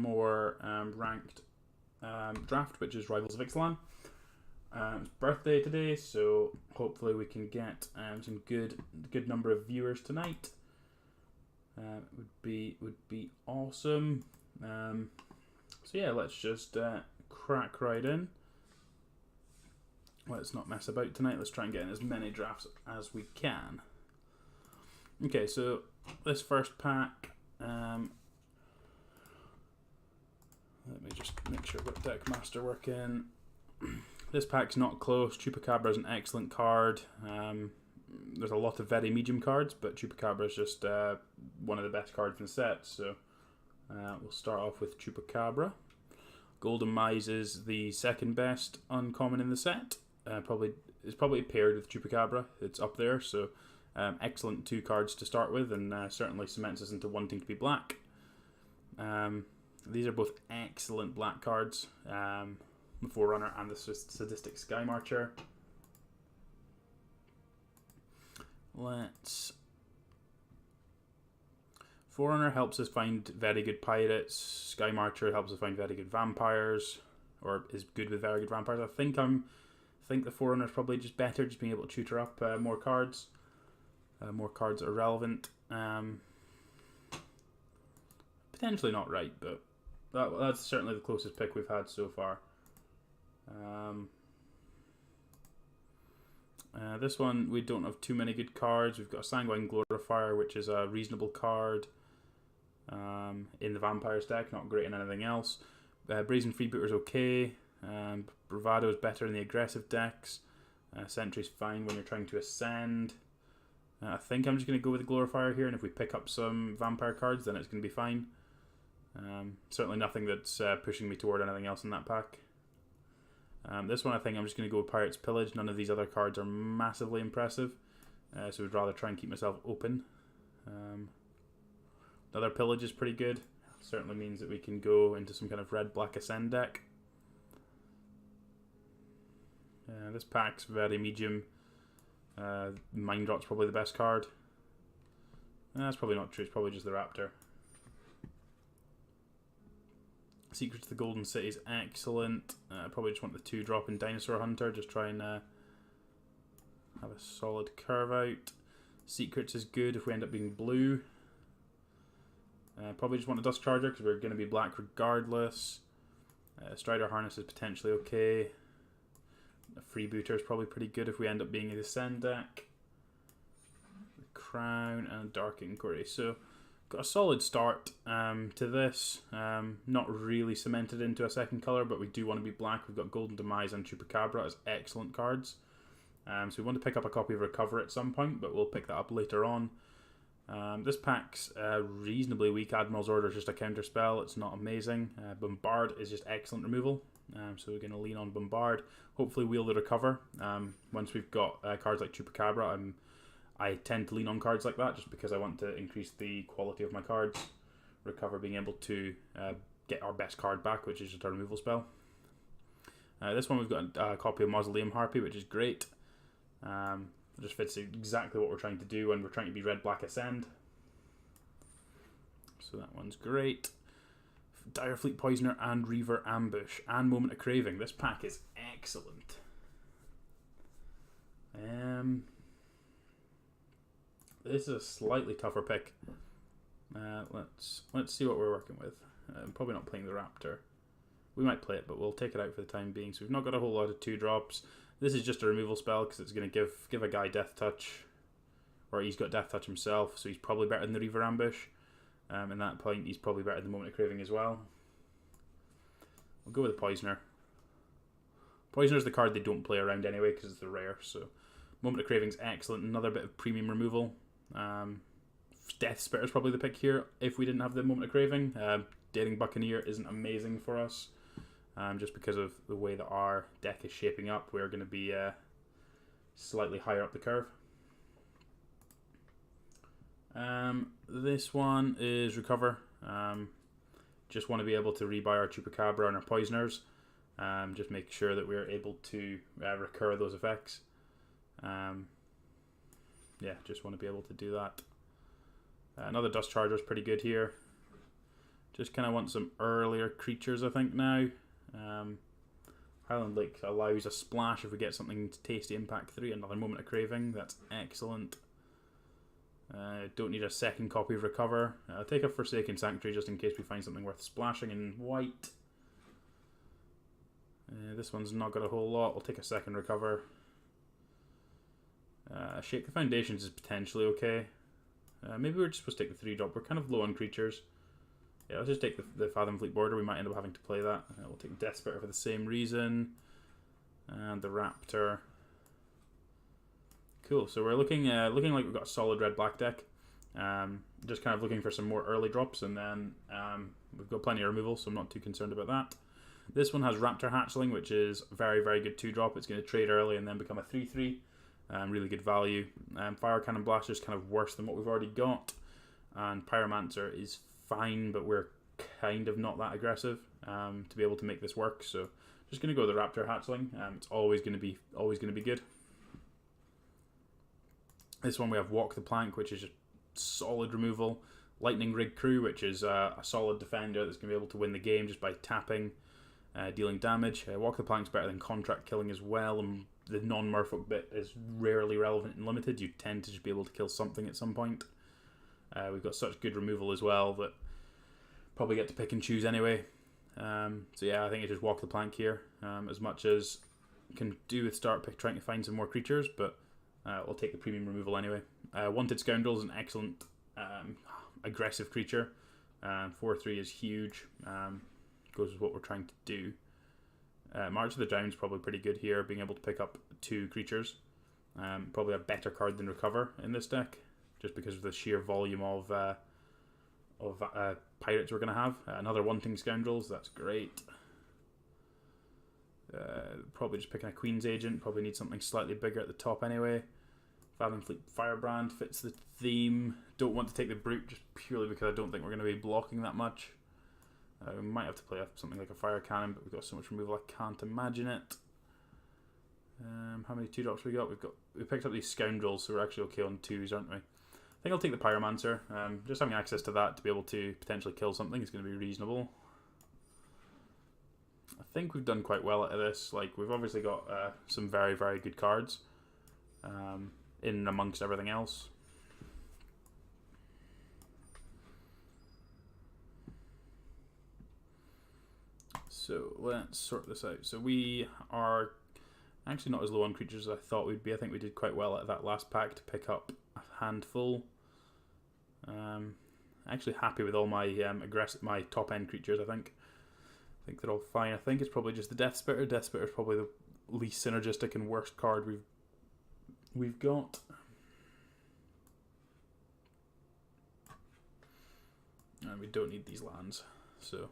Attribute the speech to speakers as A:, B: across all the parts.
A: more ranked draft, which is Rivals of Ixalan. It's birthday today, so hopefully we can get some good number of viewers tonight. Would be awesome. So yeah, let's just crack right in. Let's not mess about tonight. Let's try and get in as many drafts as we can. Okay, so this first pack. Let me just make sure I've got Deck Master working. This pack's not close. Chupacabra is an excellent card. There's a lot of very medium cards, but Chupacabra is just one of the best cards in the set. So we'll start off with Chupacabra. Golden Mize is the second best uncommon in the set. It's probably paired with Chupacabra. It's up there, so excellent 2 cards to start with, and certainly cements us into wanting to be black. These are both excellent black cards. The Forerunner and the Sadistic Sky Marcher. Forerunner helps us find very good pirates. Sky Marcher helps us find very good vampires, or is good with very good vampires. I think the Forerunner is probably just better, just being able to tutor up more cards. More cards that are relevant. Potentially not right, but that's certainly the closest pick we've had so far. This one, we don't have too many good cards. We've got a Sanguine Glorifier, which is a reasonable card in the Vampires deck, not great in anything else. Brazen Freebooter is okay. Bravado is better in the aggressive decks. Sentry's fine when you're trying to ascend. I think I'm just going to go with the Glorifier here, and if we pick up some Vampire cards, then it's going to be fine. Certainly nothing that's pushing me toward anything else in that pack. This one I think I'm just going to go with Pirate's Pillage. None of these other cards are massively impressive, so I'd rather try and keep myself open. Another Pillage is pretty good. Certainly means that we can go into some kind of red-black Ascend deck. This pack's very medium. Mind Drop's probably the best card. That's probably not true, it's probably just the Raptor. Secrets of the Golden City is excellent. Probably just want the 2-drop in Dinosaur Hunter, just try and have a solid curve out. Secrets is good if we end up being blue. Probably just want a Dust Charger because we're going to be black regardless. Strider Harness is potentially okay. A Freebooter is probably pretty good if we end up being a Descend deck. The Crown and Dark Inquiry. So got a solid start to this. Not really cemented into a second colour, but we do want to be black. We've got Golden Demise and Chupacabra as excellent cards. So we want to pick up a copy of Recover at some point, but we'll pick that up later on. This pack's reasonably weak. Admiral's Order is just a counter spell. It's not amazing. Bombard is just excellent removal. So we're going to lean on Bombard. Hopefully Wield the Recover. Once we've got cards like Chupacabra, I tend to lean on cards like that just because I want to increase the quality of my cards. Recover being able to get our best card back, which is just a removal spell. This one we've got a copy of Mausoleum Harpy, which is great. It just fits exactly what we're trying to do when we're trying to be red-black Ascend. So that one's great. Direfleet Poisoner and Reaver Ambush and Moment of Craving. This pack is excellent. This is a slightly tougher pick. Let's see what we're working with. I'm probably not playing the Raptor. We might play it, but we'll take it out for the time being. So we've not got a whole lot of 2-drops. This is just a removal spell because it's going to give a guy Death Touch, or he's got Death Touch himself, so he's probably better than the Reaver Ambush. At that point, he's probably better than Moment of Craving as well. We'll go with the Poisoner. Poisoner's the card they don't play around anyway because it's the rare. So Moment of Craving's excellent. Another bit of premium removal. Death Spitter is probably the pick here if we didn't have the Moment of Craving. Daring Buccaneer isn't amazing for us. Just because of the way that our deck is shaping up, we're going to be slightly higher up the curve. This one is Recover. Just want to be able to rebuy our Chupacabra and our Poisoners. Just make sure that we're able to recur those effects. Yeah, just want to be able to do that. Another Dust Charger is pretty good here. Just kind of want some earlier creatures, I think, now. Highland Lake allows a splash if we get something tasty. Impact 3, another Moment of Craving. That's excellent. Don't need a second copy of Recover. I'll take a Forsaken Sanctuary just in case we find something worth splashing in white. This one's not got a whole lot. I'll take a second Recover. Shake the Foundations is potentially okay. Maybe we're just supposed to take the 3-drop. We're kind of low on creatures. Yeah, let's just take the Fathom Fleet Border. We might end up having to play that. We'll take Death Spitter for the same reason. And the Raptor. Cool, so we're looking like we've got a solid red-black deck. Just kind of looking for some more early drops, and then we've got plenty of removal, so I'm not too concerned about that. This one has Raptor Hatchling, which is a very, very good 2-drop. It's going to trade early and then become a 3/3. Really good value. Fire Cannon Blaster is kind of worse than what we've already got. And Pyromancer is fine, but we're kind of not that aggressive to be able to make this work. So just going to go with the Raptor Hatchling. It's always going to be good. This one we have Walk the Plank, which is just solid removal. Lightning Rig Crew, which is a solid defender that's going to be able to win the game just by tapping, dealing damage. Walk the Plank's better than Contract Killing as well, and the non-Merfolk bit is rarely relevant in Limited. You tend to just be able to kill something at some point. We've got such good removal as well that probably get to pick and choose anyway. So yeah, I think you just Walk the Plank here, as much as can do with start pick trying to find some more creatures, but we'll take the premium removal anyway. Wanted Scoundrel is an excellent aggressive creature. 4/3 is huge. Goes with what we're trying to do. March of the Drowned is probably pretty good here, being able to pick up 2 creatures. Probably a better card than Recover in this deck, just because of the sheer volume of pirates we're going to have. Another Wanting Scoundrels, that's great. Probably just picking a Queen's Agent, probably need something slightly bigger at the top anyway. Fathom Fleet Firebrand fits the theme. Don't want to take the Brute just purely because I don't think we're going to be blocking that much. We might have to play something like a Fire Cannon, but we've got so much removal I can't imagine it. How many 2-drops we got? We picked up these Scoundrels, so we're actually okay on 2s, aren't we? I think I'll take the Pyromancer. Just having access to that to be able to potentially kill something is going to be reasonable. I think we've done quite well at this. Like, we've obviously got some very, very good cards in and amongst everything else. So let's sort this out. So we are actually not as low on creatures as I thought we'd be. I think we did quite well at that last pack to pick up a handful. Actually happy with all my my top end creatures. I think they're all fine. I think it's probably just the Death Spitter. Death Spitter is probably the least synergistic and worst card we've got. And we don't need these lands, so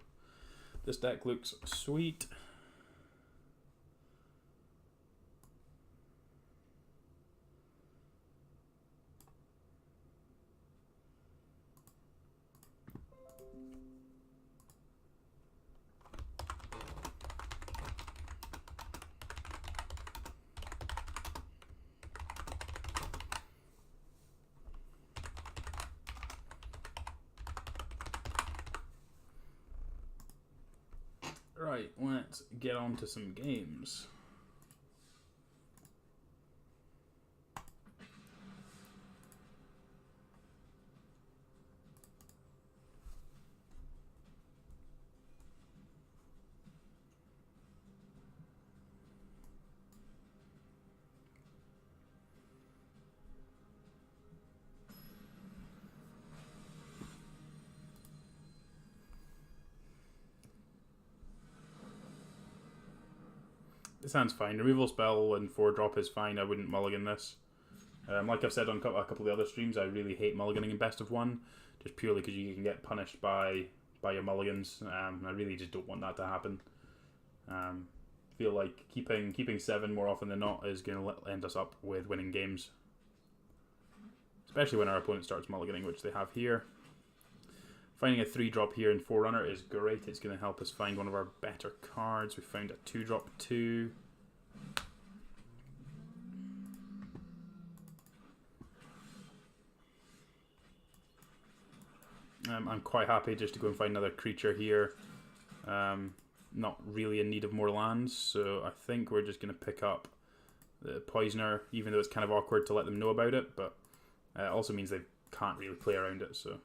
A: this deck looks sweet. Right, let's get on to some games. It sounds fine. Removal spell and 4-drop is fine. I wouldn't mulligan this. Like I've said on a couple of the other streams, I really hate mulliganing in best of 1, just purely because you can get punished by your mulligans. I really just don't want that to happen. Feel like keeping 7 more often than not is going to end us up with winning games, especially when our opponent starts mulliganing, which they have here. Finding a 3-drop here in Forerunner is great. It's going to help us find one of our better cards. We found a 2-drop 2. I'm quite happy just to go and find another creature here. Not really in need of more lands, so I think we're just going to pick up the Poisoner, even though it's kind of awkward to let them know about it, but it also means they can't really play around it, so...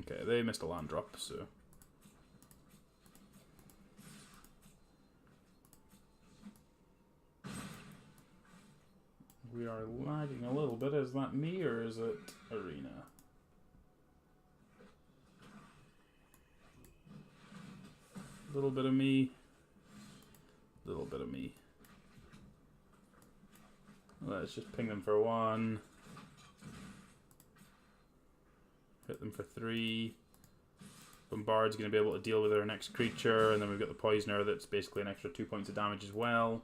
A: Okay, they missed a land drop, so... We are lagging a little bit. Is that me or is it Arena? A little bit of me. A little bit of me. Let's just ping them for 1. Hit them for 3. Bombard's going to be able to deal with our next creature, and then we've got the Poisoner that's basically an extra 2 points of damage as well.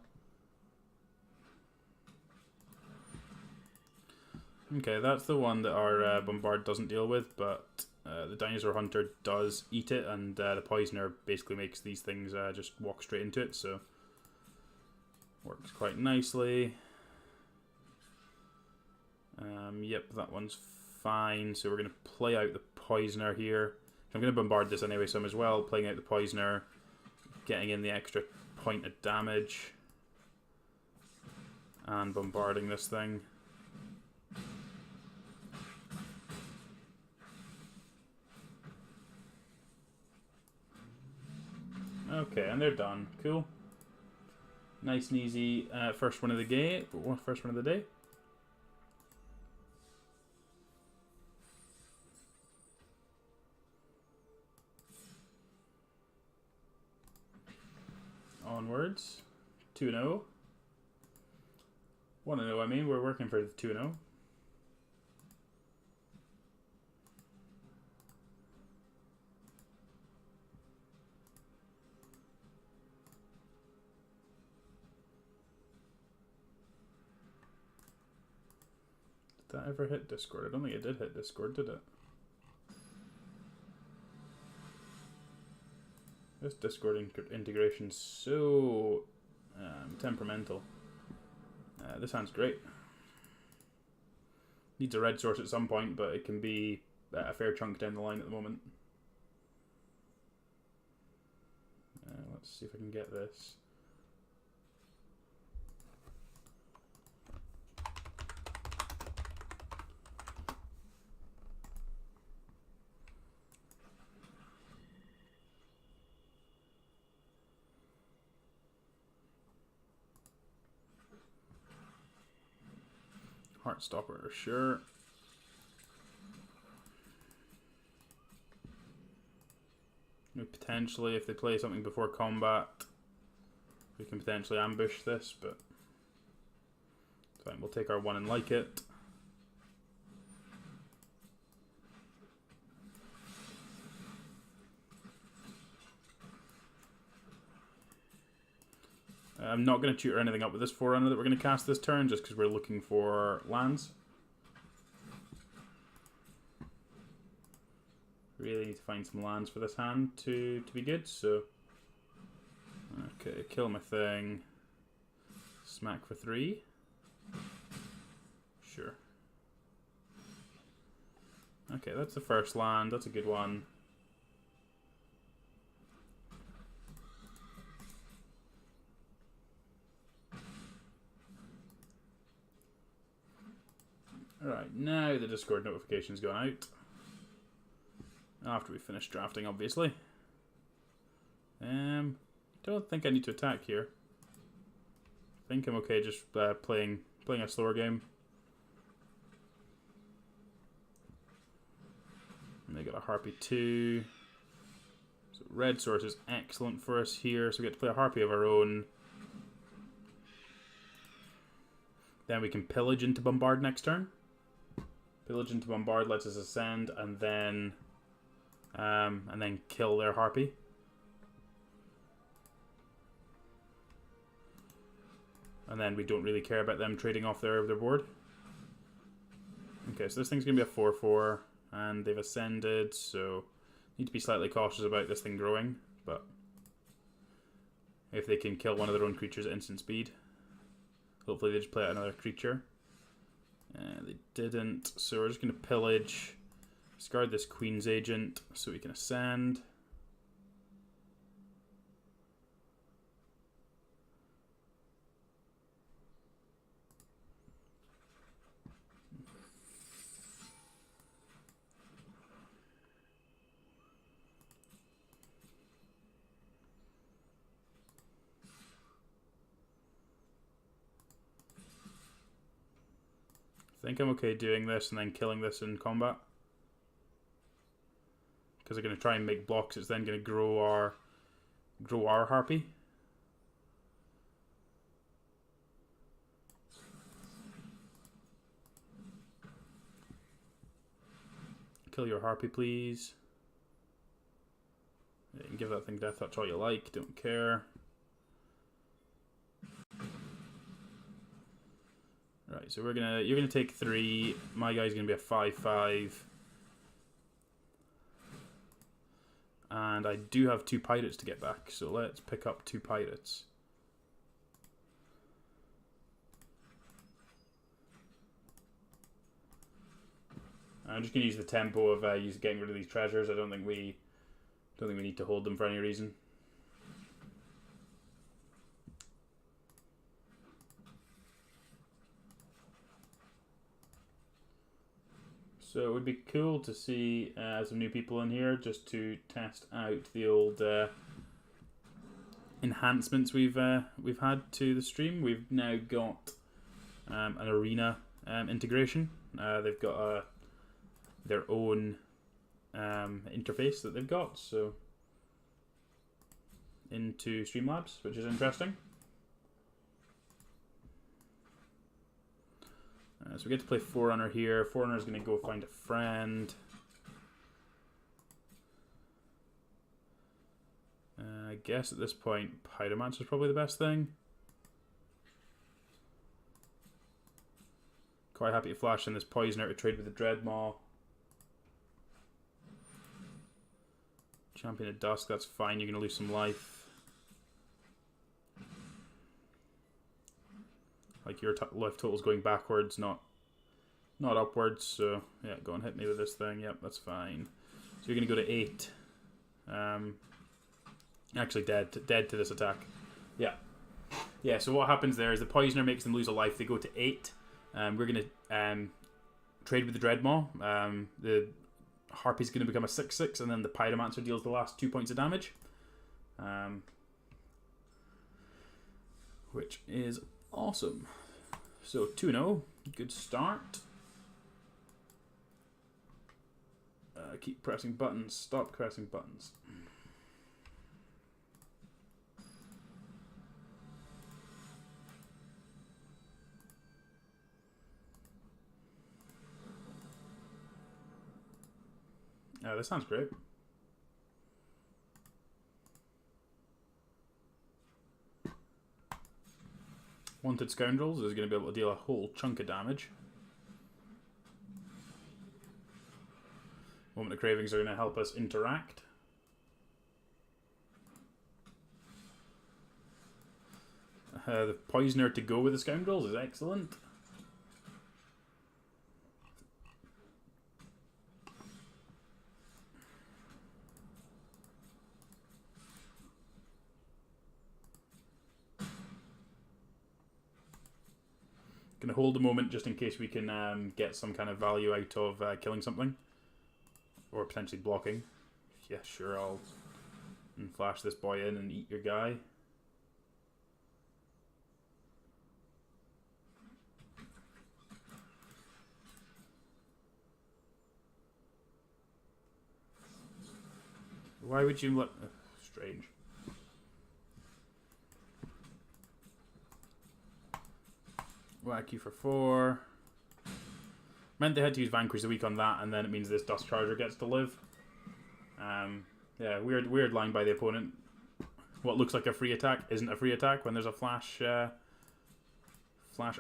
A: Okay, that's the one that our Bombard doesn't deal with, but the Dinosaur Hunter does eat it, and the Poisoner basically makes these things just walk straight into it, so works quite nicely. Yep, that one's fine, so we're going to play out the Poisoner here. I'm going to Bombard this anyway, so I'm as well playing out the Poisoner, getting in the extra point of damage, and bombarding this thing. Okay, and they're done. Cool. Nice and easy. First one of the day. First one of the day. Onwards. 2-0. 1-0, I mean. We're working for the 2-0. Did that ever hit Discord? I don't think it did hit Discord, did it? This Discord integration's so temperamental. This hand's great. Needs a red source at some point, but it can be a fair chunk down the line at the moment. Let's see if I can get this. Heartstopper, sure. Potentially, if they play something before combat, we can potentially ambush this, but fine, we'll take our 1 and like it. I'm not going to tutor anything up with this Forerunner that we're going to cast this turn, just because we're looking for lands. Really need to find some lands for this hand to be good, so... Okay, kill my thing. Smack for 3. Sure. Okay, that's the first land, that's a good one. Alright, now the Discord notification's gone out. After we finish drafting, obviously. Don't think I need to attack here. I think I'm okay just playing a slower game. And they got a Harpy 2. So red source is excellent for us here, so we get to play a Harpy of our own. Then we can pillage into Bombard next turn. Pillage into Bombard lets us ascend and then kill their Harpy. And then we don't really care about them trading off their board. Okay, so this thing's going to be a 4-4, and they've ascended, so need to be slightly cautious about this thing growing, but if they can kill one of their own creatures at instant speed. Hopefully they just play out another creature. They didn't, so we're just going to pillage, discard this Queen's Agent so we can ascend. I think I'm okay doing this and then killing this in combat. Because they're going to try and make blocks, it's then going to grow our Harpy. Kill your Harpy, please. You can give that thing Death Touch all you like, don't care. Right, so you're gonna take 3. My guy's gonna be a 5/5. And I do have 2 pirates to get back, so let's pick up 2 pirates. I'm just gonna use the tempo of getting rid of these treasures. I don't think we need to hold them for any reason. So it would be cool to see some new people in here just to test out the old enhancements we've had to the stream. We've now got an arena integration. They've got their own interface that they've got, so into Streamlabs, which is interesting. So we get to play Forerunner here. Forerunner's going to go find a friend. I guess at this point, Pyromancer is probably the best thing. Quite happy to flash in this Poisoner to trade with the Dreadmaw. Champion of Dusk, that's fine. You're going to lose some life. Like your life total's going backwards, not upwards. So yeah, go and hit me with this thing. Yep, that's fine. So you're gonna go to 8. Actually, dead to this attack. Yeah. So what happens there is the Poisoner makes them lose a life. They go to 8. We're gonna trade with the Dreadmaw. The Harpy's gonna become a 6/6, and then the Pyromancer deals the last 2 points of damage. Which is awesome. So 2-0, good start. Keep pressing buttons, stop pressing buttons. This sounds great. Wanted Scoundrels is going to be able to deal a whole chunk of damage. Moment of Cravings are going to help us interact. The Poisoner to go with the Scoundrels is excellent. Going to hold a moment just in case we can get some kind of value out of killing something. Or potentially blocking. Yeah, sure, I'll flash this boy in and eat your guy. Why would you let... strange. Whack you for 4. Meant they had to use Vanquish the Weak on that, and then it means this Dust Charger gets to live. Yeah, weird line by the opponent. What looks like a free attack isn't a free attack when there's a flash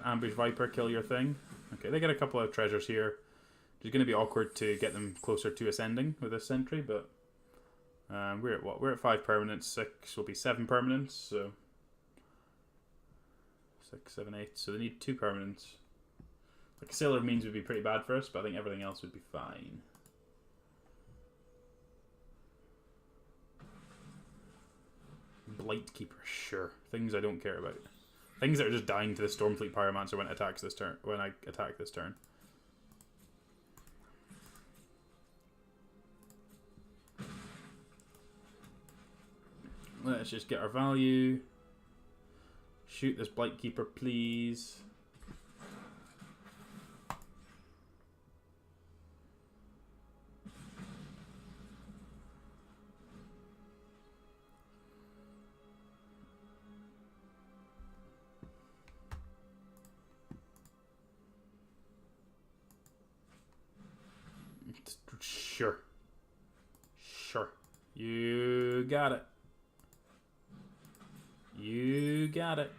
A: ambush Viper, kill your thing. Okay, they get a couple of treasures here. It's going to be awkward to get them closer to ascending with this sentry, but we're at what? We're at 5 permanents. 6 will be 7 permanents, so 6, 7, 8. So they need 2 permanents. Like Sailor of Means would be pretty bad for us, but I think everything else would be fine. Blightkeeper, sure. Things I don't care about. Things that are just dying to the Stormfleet Pyromancer when it attacks this turn. When I attack this turn. Let's just get our value. Shoot this Blightkeeper, please. Sure. Sure. You got it. You got it.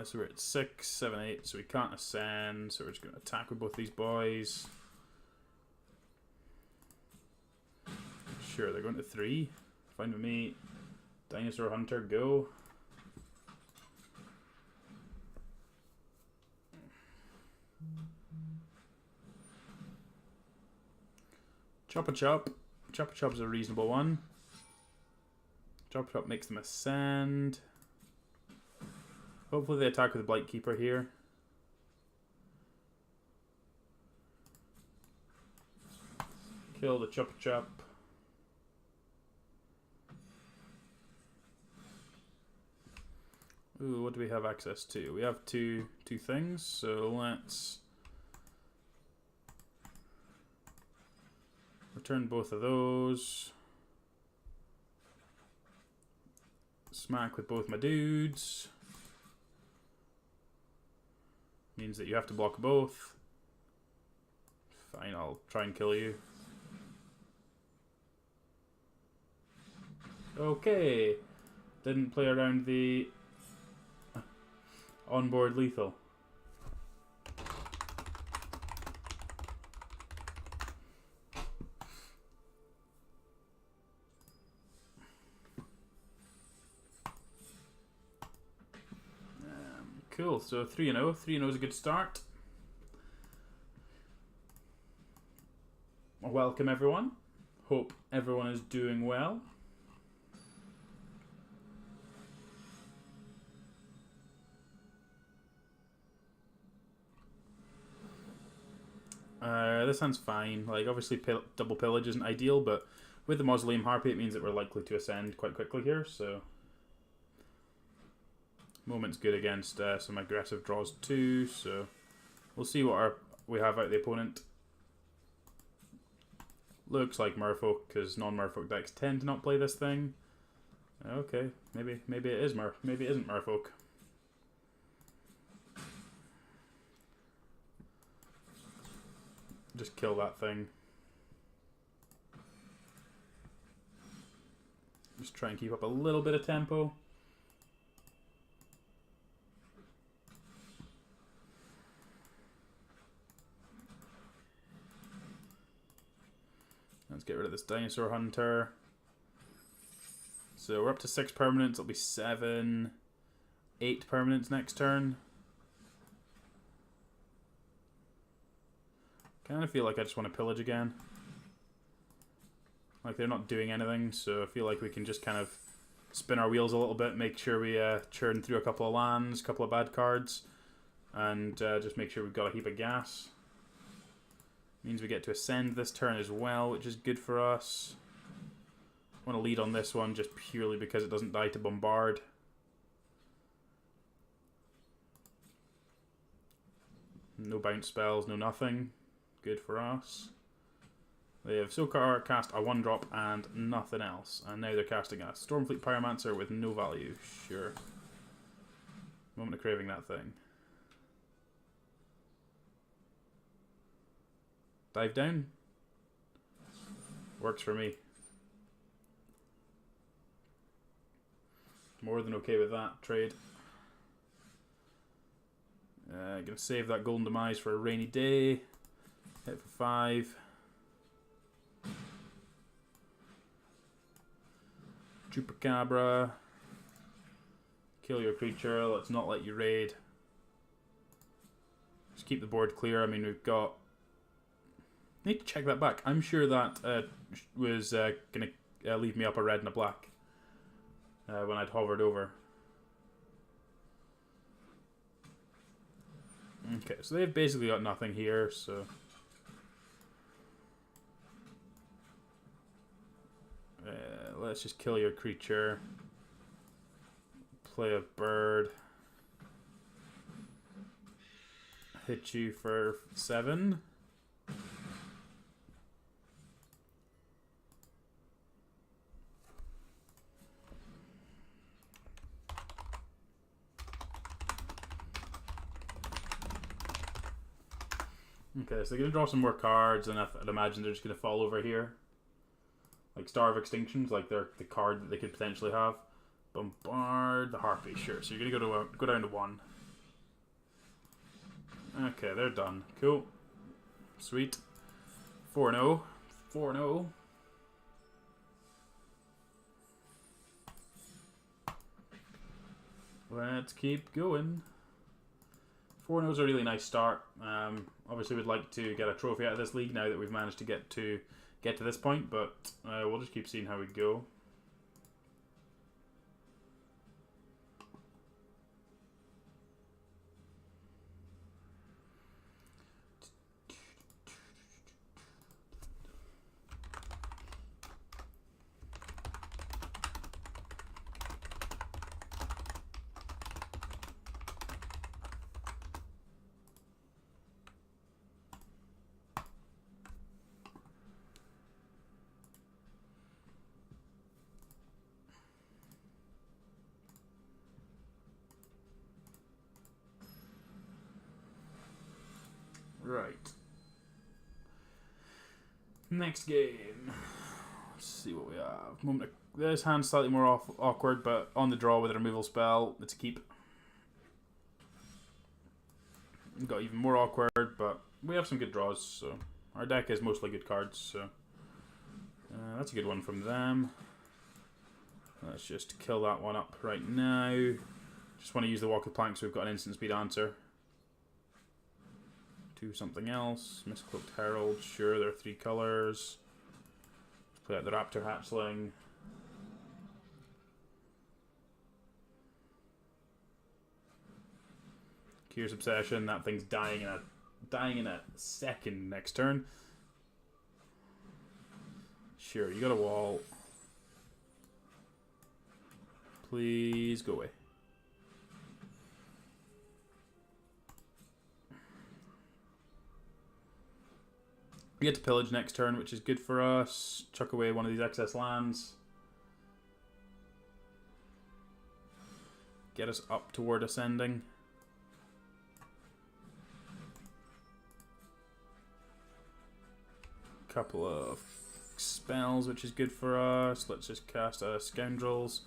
A: So we're at 6, 7, 8, so we can't ascend, so we're just going to attack with both these boys. Sure, they're going to 3. Fine with me. Dinosaur Hunter, go. Chop a Chop. Chop a Chop is a reasonable one. Chop a Chop makes them ascend. Hopefully they attack with the Blightkeeper here. Kill the Chop a Chop. Ooh, what do we have access to? We have two things, so let's return both of those. Smack with both my dudes. Means that you have to block both. Fine, I'll try and kill you. Okay. Didn't play around the onboard lethal. Cool, so 3-0. 3-0 is a good start. Welcome everyone. Hope everyone is doing well. This hand's fine. Like, obviously double pillage isn't ideal, but with the Mausoleum Harpy it means that we're likely to ascend quite quickly here, so moment's good against some aggressive draws too, so we'll see what we have out the opponent. Looks like Merfolk, because non-Merfolk decks tend to not play this thing. Okay, maybe it is maybe it isn't Merfolk. Just kill that thing. Just try and keep up a little bit of tempo. Let's get rid of this Dinosaur Hunter. So we're up to 6 permanents. It'll be 7, 8 permanents next turn. Kind of feel like I just want to pillage again. Like, they're not doing anything, so I feel like we can just kind of spin our wheels a little bit, make sure we churn through a couple of lands, a couple of bad cards, and just make sure we've got a heap of gas. Means we get to ascend this turn as well, which is good for us. I want to lead on this one just purely because it doesn't die to bombard. No bounce spells, no nothing. Good for us. They have so far cast a 1-drop and nothing else, and now they're casting a Stormfleet Pyromancer with no value. Sure. Moment of craving that thing. Dive down. Works for me. More than okay with that trade. Gonna save that Golden Demise for a rainy day. Hit for 5. Chupacabra. Kill your creature. Let's not let you raid. Just keep the board clear. I mean, we've got... Need to check that back. I'm sure that was going to leave me up a red and a black when I'd hovered over. Okay, so they've basically got nothing here, so... let's just kill your creature. Play a bird. Hit you for 7. Okay, so they're going to draw some more cards, and I'd imagine they're just going to fall over here. Like Star of Extinctions, like they're the card that they could potentially have. Bombard the Harpy, sure. So you're going to go down to 1. Okay, they're done. Cool. Sweet. 4-0. 4-0. Let's keep going. 4-0 is a really nice start. Obviously, we'd like to get a trophy out of this league now that we've managed to get to this point, but we'll just keep seeing how we go. Right. Next game. Let's see what we have. This hand's slightly more awkward, but on the draw with a removal spell, it's a keep. Got even more awkward, but we have some good draws, so our deck is mostly good cards, so that's a good one from them. Let's just kill that one up right now. Just want to use the Walk of Plank so we've got an instant speed answer. Do something else. Mistcloaked Herald, sure, there are 3 colors. Let's play out the Raptor Hatchling. Curious Obsession, that thing's dying in a second next turn. Sure, you got a wall. Please go away. We get to pillage next turn, which is good for us. Chuck away one of these excess lands. Get us up toward ascending. Couple of spells, which is good for us. Let's just cast Scoundrels.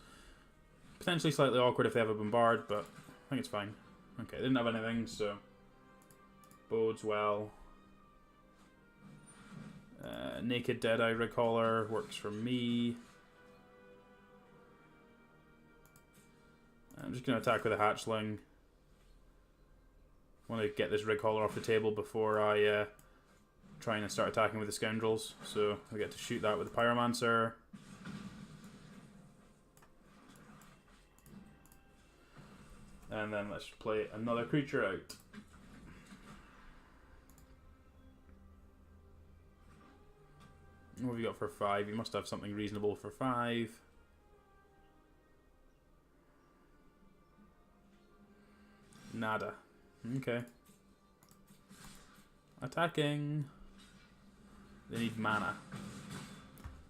A: Potentially slightly awkward if they have a Bombard, but I think it's fine. Okay, they didn't have anything, so bodes well. Naked Deadeye Rigcaller works for me. I'm just going to attack with a Hatchling. Want to get this Rigcaller off the table before I try and start attacking with the Scoundrels. So we get to shoot that with the Pyromancer. And then let's play another creature out. What have you got for 5? You must have something reasonable for 5. Nada. Okay. Attacking. They need mana.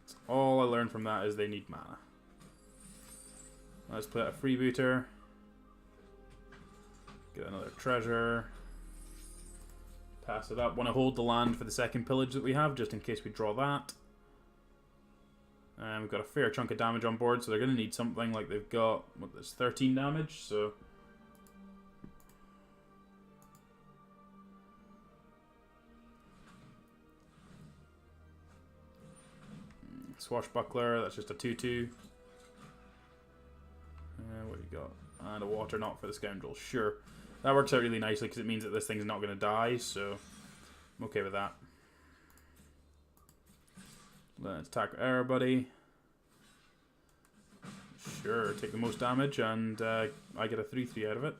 A: That's all I learned from that is they need mana. Let's play a freebooter. Get another treasure. Pass it up. Want to hold the land for the second pillage that we have, just in case we draw that. And we've got a fair chunk of damage on board, so they're going to need something. Like they've got, what, there's 13 damage, so... Swashbuckler, that's just a 2-2. What do you got? And a Water, not for the Scoundrel. Sure. That works out really nicely because it means that this thing's not going to die, so I'm okay with that. Let's attack everybody. Sure, take the most damage, and I get a 3/3 out of it.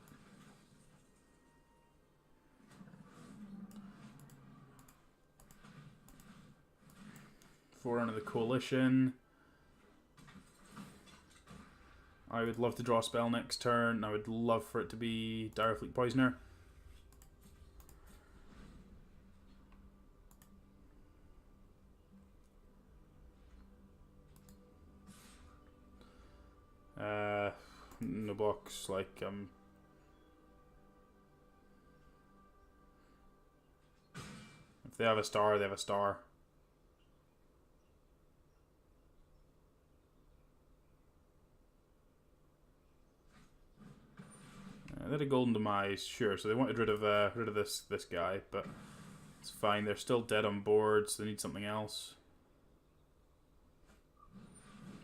A: Forerunner of the Coalition. I would love to draw a spell next turn. I would love for it to be Direfleet Poisoner. No blocks, like, if they have a star, they have a star. They had a Golden Demise, sure. So they wanted rid of this guy, but it's fine. They're still dead on board, so they need something else.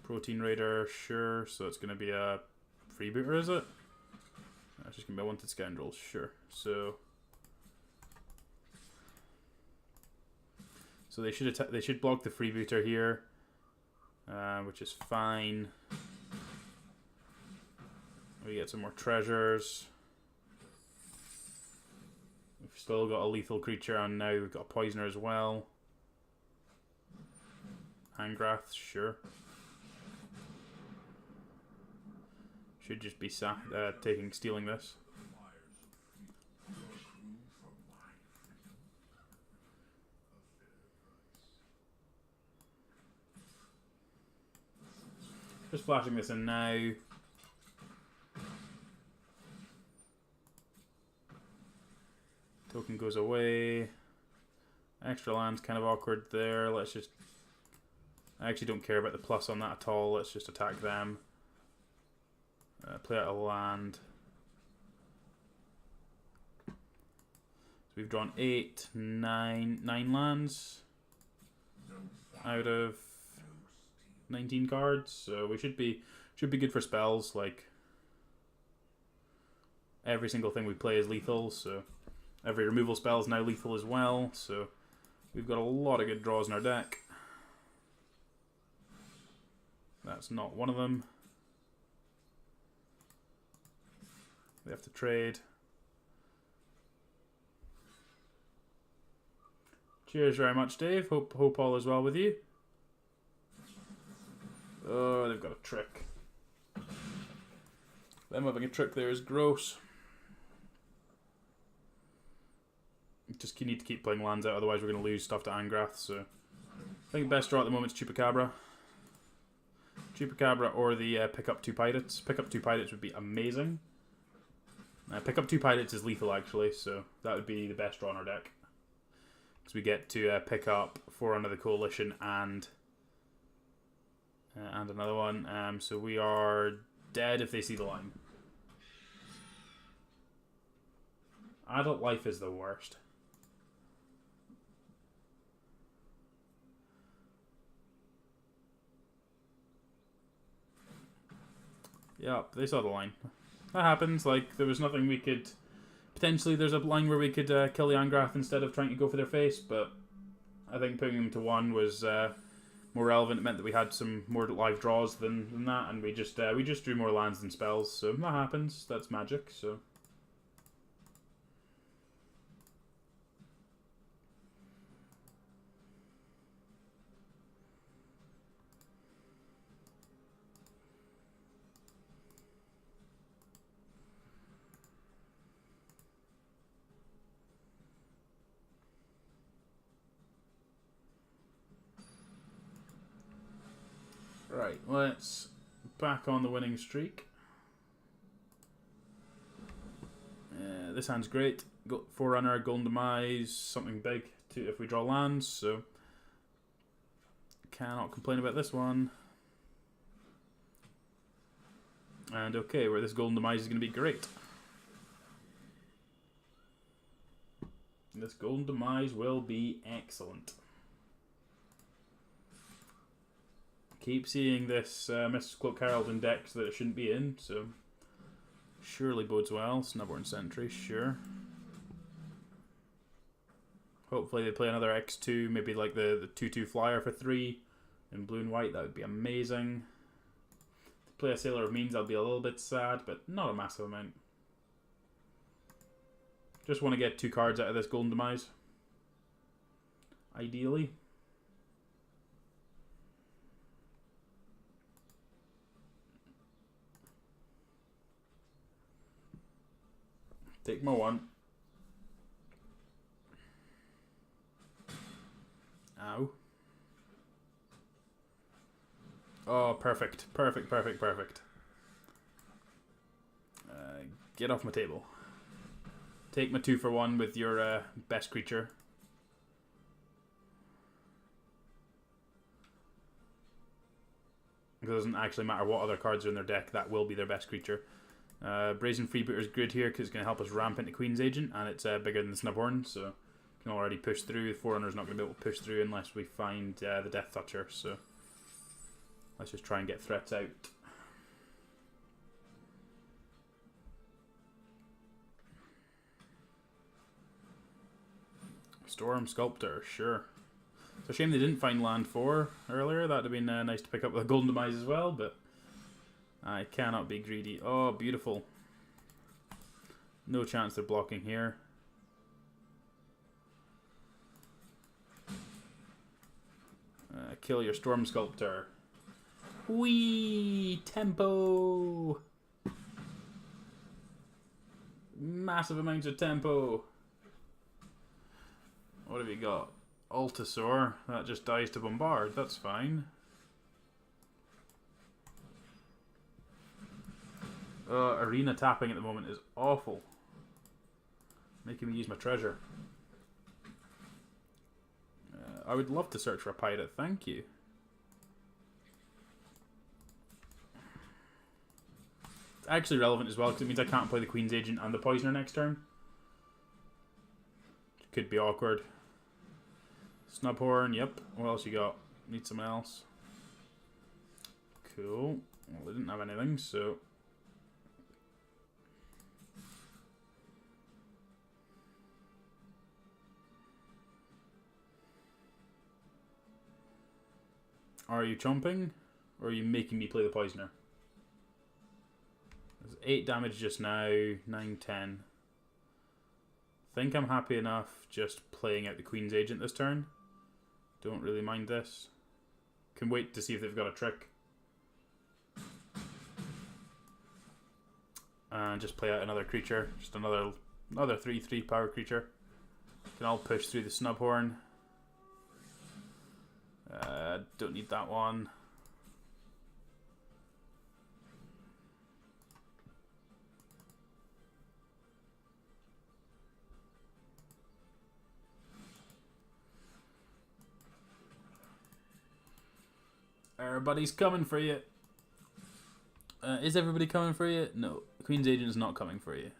A: Protein Raider, sure. So it's going to be a freebooter, is it? That's just going to be a Wanted Scoundrel, sure. So they should block the freebooter here, which is fine. We get some more treasures. We've still got a lethal creature, and now we've got a poisoner as well. Angrath, sure. Should just be stealing this. Just flashing this in now. Token goes away. Extra land's kind of awkward there. Let's just... I actually don't care about the plus on that at all. Let's just attack them. Play out a land. So we've drawn 9 lands out of 19 cards. So we should be good for spells. Like, every single thing we play is lethal, so every removal spell is now lethal as well, so we've got a lot of good draws in our deck. That's not one of them. We have to trade. Cheers very much, Dave. Hope all is well with you. Oh, they've got a trick. Them having a trick there is gross. Just need to keep playing lands out, otherwise we're going to lose stuff to Angrath. So I think the best draw at the moment is Chupacabra. Chupacabra or the pick up 2 Pirates. Pick up 2 Pirates would be amazing. Pick up 2 Pirates is lethal actually, so that would be the best draw in our deck. Because we get to pick up Forerunner of the Coalition and another one. So we are dead if they see the line. Adult Life is the worst. Yep, they saw the line. That happens. Like, there was nothing we could... Potentially, there's a line where we could kill the Angrath instead of trying to go for their face, but I think putting them to 1 was more relevant. It meant that we had some more live draws than that, and we just drew more lands than spells. So that happens. That's magic. So. Right, let's back on the winning streak. This hand's great. Forerunner, Golden Demise, something big if we draw lands, so cannot complain about this one. And okay, where this Golden Demise is going to be great. This Golden Demise will be excellent. Keep seeing this Mrs. Cloak Herald in decks that it shouldn't be in, so Surely bodes well. Snubborn Sentry, sure. Hopefully they play another X2, maybe like the 2/2 flyer for 3 in blue and white. That would be amazing. To play a Sailor of Means, I'll be a little bit sad, but not a massive amount. Just want to get 2 cards out of this Golden Demise. Ideally. Take my 1. Ow. Oh, perfect. Perfect, perfect, perfect. Get off my table. Take my 2 for 1 with your best creature. It doesn't actually matter what other cards are in their deck, that will be their best creature. Brazen Freebooter's good here because it's going to help us ramp into Queen's Agent, and it's bigger than the Snubhorn, so can already push through. The Forerunner's not going to be able to push through unless we find the Death Toucher, so let's just try and get threats out. Storm Sculptor, sure. It's a shame they didn't find land 4 earlier. That would have been nice to pick up with a Golden Demise as well, but I cannot be greedy. Oh, beautiful. No chance they're blocking here. Kill your Storm Sculptor. Whee! Tempo! Massive amounts of tempo. What have you got? Altasaur. That just dies to bombard. That's fine. Arena tapping at the moment is awful. Making me use my treasure. I would love to search for a pirate. Thank you. It's actually relevant as well because it means I can't play the Queen's Agent and the Poisoner next turn. Could be awkward. Snubhorn, yep. What else you got? Need someone else. Cool. Well, they didn't have anything, so... Are you chomping? Or are you making me play the Poisoner? There's 8 damage just now, 9, 10. I think I'm happy enough just playing out the Queen's Agent this turn. Don't really mind this. Can wait to see if they've got a trick. And just play out another creature. Just another 3/3 power creature. Can all push through the Snubhorn. Don't need that one. Everybody's coming for you. Is everybody coming for you? No. Queen's Agent is not coming for you.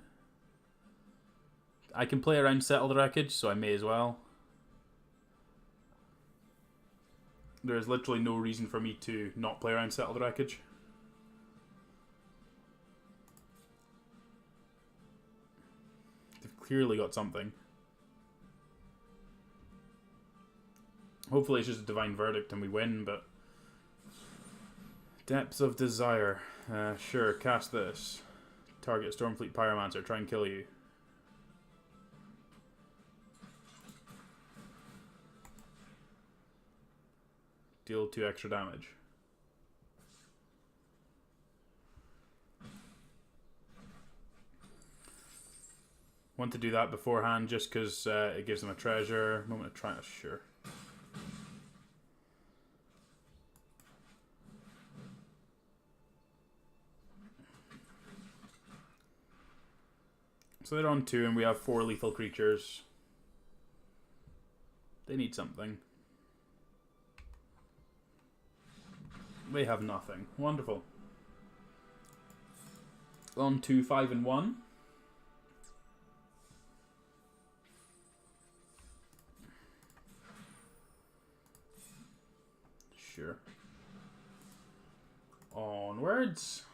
A: I can play around Settle the Wreckage, so I may as well. There is literally no reason for me to not play around Settle the Wreckage. They've clearly got something. Hopefully it's just a Divine Verdict and we win, but... Depths of Desire. Sure, cast this. Target Stormfleet Pyromancer, try and kill you. Deal 2 extra damage. Want to do that beforehand just because it gives them a treasure. Moment of triumph, sure. So they're on 2 and we have 4 lethal creatures. They need something. They have nothing. Wonderful. On to 5 and 1. Sure. Onwards.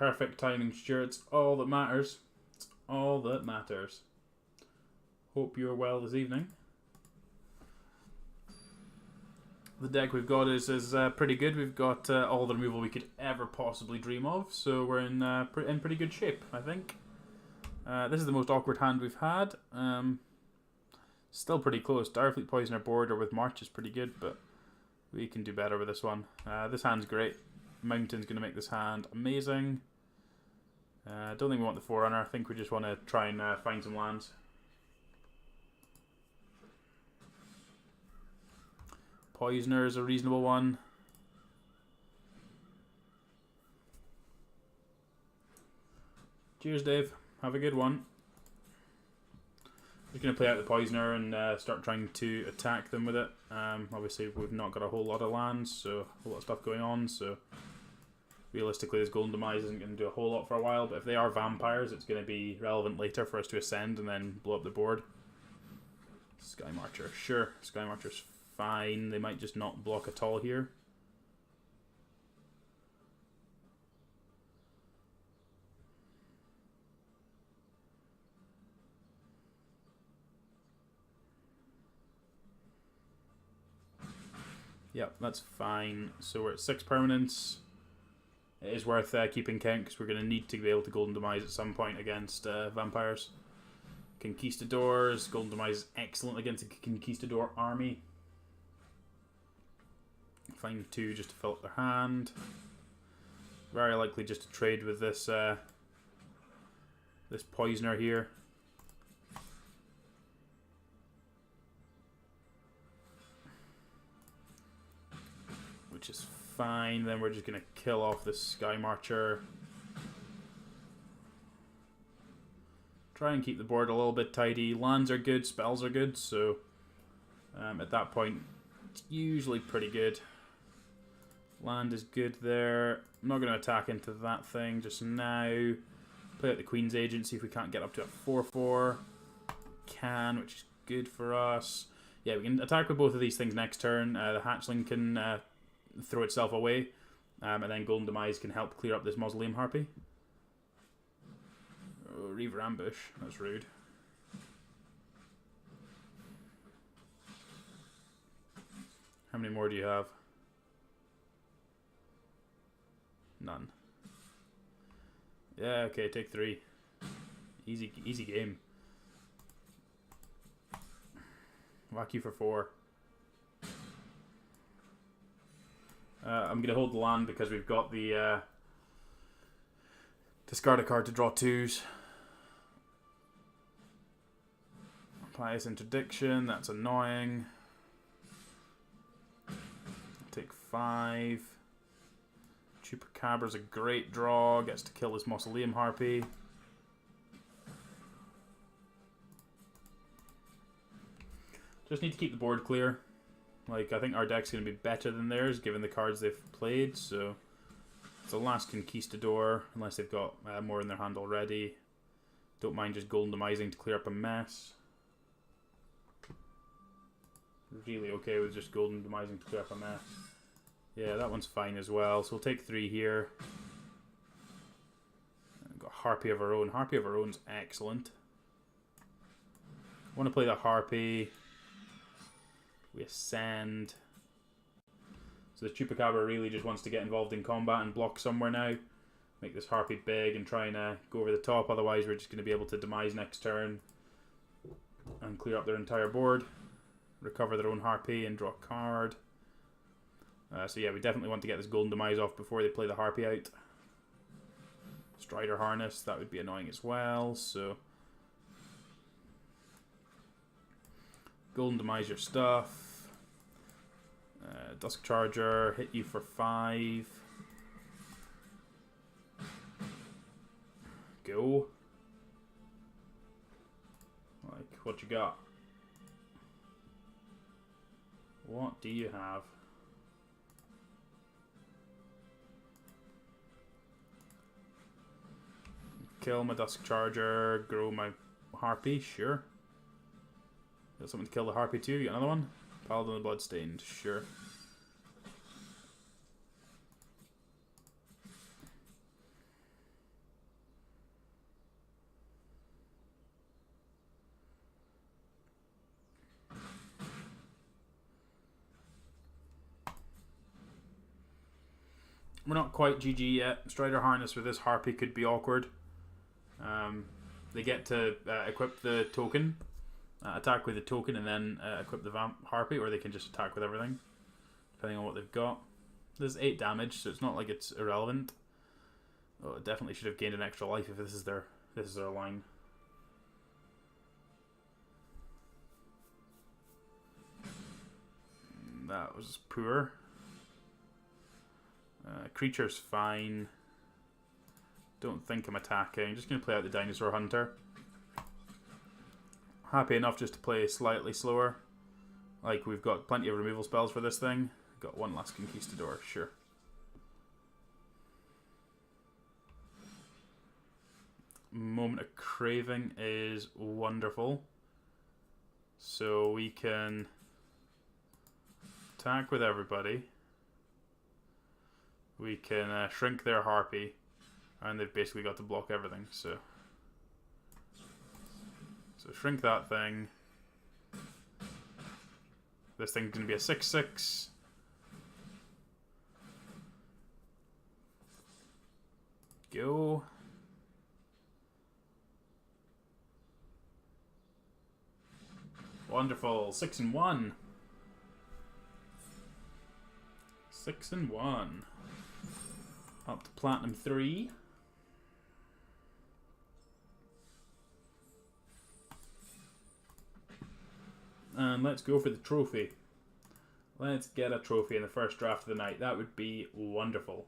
A: Perfect timing, Stuart. It's all that matters. It's all that matters. Hope you're well this evening. The deck we've got is pretty good. We've got all the removal we could ever possibly dream of, so we're in pretty good shape, I think. This is the most awkward hand we've had. Still pretty close. Direfleet Poisoner Border with March is pretty good, but we can do better with this one. This hand's great. Mountain's going to make this hand amazing. I don't think we want the Forerunner. I think we just want to try and find some lands. Poisoner is a reasonable one. Cheers, Dave. Have a good one. Just going to play out the Poisoner and start trying to attack them with it. Obviously, we've not got a whole lot of lands, so a whole lot of stuff going on, so realistically this Golden Demise isn't going to do a whole lot for a while, but if they are vampires, it's going to be relevant later for us to ascend and then blow up the board. Sky Marcher. Sure, Sky Marcher's fine. They might just not block at all here. Yep, that's fine. So we're at 6 permanents. It is worth keeping count because we're going to need to be able to Golden Demise at some point against vampires. Conquistadors. Golden Demise is excellent against a Conquistador army. Find 2 just to fill up their hand. Very likely just to trade with this this Poisoner here. Which is fine. Then we're just going to kill off this Sky Marcher. Try and keep the board a little bit tidy. Lands are good, spells are good, so at that point it's usually pretty good. Land is good there. I'm not going to attack into that thing just now. Play out the Queen's Agent, see if we can't get up to a 4/4. Can, which is good for us. Yeah, we can attack with both of these things next turn. The Hatchling can throw itself away, and then Golden Demise can help clear up this Mausoleum Harpy. Oh, Reaver Ambush. That's rude. How many more do you have? None. Yeah, okay, take 3. Easy game. Whack you for 4. I'm going to hold the land because we've got the discard a card to draw 2s. Pious Interdiction, that's annoying. Take 5. Chupacabra's a great draw, gets to kill this Mausoleum Harpy. Just need to keep the board clear. Like, I think our deck's going to be better than theirs, given the cards they've played, so it's the last Conquistador, unless they've got more in their hand already. Don't mind just Golden Demising to clear up a mess. Really okay with just Golden Demising to clear up a mess. Yeah, that one's fine as well, so we'll take 3 here. We've got Harpy of our own. Harpy of our own's excellent. Want to play the Harpy. We ascend. So the Chupacabra really just wants to get involved in combat and block somewhere now. Make this Harpy big and try and go over the top. Otherwise, we're just going to be able to demise next turn and clear up their entire board. Recover their own Harpy and draw a card. So yeah, we definitely want to get this Golden Demise off before they play the Harpy out. Strider Harness, that would be annoying as well. So Golden Demise your stuff. Dusk Charger, hit you for 5. Go. Like, what you got? What do you have? Kill my Dusk Charger, grow my Harpy, sure. Got something to kill the Harpy too, you got another one? Paladin of the Bloodstained, sure. We're not quite GG yet. Strider Harness with this Harpy could be awkward. They get to equip the token, attack with the token, and then equip the Harpy, or they can just attack with everything, depending on what they've got. There's 8 damage, so it's not like it's irrelevant. Oh, it definitely should have gained an extra life if this is their line. That was poor. Creature's fine. Don't think I'm attacking. I'm just going to play out the Dinosaur Hunter. Happy enough just to play slightly slower. Like, we've got plenty of removal spells for this thing. Got one last Conquistador, sure. Moment of Craving is wonderful. So we can attack with everybody. We can shrink their Harpy, and they've basically got to block everything. So shrink that thing. This thing's going to be a 6/6. Go. Wonderful. 6 and 1. 6 and 1. Up to Platinum 3. And let's go for the trophy. Let's get a trophy in the first draft of the night. That would be wonderful.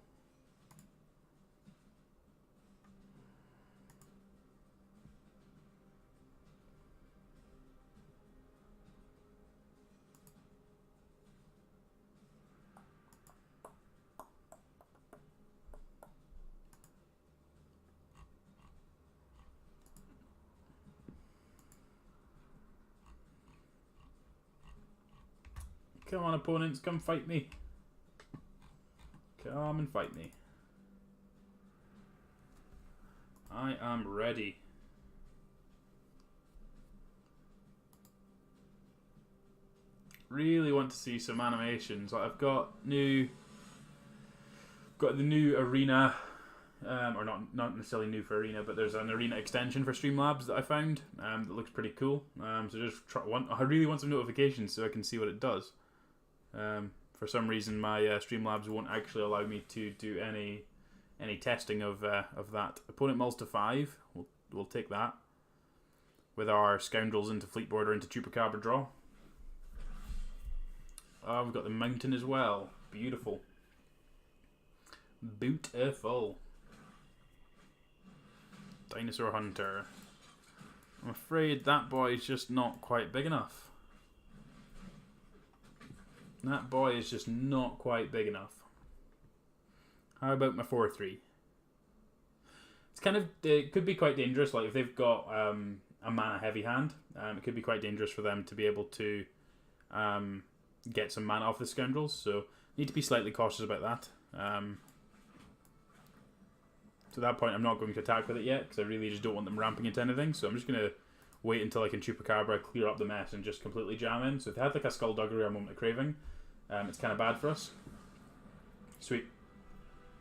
A: Come on, opponents, come fight me. Come and fight me. I am ready. Really want to see some animations. Like, I've got the new arena, or not necessarily new for arena, but there's an arena extension for Streamlabs that I found that looks pretty cool. So just I really want some notifications so I can see what it does. For some reason, my Streamlabs won't actually allow me to do any testing of that. Opponent mulls to 5. We'll take that with our Scoundrels into Fleetboard or into Chupacabra draw. Oh, we've got the Mountain as well. Beautiful. Beautiful. Dinosaur Hunter. I'm afraid that boy's just not quite big enough. That boy is just not quite big enough. How about my 4/3? It's kind of, it could be quite dangerous. Like if they've got a mana heavy hand, it could be quite dangerous for them to be able to get some mana off the Scoundrels. So need to be slightly cautious about that. To that point, I'm not going to attack with it yet because I really just don't want them ramping into anything. So I'm just going to wait until I can Chupacabra, clear up the mess, and just completely jam in. So if they had like a Skullduggery or a Moment of Craving, it's kind of bad for us. Sweet.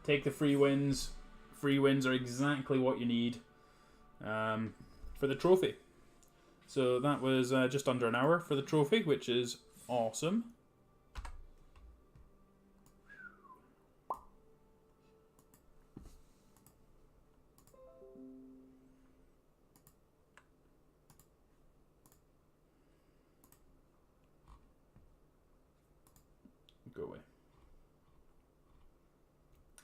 A: Take the free wins. Free wins are exactly what you need for the trophy. So that was just under an hour for the trophy, which is awesome. Go away.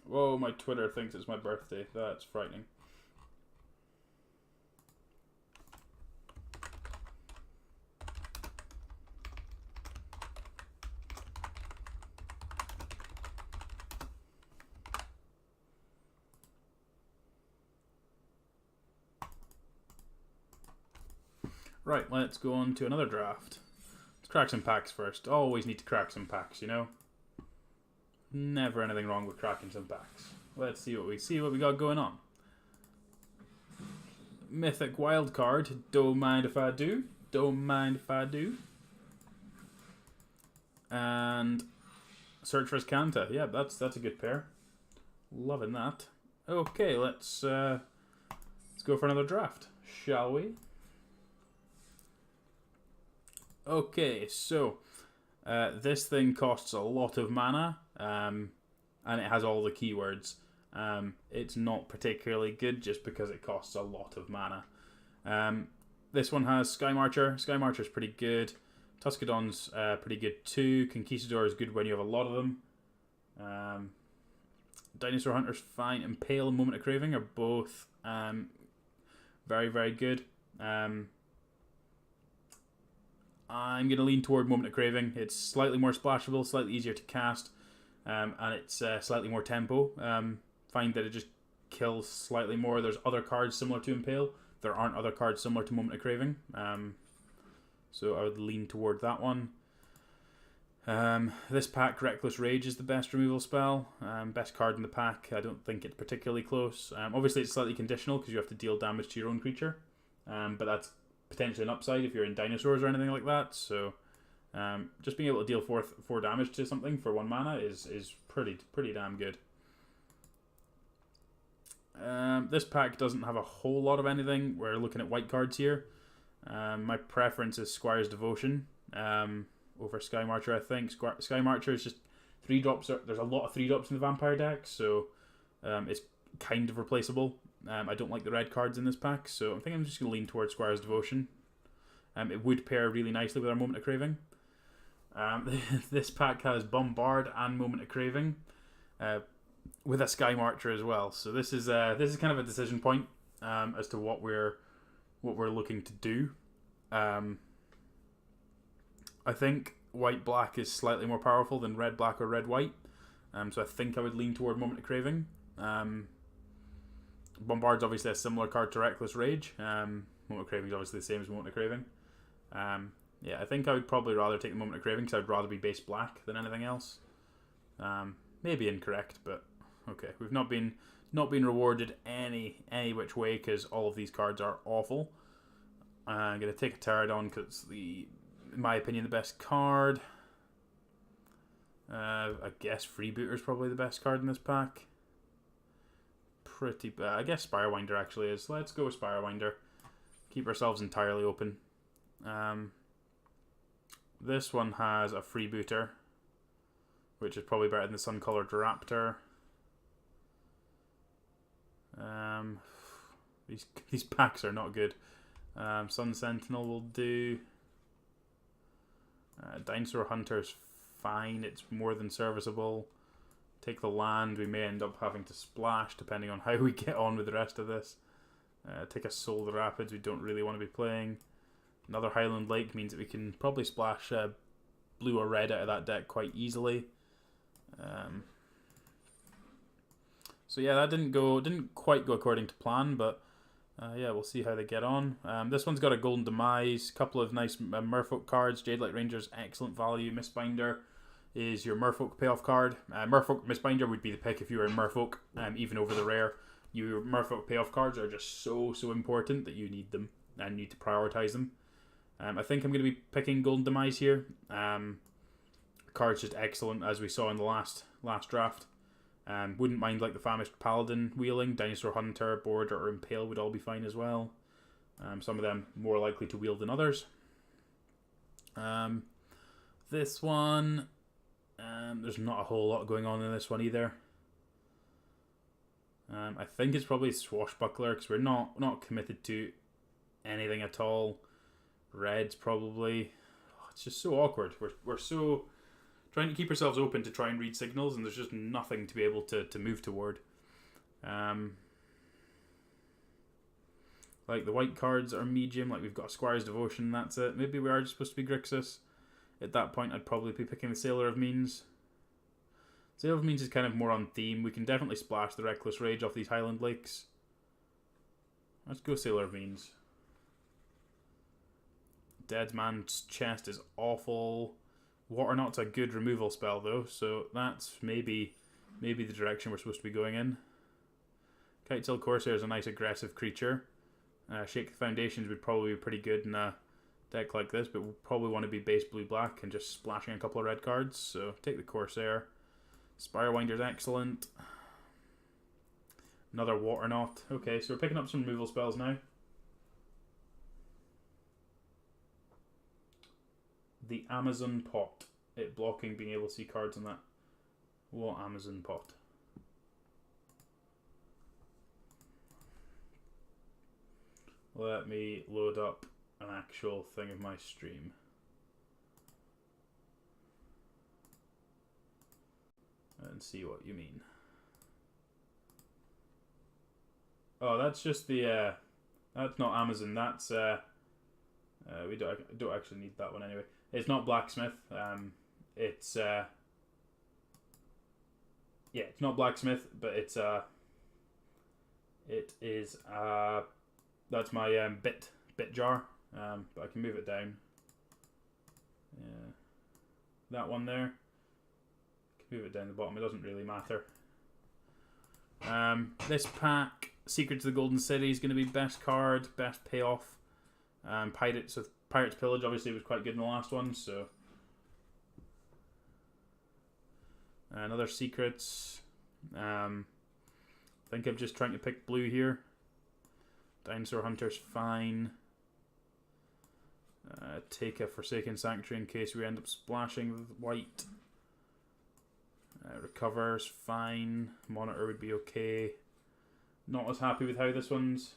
A: Whoa, my Twitter thinks it's my birthday. That's frightening. Right, let's go on to another draft. Let's crack some packs first. Always need to crack some packs, you know? Never anything wrong with cracking some packs. Let's see what we got going on. Mythic Wildcard. Don't mind if I do. Don't mind if I do. And Search for Skanta. Yeah, that's a good pair. Loving that. Okay, let's go for another draft, shall we? Okay, so this thing costs a lot of mana, and it has all the keywords. It's not particularly good just because it costs a lot of mana. This one has Sky Marcher. Sky Marcher is pretty good. Tuscadon's pretty good too. Conquistador is good when you have a lot of them. Dinosaur Hunter's fine. Impale and Moment of Craving are both very, very good. I'm going to lean toward Moment of Craving. It's slightly more splashable, slightly easier to cast, and it's slightly more tempo. Find that it just kills slightly more. There's other cards similar to Impale. There aren't other cards similar to Moment of Craving. So I would lean toward that one. This pack, Reckless Rage, is the best removal spell. Best card in the pack. I don't think it's particularly close. Obviously, it's slightly conditional because you have to deal damage to your own creature. But that's potentially an upside if you're in dinosaurs or anything like that. So just being able to deal four damage to something for 1 mana is pretty damn good. This pack doesn't have a whole lot of anything. We're looking at white cards here. My preference is Squire's Devotion over Sky Marcher, I think. Sky Marcher is just 3-drops. There's a lot of 3-drops in the vampire deck, so it's kind of replaceable. I don't like the red cards in this pack, so I think I'm just going to lean towards Squire's Devotion. It would pair really nicely with our Moment of Craving. This pack has Bombard and Moment of Craving, with a Sky Marcher as well. So this is kind of a decision point as to what we're looking to do. I think white-black is slightly more powerful than red-black or red-white. So I think I would lean toward Moment of Craving. Bombard's obviously a similar card to Reckless Rage. Moment of Craving is obviously the same as Moment of Craving. Yeah, I think I would probably rather take the Moment of Craving because I'd rather be base black than anything else. Maybe incorrect, but okay. We've not been rewarded any which way because all of these cards are awful. I'm going to take a Pterodon because it's in my opinion, the best card. I guess Freebooter is probably the best card in this pack. Pretty bad. I guess Spirewinder actually is. Let's go with Spirewinder. Keep ourselves entirely open. This one has a Freebooter, which is probably better than the Sun-Colored Raptor. These packs are not good. Sun Sentinel will do. Dinosaur Hunter's fine. It's more than serviceable. Take the land. We may end up having to splash depending on how we get on with the rest of this. Take a Soul Rapids. We don't really want to be playing. Another Highland Lake means that we can probably splash blue or red out of that deck quite easily. So yeah, that didn't quite go according to plan, but yeah, we'll see how they get on. This one's got a Golden Demise, couple of nice Merfolk cards. Jadelight Ranger's excellent value. Mistbinder is your Merfolk payoff card. Merfolk Mistbinder would be the pick if you were in Merfolk, even over the rare. Your Merfolk payoff cards are just so important that you need them and need to prioritize them. I think I'm going to be picking Golden Demise here. The card's just excellent, as we saw in the last draft. Wouldn't mind like the Famished Paladin wheeling. Dinosaur Hunter, Border, or Impale would all be fine as well. Some of them more likely to wield than others. This one, there's not a whole lot going on in this one either. I think it's probably Swashbuckler because we're not committed to anything at all. Red's probably. Oh, it's just so awkward. We're so trying to keep ourselves open to try and read signals, and there's just nothing to be able to move toward. Like the white cards are medium, like we've got a Squire's Devotion, that's it. Maybe we are just supposed to be Grixis. At that point, I'd probably be picking the Sailor of Means. Sailor of Means is kind of more on theme. We can definitely splash the Reckless Rage off these Highland Lakes. Let's go Sailor of Means. Dead Man's Chest is awful. Waterknot's a good removal spell though, so that's maybe the direction we're supposed to be going in. Kitetail Corsair is a nice aggressive creature. Shake the Foundations would probably be pretty good in a deck like this, but we'll probably want to be base blue-black and just splashing a couple of red cards, so take the Corsair. Spirewinder's excellent. Another water knot. Okay, so we're picking up some removal spells now. The Amazon Pot. It blocking, being able to see cards on that. What Amazon Pot? Let me load up an actual thing of my stream. And see what you mean. Oh, that's just the, that's not Amazon, that's, we don't actually need that one anyway. It's not Blacksmith, it's, yeah, it's not Blacksmith, but it's, it is, that's my, bit jar, but I can move it down. Yeah, that one there. Move it down the bottom, it doesn't really matter. This pack, Secrets of the Golden City, is going to be best card, best payoff. Pirates Pillage obviously was quite good in the last one, so. Another Secrets. I think I'm just trying to pick blue here. Dinosaur Hunter's fine. Take a Forsaken Sanctuary in case we end up splashing with white. Recover's fine. Monitor would be okay. Not as happy with how this one's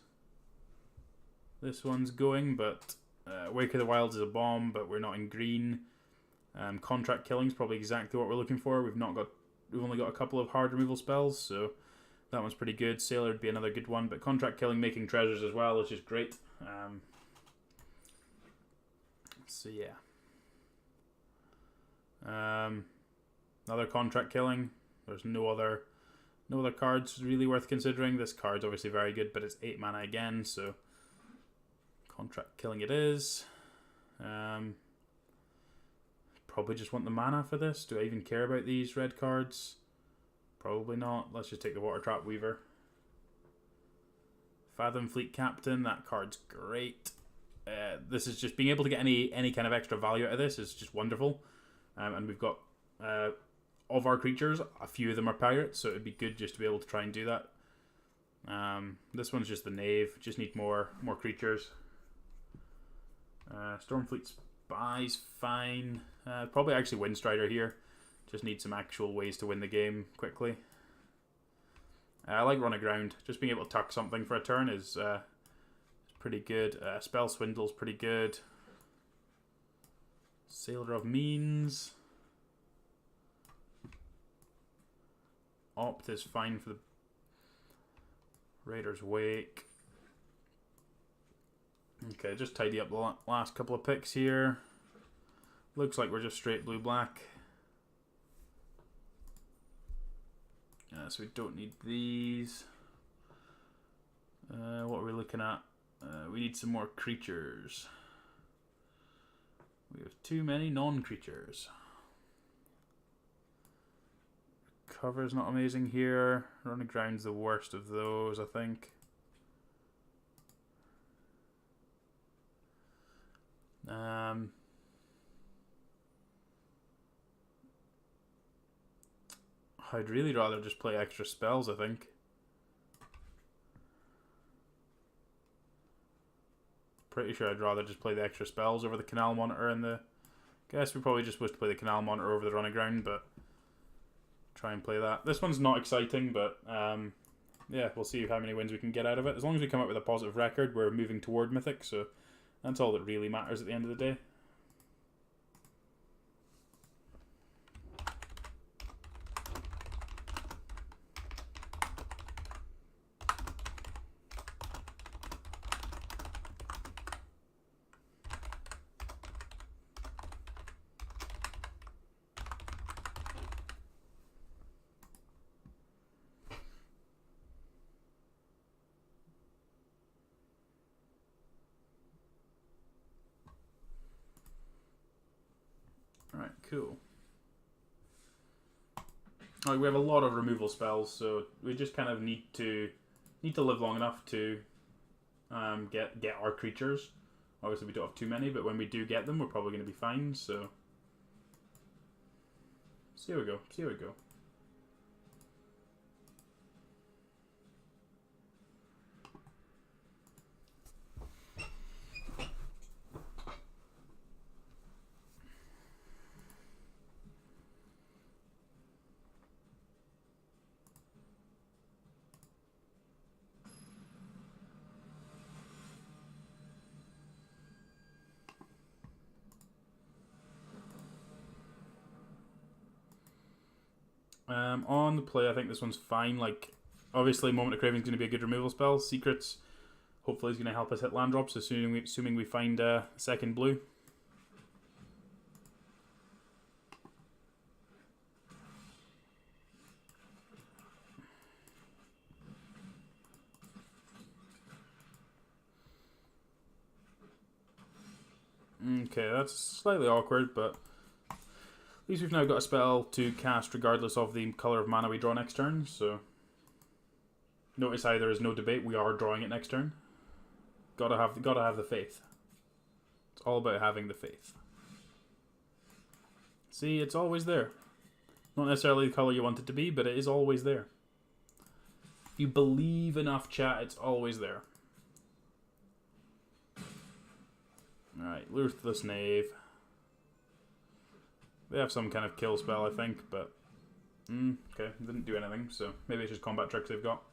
A: going, but Wake of the Wilds is a bomb, but we're not in green. Contract Killing's probably exactly what we're looking for. We've only got a couple of hard removal spells, so that one's pretty good. Sailor would be another good one, but Contract Killing making treasures as well, which is great. So yeah. Another Contract Killing. There's no other cards really worth considering. This card's obviously very good, but it's 8 mana again, so Contract Killing it is. Probably just want the mana for this. Do I even care about these red cards? Probably not. Let's just take the Water Trap Weaver. Fathom Fleet Captain. That card's great. This is just being able to get any kind of extra value out of this is just wonderful. And we've got of our creatures, a few of them are pirates, so it'd be good just to be able to try and do that. This one's just the Knave. Just need more creatures. Stormfleet Spy's fine. Probably actually Windstrider here. Just need some actual ways to win the game quickly. I like Run Aground. Just being able to tuck something for a turn is pretty good. Spell Swindle's pretty good. Sailor of Means. Opt is fine for the Raider's Wake. Okay, just tidy up the last couple of picks here. Looks like we're just straight blue-black. So we don't need these. What are we looking at? We need some more creatures. We have too many non-creatures. Cover's not amazing here. Running Ground's the worst of those, I think. I'd really rather just play extra spells, I think. Pretty sure I'd rather just play the extra spells over the Canal Monitor and the... Guess we're probably just supposed to play the Canal Monitor over the Running Ground, but... Try and play that. This one's not exciting, but... yeah, we'll see how many wins we can get out of it. As long as we come up with a positive record, we're moving toward Mythic, so... That's all that really matters at the end of the day. Alright, cool. Alright, we have a lot of removal spells, so we just kind of need to live long enough to get our creatures. Obviously we don't have too many, but when we do get them, we're probably going to be fine, so... See how we go, see how we go. On the play, I think this one's fine. Like, obviously, Moment of Craving is going to be a good removal spell. Secrets, hopefully, is going to help us hit land drops, assuming we find a second blue. Okay, that's slightly awkward, but at least we've now got a spell to cast regardless of the colour of mana we draw next turn, so... Notice how there is no debate, we are drawing it next turn. Gotta have the faith. It's all about having the faith. See, it's always there. Not necessarily the colour you want it to be, but it is always there. If you believe enough, chat, it's always there. Alright, Ruthless Knave. They have some kind of kill spell, I think, but... okay, didn't do anything, so maybe it's just combat tricks they've got.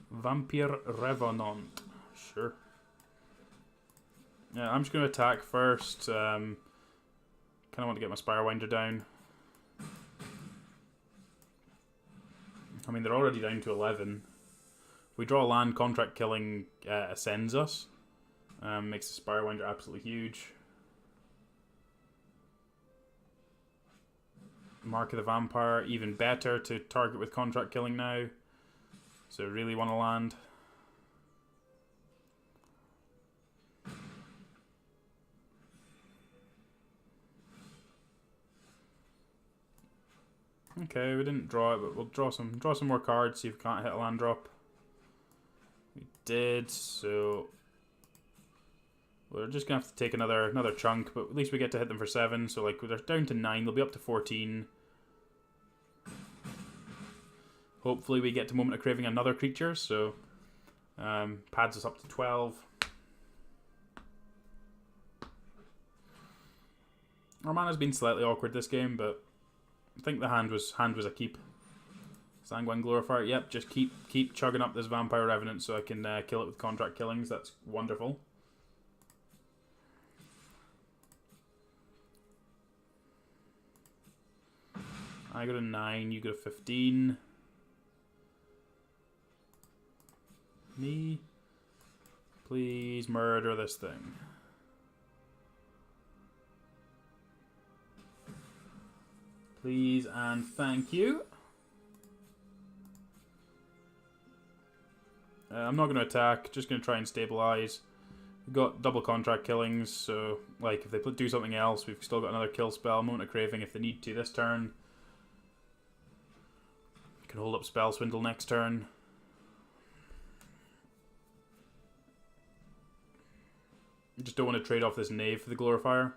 A: Vampire Revenant. Sure. Yeah, I'm just going to attack first. Kind of want to get my Spirewinder down. I mean, they're already down to 11. If we draw a land, contract killing ascends us. Makes the Spirewinder absolutely huge. Mark of the Vampire, even better to target with contract killing now. So really want to land. Okay, we didn't draw it, but we'll draw some more cards, see if we can't hit a land drop. We did, so we're just gonna have to take another chunk, but at least we get to hit them for 7, so like they're down to 9, they'll be up to 14. Hopefully we get to Moment of Craving another creature, so pads us up to 12. Our mana's been slightly awkward this game, but I think the hand was a keep. Sanguine Glorifier, yep, just keep chugging up this Vampire Revenant so I can kill it with contract killings. That's wonderful. I got a 9, you got a 15. Me, please murder this thing. Please and thank you. I'm not going to attack, just going to try and stabilize. We've got double contract killings, so like if they do something else, we've still got another kill spell, Moment of Craving if they need to this turn. Can hold up Spell Swindle next turn. Just don't want to trade off this Knave for the Glorifier.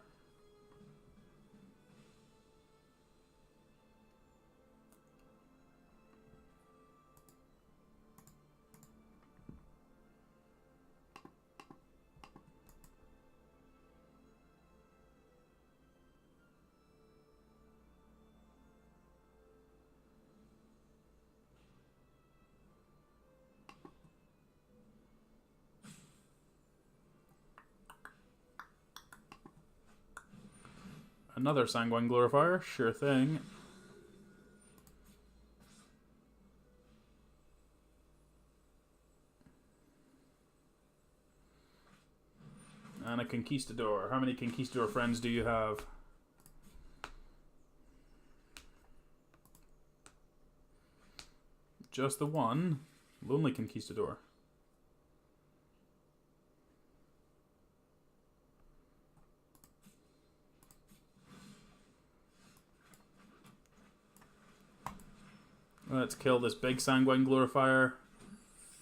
A: Another Sanguine Glorifier, sure thing. And a Conquistador. How many Conquistador friends do you have? Just the one? Lonely Conquistador. Let's kill this big Sanguine Glorifier.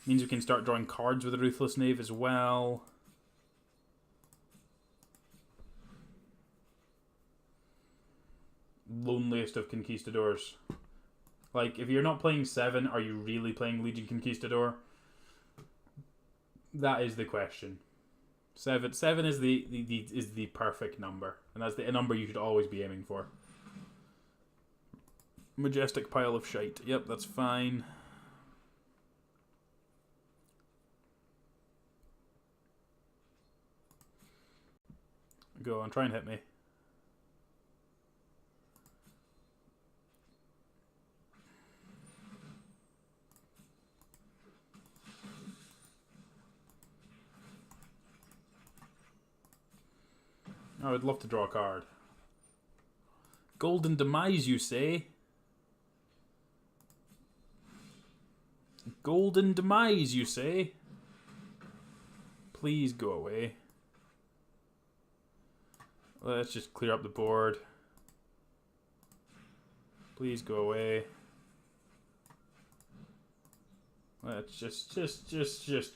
A: Means we can start drawing cards with a Ruthless Knave as well. Loneliest of Conquistadors. Like, if you're not playing 7, are you really playing Legion Conquistador? That is the question. 7 is the perfect number, and that's the number you should always be aiming for. Majestic pile of shite. Yep, that's fine. Go on, try and hit me. I would love to draw a card. Golden Demise, you say? Golden Demise, you say? Please go away. Let's just clear up the board. Please go away. Let's just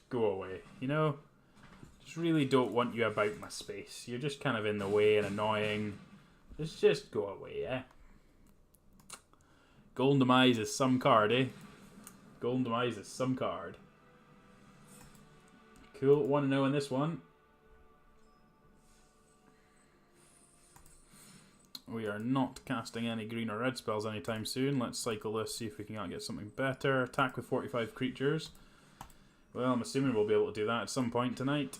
A: go away. You know? Just really don't want you about my space. You're just kind of in the way and annoying. Just go away, yeah? Golden Demise is some card, eh? Golden Demise is some card. Cool, 1-0 in this one. We are not casting any green or red spells anytime soon. Let's cycle this, see if we can get something better. Attack with 45 creatures. Well, I'm assuming we'll be able to do that at some point tonight.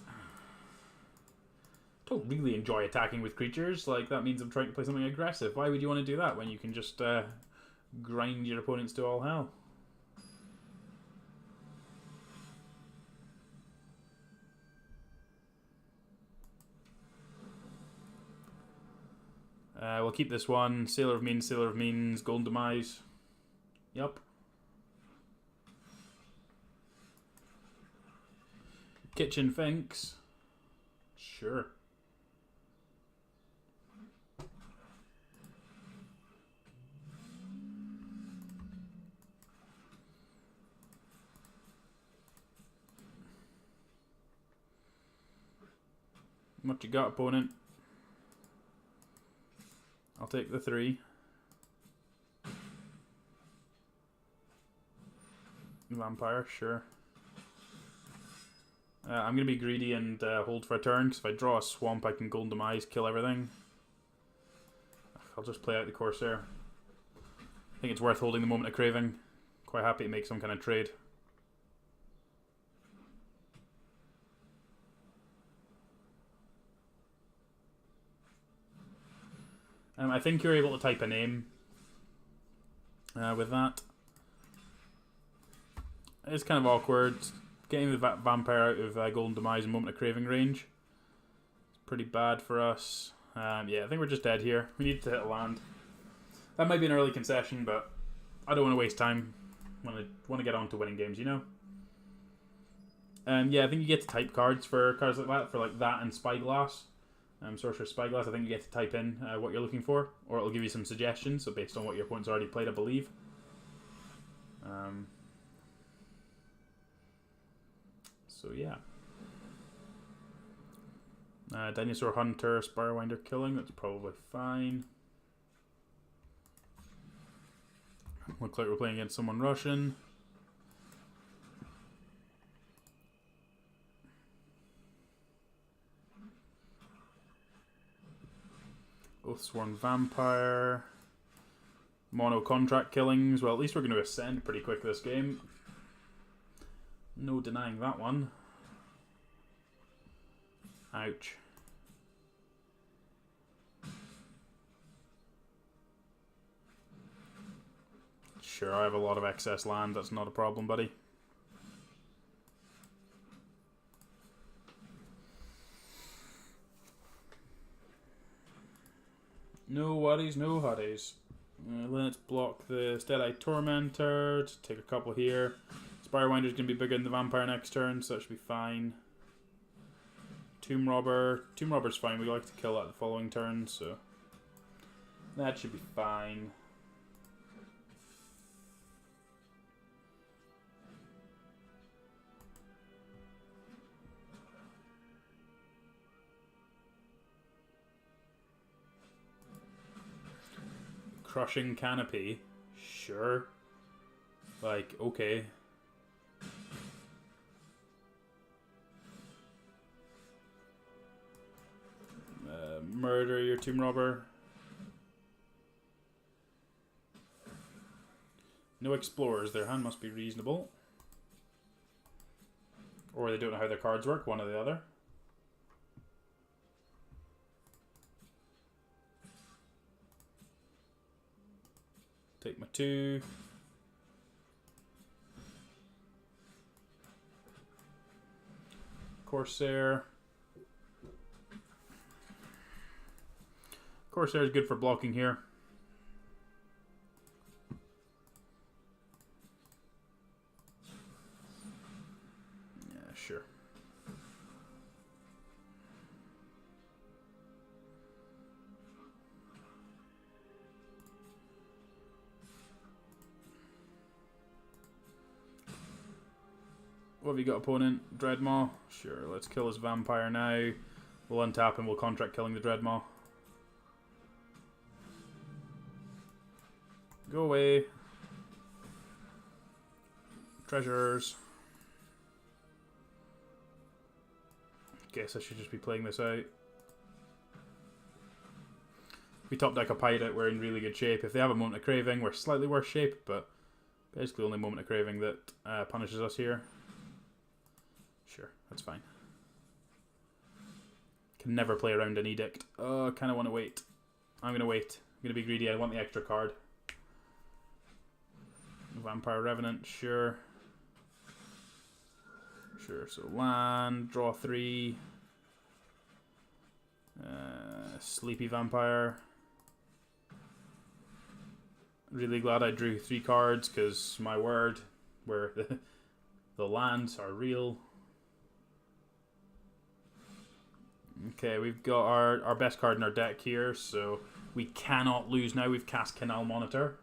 A: Don't really enjoy attacking with creatures. Like, that means I'm trying to play something aggressive. Why would you want to do that when you can just grind your opponents to all hell? We'll keep this one. Sailor of Means, Golden Demise. Yup. Kitchen Finks. Sure. What you got, opponent? I'll take the 3. Vampire, sure. I'm going to be greedy and hold for a turn, because if I draw a swamp, I can Golden Demise, kill everything. I'll just play out the Corsair. I think it's worth holding the Moment of Craving. Quite happy to make some kind of trade. I think you're able to type a name with that. It's kind of awkward. Getting the Vampire out of Golden Demise and Moment of Craving range. It's pretty bad for us. Yeah, I think we're just dead here. We need to hit a land. That might be an early concession, but I don't want to waste time. I want to get on to winning games, you know? Yeah, I think you get to type cards for cards like that, for like that and Spyglass. Sorcerer Spyglass, I think you get to type in what you're looking for, or it'll give you some suggestions, so based on what your opponent's already played, I believe. So yeah. Dinosaur Hunter, Spirewinder Killing, that's probably fine. Looks like we're playing against someone Russian. Oathsworn Vampire. Mono Contract Killings. Well, at least we're going to ascend pretty quick this game. No denying that one. Ouch. Sure, I have a lot of excess land. That's not a problem, buddy. No worries, no hurries. Let's block the Steadeye Tormentor. Just take a couple here. Spirewinder's going to be bigger than the Vampire next turn, so that should be fine. Tomb Robber. Tomb Robber's fine. We like to kill that the following turn, so that should be fine. Crushing Canopy. Sure. Like, okay. Murder your Tomb Robber. No Explorers. Their hand must be reasonable. Or they don't know how their cards work, one or the other. Take my 2. Corsair. Corsair is good for blocking here. Yeah, sure. What have you got, opponent? Dreadmaw? Sure, let's kill his vampire now. We'll untap and we'll contract killing the Dreadmaw. Go away. Treasures. Guess I should just be playing this out. If we top deck a Pirate, we're in really good shape. If they have a Moment of Craving, we're slightly worse shape, but basically only Moment of Craving that punishes us here. Sure, that's fine. Can never play around an Edict. Oh, I kind of want to wait. I'm going to wait. I'm going to be greedy. I want the extra card. Vampire Revenant, sure. Sure, so land, draw 3. Sleepy Vampire. Really glad I drew 3 cards, because my word, where the lands are real. Okay, we've got our best card in our deck here, so we cannot lose now. We've cast Canal Monitor.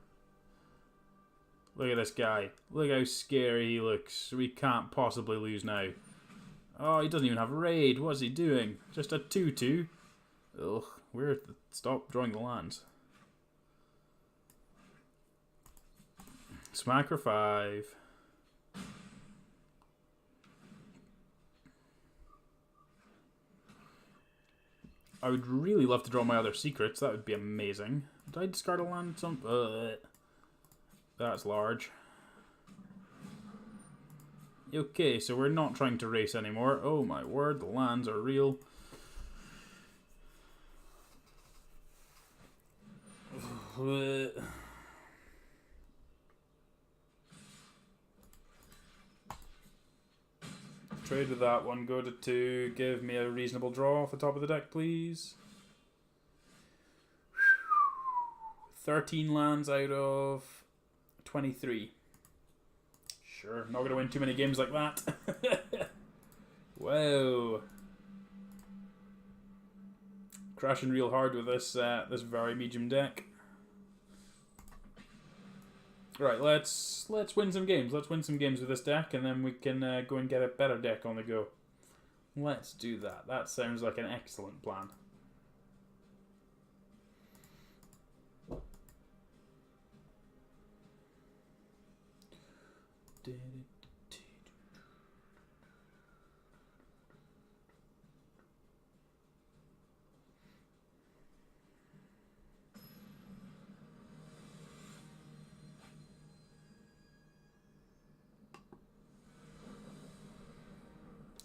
A: Look at this guy. Look how scary he looks. We can't possibly lose now. Oh, he doesn't even have a raid. What's he doing? Just a 2-2. Ugh, weird. Stop drawing the lands. Smacker 5. I would really love to draw my other secrets. That would be amazing. Did I discard a land? That's large. Okay, so we're not trying to race anymore. Oh my word, the lands are real. Trade with that one, go to 2. Give me a reasonable draw off the top of the deck, please. 13 lands out of 23. Sure, not going to win too many games like that. Whoa. Crashing real hard with this this very medium deck. Right, let's win some games. Let's win some games with this deck, and then we can go and get a better deck on the go. Let's do that. That sounds like an excellent plan.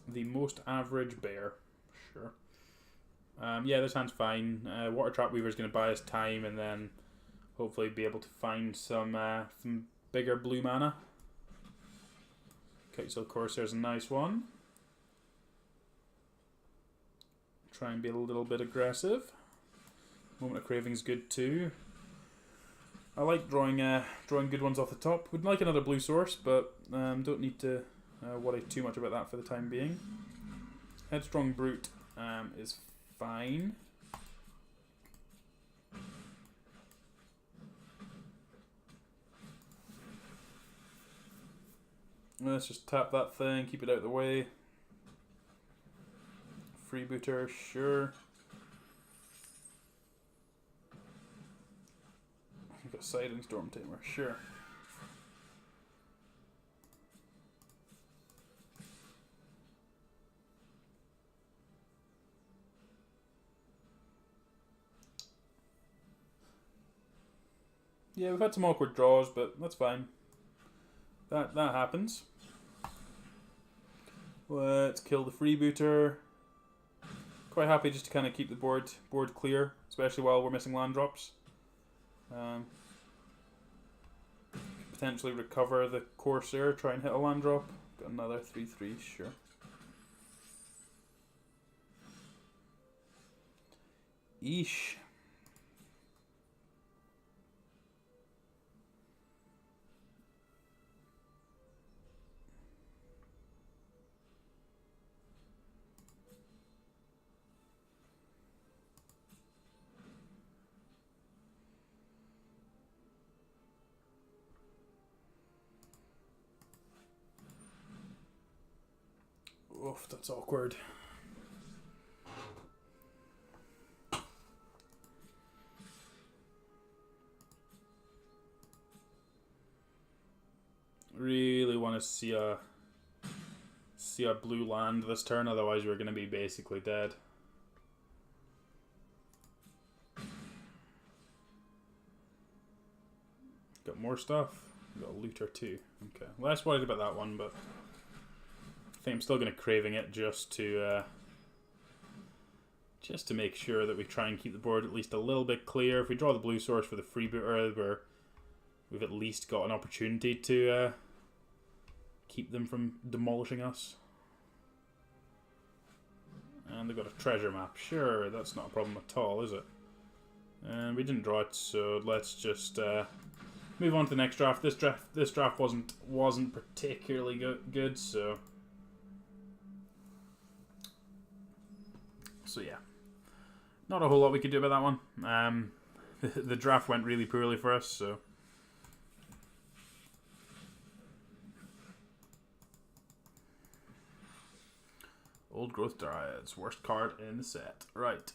A: The most average bear. Sure. Yeah, this hand's fine. Water Trap Weaver is going to buy us time, and then hopefully be able to find some bigger blue mana. Okay, so of course there's a nice one. Try and be a little bit aggressive. Moment of Craving's good too. I like drawing good ones off the top. Would like another blue source, but don't need to worry too much about that for the time being. Headstrong Brute is fine. Let's just tap that thing, keep it out of the way. Freebooter, sure. We've got Siding Storm Tamer, sure. Yeah, we've had some awkward draws, but that's fine. That happens. Let's kill the freebooter. Quite happy just to kind of keep the board clear, especially while we're missing land drops. Potentially recover the Corsair, try and hit a land drop. Got another 3/3, sure. Eesh. Oof, that's awkward. Really want to see a blue land this turn, otherwise we're going to be basically dead. Got more stuff. Got a looter too. Okay, less worried about that one, but I think I'm still going to craving it just to make sure that we try and keep the board at least a little bit clear. If we draw the blue source for the freebooter, we've at least got an opportunity to keep them from demolishing us. And they've got a treasure map. Sure, that's not a problem at all, is it? And we didn't draw it, so let's just move on to the next draft. This draft wasn't particularly good, so yeah, not a whole lot we could do about that one. The draft went really poorly for us, so. Old Growth Dryads, worst card in the set. Right.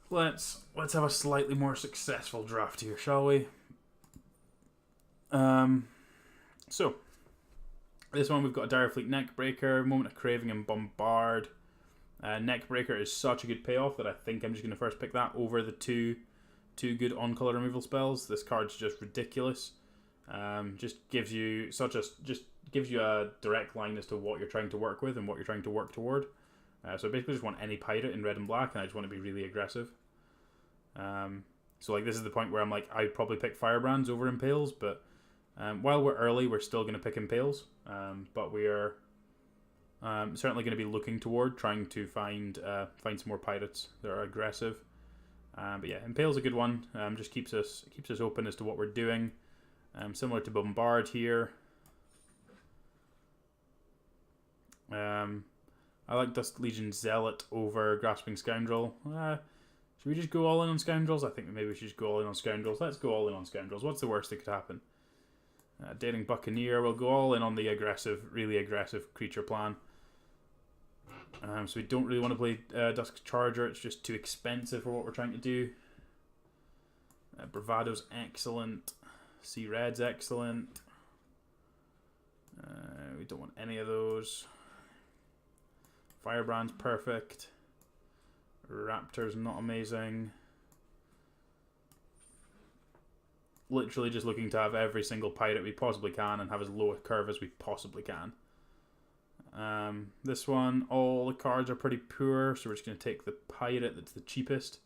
A: Let's have a slightly more successful draft here, shall we? So this one we've got a Direfleet Neckbreaker, Moment of Craving, and Bombard. Neckbreaker is such a good payoff that I think I'm just going to first pick that over the two good on-color removal spells. This card's just ridiculous. Just gives you a direct line as to what you're trying to work with and what you're trying to work toward. So I basically just want any pirate in red and black, and I just want to be really aggressive. So like this is the point where I'm like, I'd probably pick Firebrands over Impales, but while we're early, we're still going to pick Impales. But we are certainly going to be looking toward trying to find some more pirates that are aggressive. But yeah, Impale's a good one. Just keeps us open as to what we're doing. Similar to Bombard here. I like Dusk Legion Zealot over Grasping Scoundrel. Should we just go all in on Scoundrels? I think maybe we should just go all in on Scoundrels. Let's go all in on Scoundrels. What's the worst that could happen? Daring Buccaneer. We'll go all in on the really aggressive creature plan. So we don't really want to play Dusk Charger. It's just too expensive for what we're trying to do. Bravado's excellent. Sea Red's excellent. We don't want any of those. Firebrand's perfect. Raptor's not amazing. Literally just looking to have every single pirate we possibly can and have as low a curve as we possibly can. This one, all the cards are pretty poor, so we're just going to take the pirate that's the cheapest.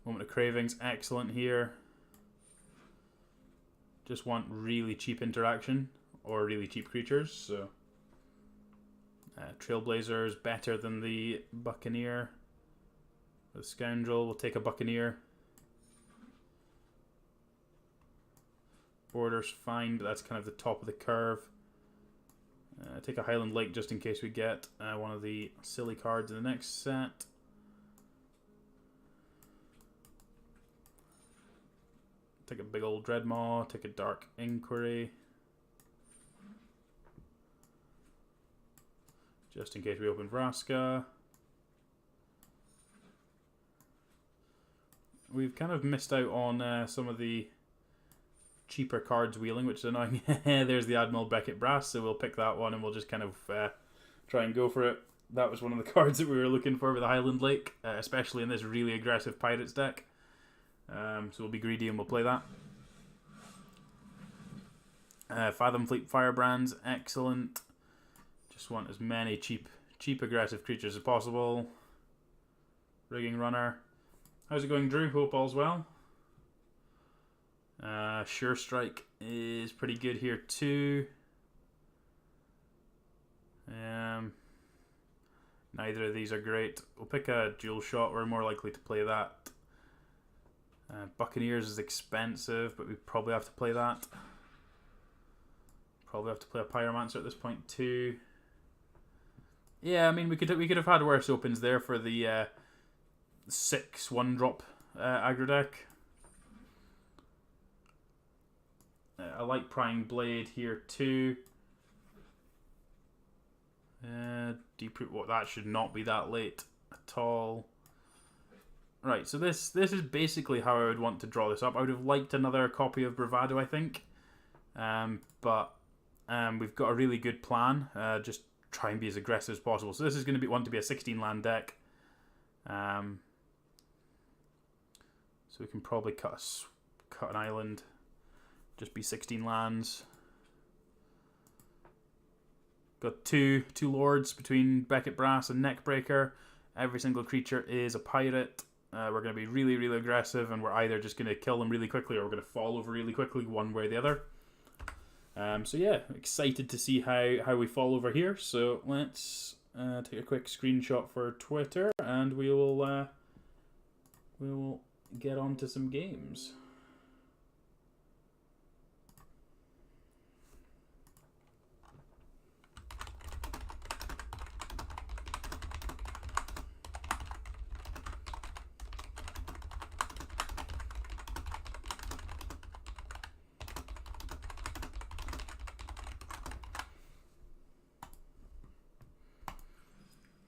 A: Moment of Craving's excellent here. Just want really cheap interaction or really cheap creatures, so Trailblazer's better than the Buccaneer. The Scoundrel, we'll take a Buccaneer. Border's fine, but that's kind of the top of the curve. Take a Highland Lake just in case we get one of the silly cards in the next set. Take a big old Dreadmaw, take a Dark Inquiry. Just in case we open Vraska. We've kind of missed out on some of the cheaper cards wheeling, which is annoying. There's the Admiral Beckett Brass, so we'll pick that one and we'll just kind of try and go for it. That was one of the cards that we were looking for with the Highland Lake, especially in this really aggressive Pirates deck. So we'll be greedy and we'll play that. Fathom Fleet Firebrands, excellent. Just want as many cheap aggressive creatures as possible. Rigging Runner. How's it going, Drew? Hope all's well. Sure Strike is pretty good here too. Neither of these are great. We'll pick a Dual Shot. We're more likely to play that. Buccaneers is expensive, but we probably have to play that. Probably have to play a Pyromancer at this point too. Yeah, I mean we could have had worse opens there for the 6 1-drop aggro deck. I like Prying Blade here too. Deep Root, that should not be that late at all. Right, so this is basically how I would want to draw this up. I would have liked another copy of Bravado, I think. But we've got a really good plan. Just try and be as aggressive as possible. So this is going to want to be a 16 land deck. So we can probably cut an island. Just be 16 lands. Got two lords between Beckett Brass and Neckbreaker. Every single creature is a pirate. We're going to be really, really aggressive, and we're either just going to kill them really quickly or we're going to fall over really quickly, one way or the other. So yeah, excited to see how we fall over here. So let's take a quick screenshot for Twitter, and we will get on to some games.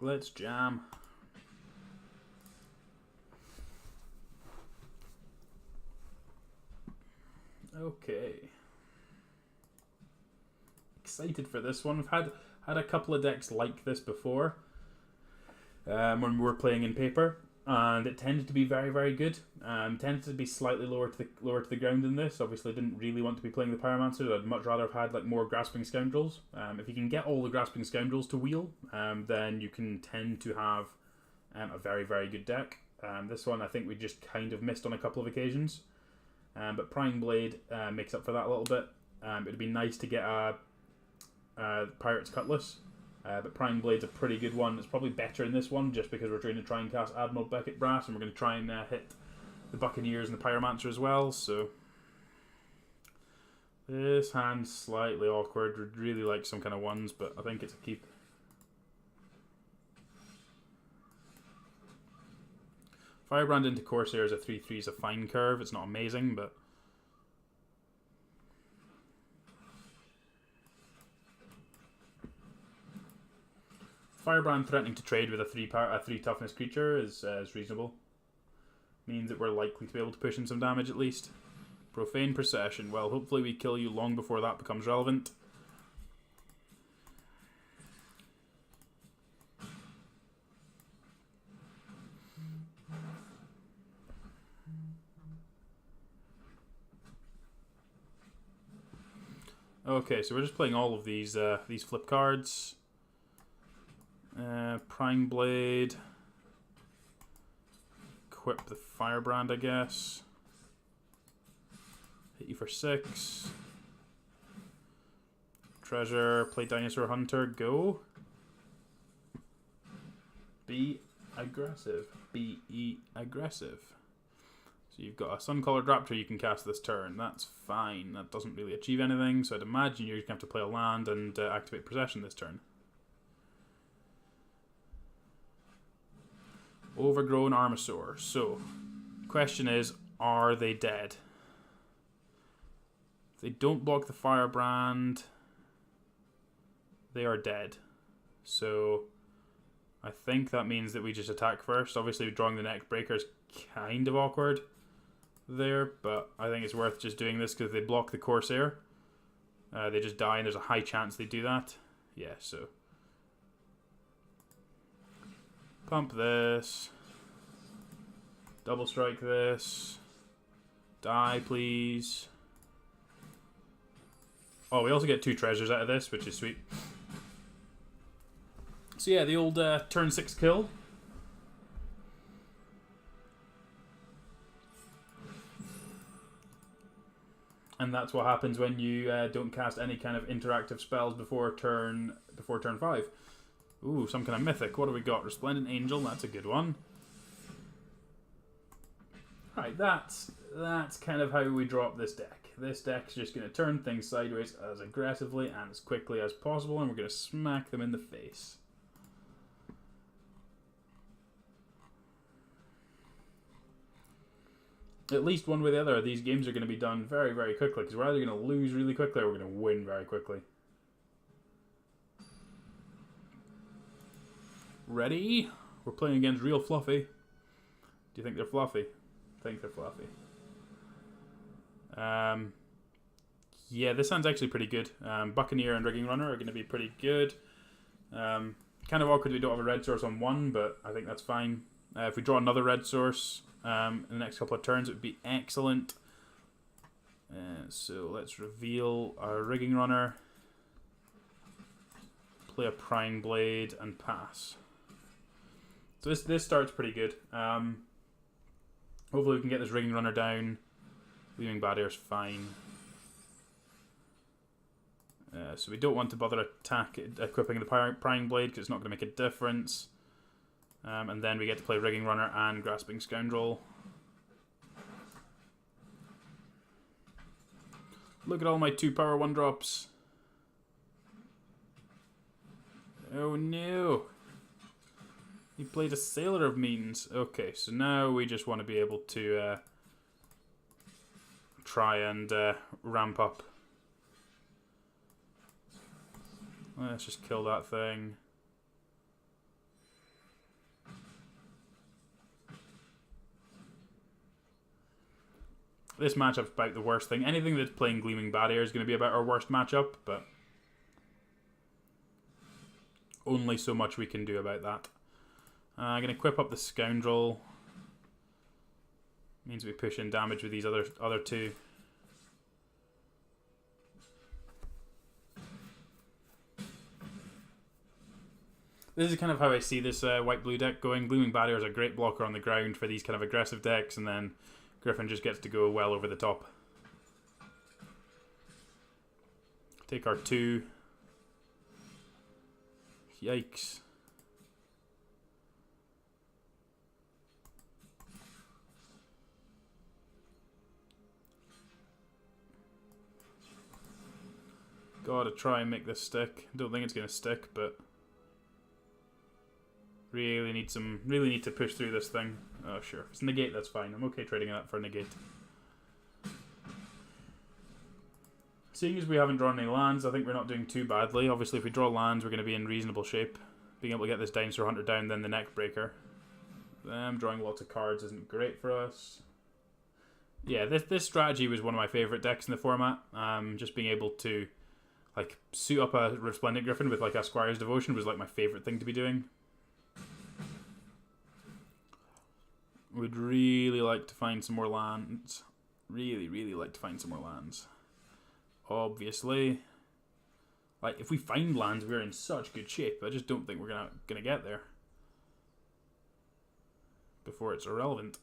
A: Let's jam. Okay. Excited for this one. We've had a couple of decks like this before when we were playing in paper, and it tended to be very, very good. Tended to be slightly lower to the ground than this. Obviously, didn't really want to be playing the Pyromancers. I'd much rather have had like more Grasping Scoundrels. If you can get all the Grasping Scoundrels to wheel, then you can tend to have a very, very good deck. This one I think we just kind of missed on a couple of occasions. But Prying Blade makes up for that a little bit. It'd be nice to get a Pirate's Cutlass. But Prying Blade's a pretty good one. It's probably better in this one just because we're going to try and cast Admiral Beckett Brass, and we're going to try and hit the Buccaneers and the Pyromancer as well. So this hand's slightly awkward. Would really like some kind of ones, but I think it's a keep. Firebrand into Corsair is a 3/3 is a fine curve. It's not amazing, but Firebrand threatening to trade with a 3 toughness creature is reasonable. Means that we're likely to be able to push in some damage at least. Profane Procession. Well, hopefully we kill you long before that becomes relevant. Okay, so we're just playing all of these flip cards. Prying Blade. Equip the Firebrand, I guess. Hit you for 6. Treasure, play Dinosaur Hunter, go. Be aggressive. Be aggressive. So you've got a Sun-Colored Raptor you can cast this turn. That's fine. That doesn't really achieve anything, so I'd imagine you're going to have to play a land and activate Possession this turn. Overgrown Armasaur. So, question is, are they dead? If they don't block the Firebrand, they are dead. So, I think that means that we just attack first. Obviously, drawing the Neckbreaker is kind of awkward there, but I think it's worth just doing this because if they block the Corsair, they just die, and there's a high chance they do that. Yeah, so pump this, double strike this, die please. Oh, we also get 2 treasures out of this, which is sweet. So yeah, the old turn 6 kill. And that's what happens when you don't cast any kind of interactive spells before turn 5. Ooh, some kind of mythic. What do we got? Resplendent Angel. That's a good one. Right, that's kind of how we draw up this deck. This deck's just going to turn things sideways as aggressively and as quickly as possible, and we're going to smack them in the face. at least one way or the other, these games are going to be done very, very quickly, because we're either going to lose really quickly or we're going to win very quickly. Ready? We're playing against real Fluffy. Do you think they're fluffy? I think they're fluffy. Yeah, this sounds actually pretty good. Buccaneer and Rigging Runner are going to be pretty good. Kind of awkward we don't have a red source on one, but I think that's fine. If we draw another red source in the next couple of turns, it would be excellent. So let's reveal our Rigging Runner, play a Prying Blade, and pass. So this starts pretty good. Hopefully we can get this Rigging Runner down. Leaving Bad Air's fine. So we don't want to bother equipping the Prying Blade because it's not going to make a difference. And then we get to play Rigging Runner and Grasping Scoundrel. Look at all my 2 power 1-drops. Oh no. He played a Sailor of Means. Okay, so now we just want to be able to try and ramp up. Let's just kill that thing. This matchup's about the worst thing. Anything that's playing Gleaming Bad Air is going to be about our worst matchup, but only so much we can do about that. I'm going to equip up the Scoundrel. Means we push in damage with these other 2. This is kind of how I see this white-blue deck going. Gleaming Bad Air is a great blocker on the ground for these kind of aggressive decks, and then Griffin just gets to go well over the top. Take our 2. Yikes. Gotta try and make this stick. Don't think it's gonna stick, but really need to push through this thing. Oh sure, if it's negate, that's fine. I'm okay trading that for a negate. Seeing as we haven't drawn any lands, I think we're not doing too badly. Obviously, if we draw lands, we're going to be in reasonable shape. Being able to get this Dinosaur Hunter down, then the Neckbreaker. Drawing lots of cards isn't great for us. Yeah, this strategy was one of my favourite decks in the format. Just being able to like suit up a Resplendent Griffin with like a Squire's Devotion was like my favourite thing to be doing. Would really like to find some more lands. Really, really like to find some more lands. Obviously. Like, if we find lands, we're in such good shape. I just don't think we're gonna get there before it's irrelevant.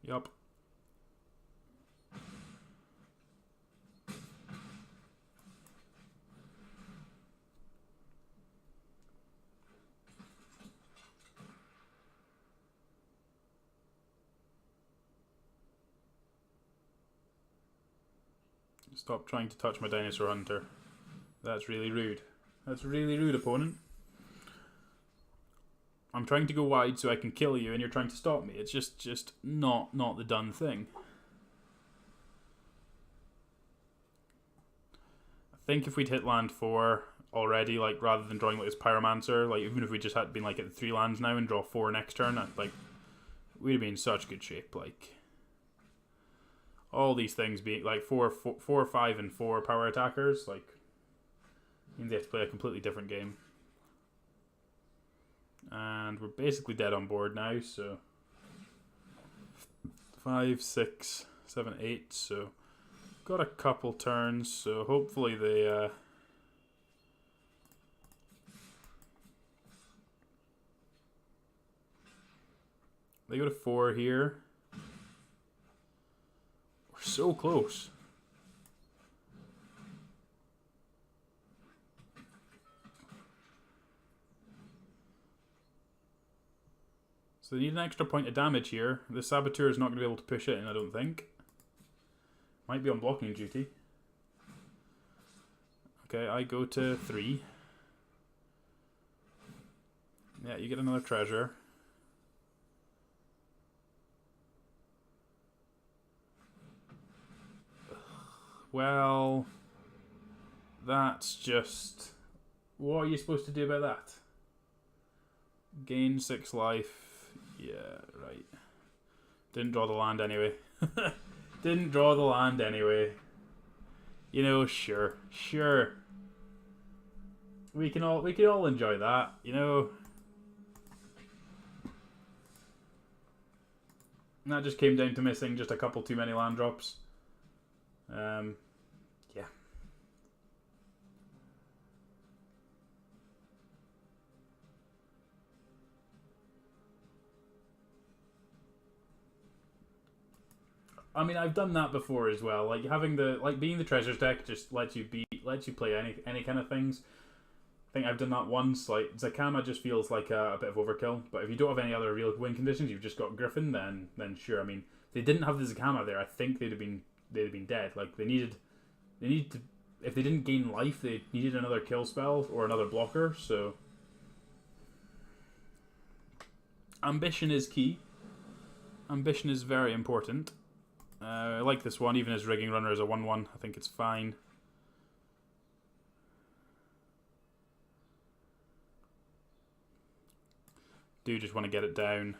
A: Yup. Stop trying to touch my Dinosaur Hunter. That's really rude. That's really rude, opponent. I'm trying to go wide so I can kill you and you're trying to stop me. It's just not the done thing. I think if we'd hit land 4 already, like rather than drawing like this Pyromancer, like even if we just had been like at 3 lands now and draw 4 next turn, like we'd have been in such good shape. Like all these things being like 4, 5, and 4 power attackers, like means they have to play a completely different game. And we're basically dead on board now, so 5, 6, 7, 8. So got a couple turns, so hopefully they go to 4 here. We're so close. So they need an extra point of damage here. The Saboteur is not going to be able to push it in, I don't think. Might be on blocking duty. Okay, I go to 3. Yeah, you get another treasure. Well, that's just... What are you supposed to do about that? Gain 6 life. Yeah, right. Didn't draw the land anyway. Didn't draw the land anyway. You know, sure. We can all enjoy that, you know. And that just came down to missing just a couple too many land drops. Yeah. I mean, I've done that before as well. Like having being the treasures deck just lets you play any kind of things. I think I've done that once. Like Zakama just feels like a bit of overkill. But if you don't have any other real win conditions, you've just got Griffin. Then sure. I mean, if they didn't have the Zakama there, I think they'd have been dead. Like they needed to. If they didn't gain life, they needed another kill spell or another blocker. So ambition is key. Ambition is very important. I like this one, even as Rigging Runner is a 1-1. I think it's fine. Do just want to get it down.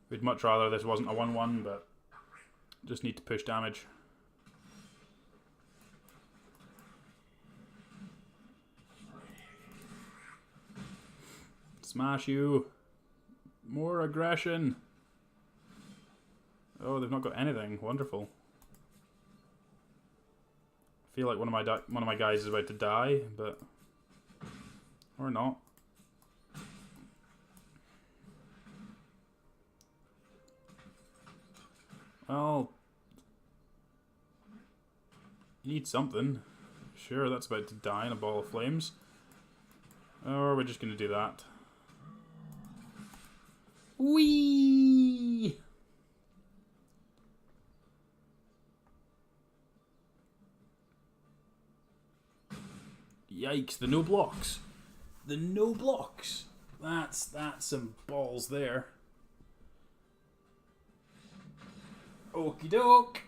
A: We'd much rather this wasn't a 1-1, but just need to push damage. Smash you. More aggression. Oh, they've not got anything. Wonderful. I feel like one of my guys is about to die, but or not. Well, you need something. Sure, that's about to die in a ball of flames. Or we're just going to do that. Whee! Yikes, the no blocks. The no blocks. That's some balls there. Okie doke.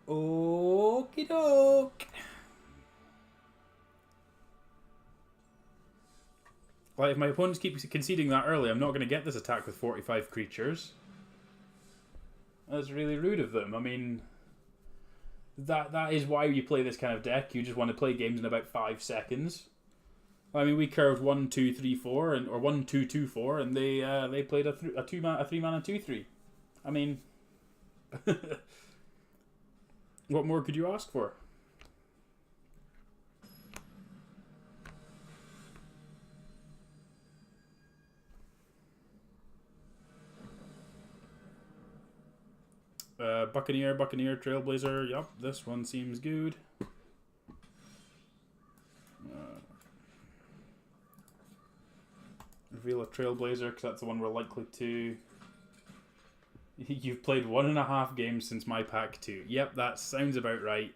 A: Okie doke. Like, if my opponents keep conceding that early, I'm not going to get this attack with 45 creatures. That's really rude of them. I mean, that is why you play this kind of deck. You just want to play games in about 5 seconds. I mean, we curved 1, 2, 3, 4, or 1, 2, 2, 4, and they played a 3-mana 2/3. I mean, what more could you ask for? Buccaneer, Trailblazer. Yep, this one seems good. Reveal a Trailblazer, because that's the one we're likely to... You've played 1.5 games since my pack 2. Yep, that sounds about right.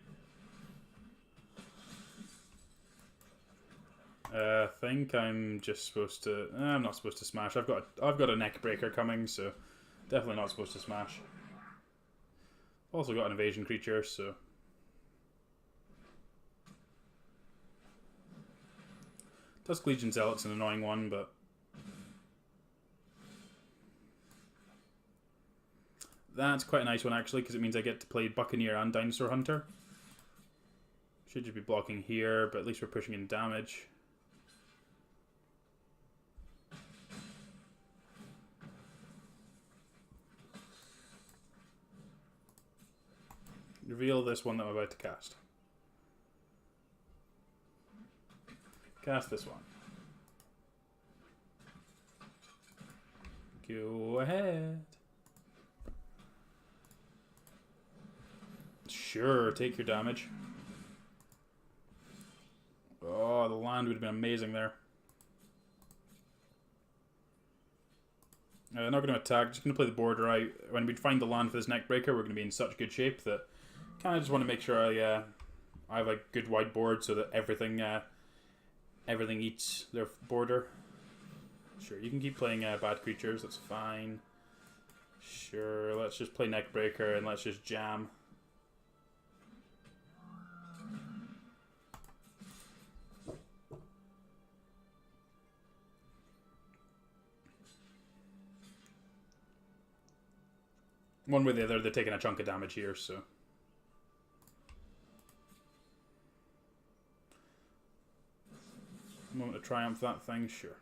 A: I think I'm just supposed to... I'm not supposed to smash. I've got a neck breaker coming, so definitely not supposed to smash. Also got an evasion creature, so... Tusk Legion Zealot's an annoying one, but... That's quite a nice one, actually, because it means I get to play Buccaneer and Dinosaur Hunter. Should just be blocking here, but at least we're pushing in damage. Reveal this one that I'm about to cast. Cast this one. Go ahead. Sure, take your damage. Oh, the land would have been amazing there. Not going to attack, just going to play the border out. When we find the land for this neck breaker, we're going to be in such good shape that kind of just want to make sure I have a good wide board so that everything eats their border. Sure, you can keep playing bad creatures, that's fine. Sure, let's just play neck breaker and let's just jam. One way or the other, they're taking a chunk of damage here, so... Moment to triumph that thing, sure.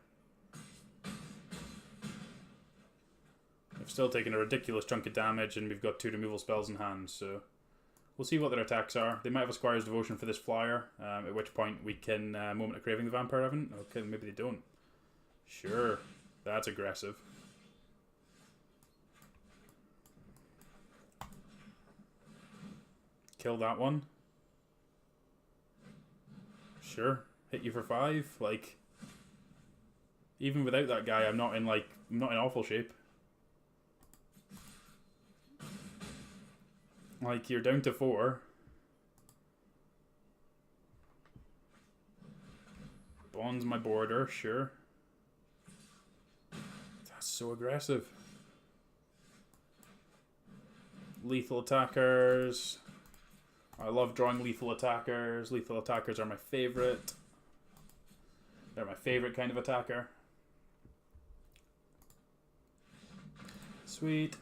A: We've still taken a ridiculous chunk of damage, and we've got 2 removal spells in hand, so... We'll see what their attacks are. They might have a Squire's Devotion for this flyer, at which point we can Moment of Craving the Vampire Revenant. Okay, maybe they don't. Sure, that's aggressive. Kill that one. Sure, hit you for 5. Like, even without that guy, I'm not in awful shape. Like, you're down to 4. Bonds my border, sure. That's so aggressive. Lethal attackers. I love drawing lethal attackers. Lethal attackers are my favorite. They're my favorite kind of attacker. Sweet.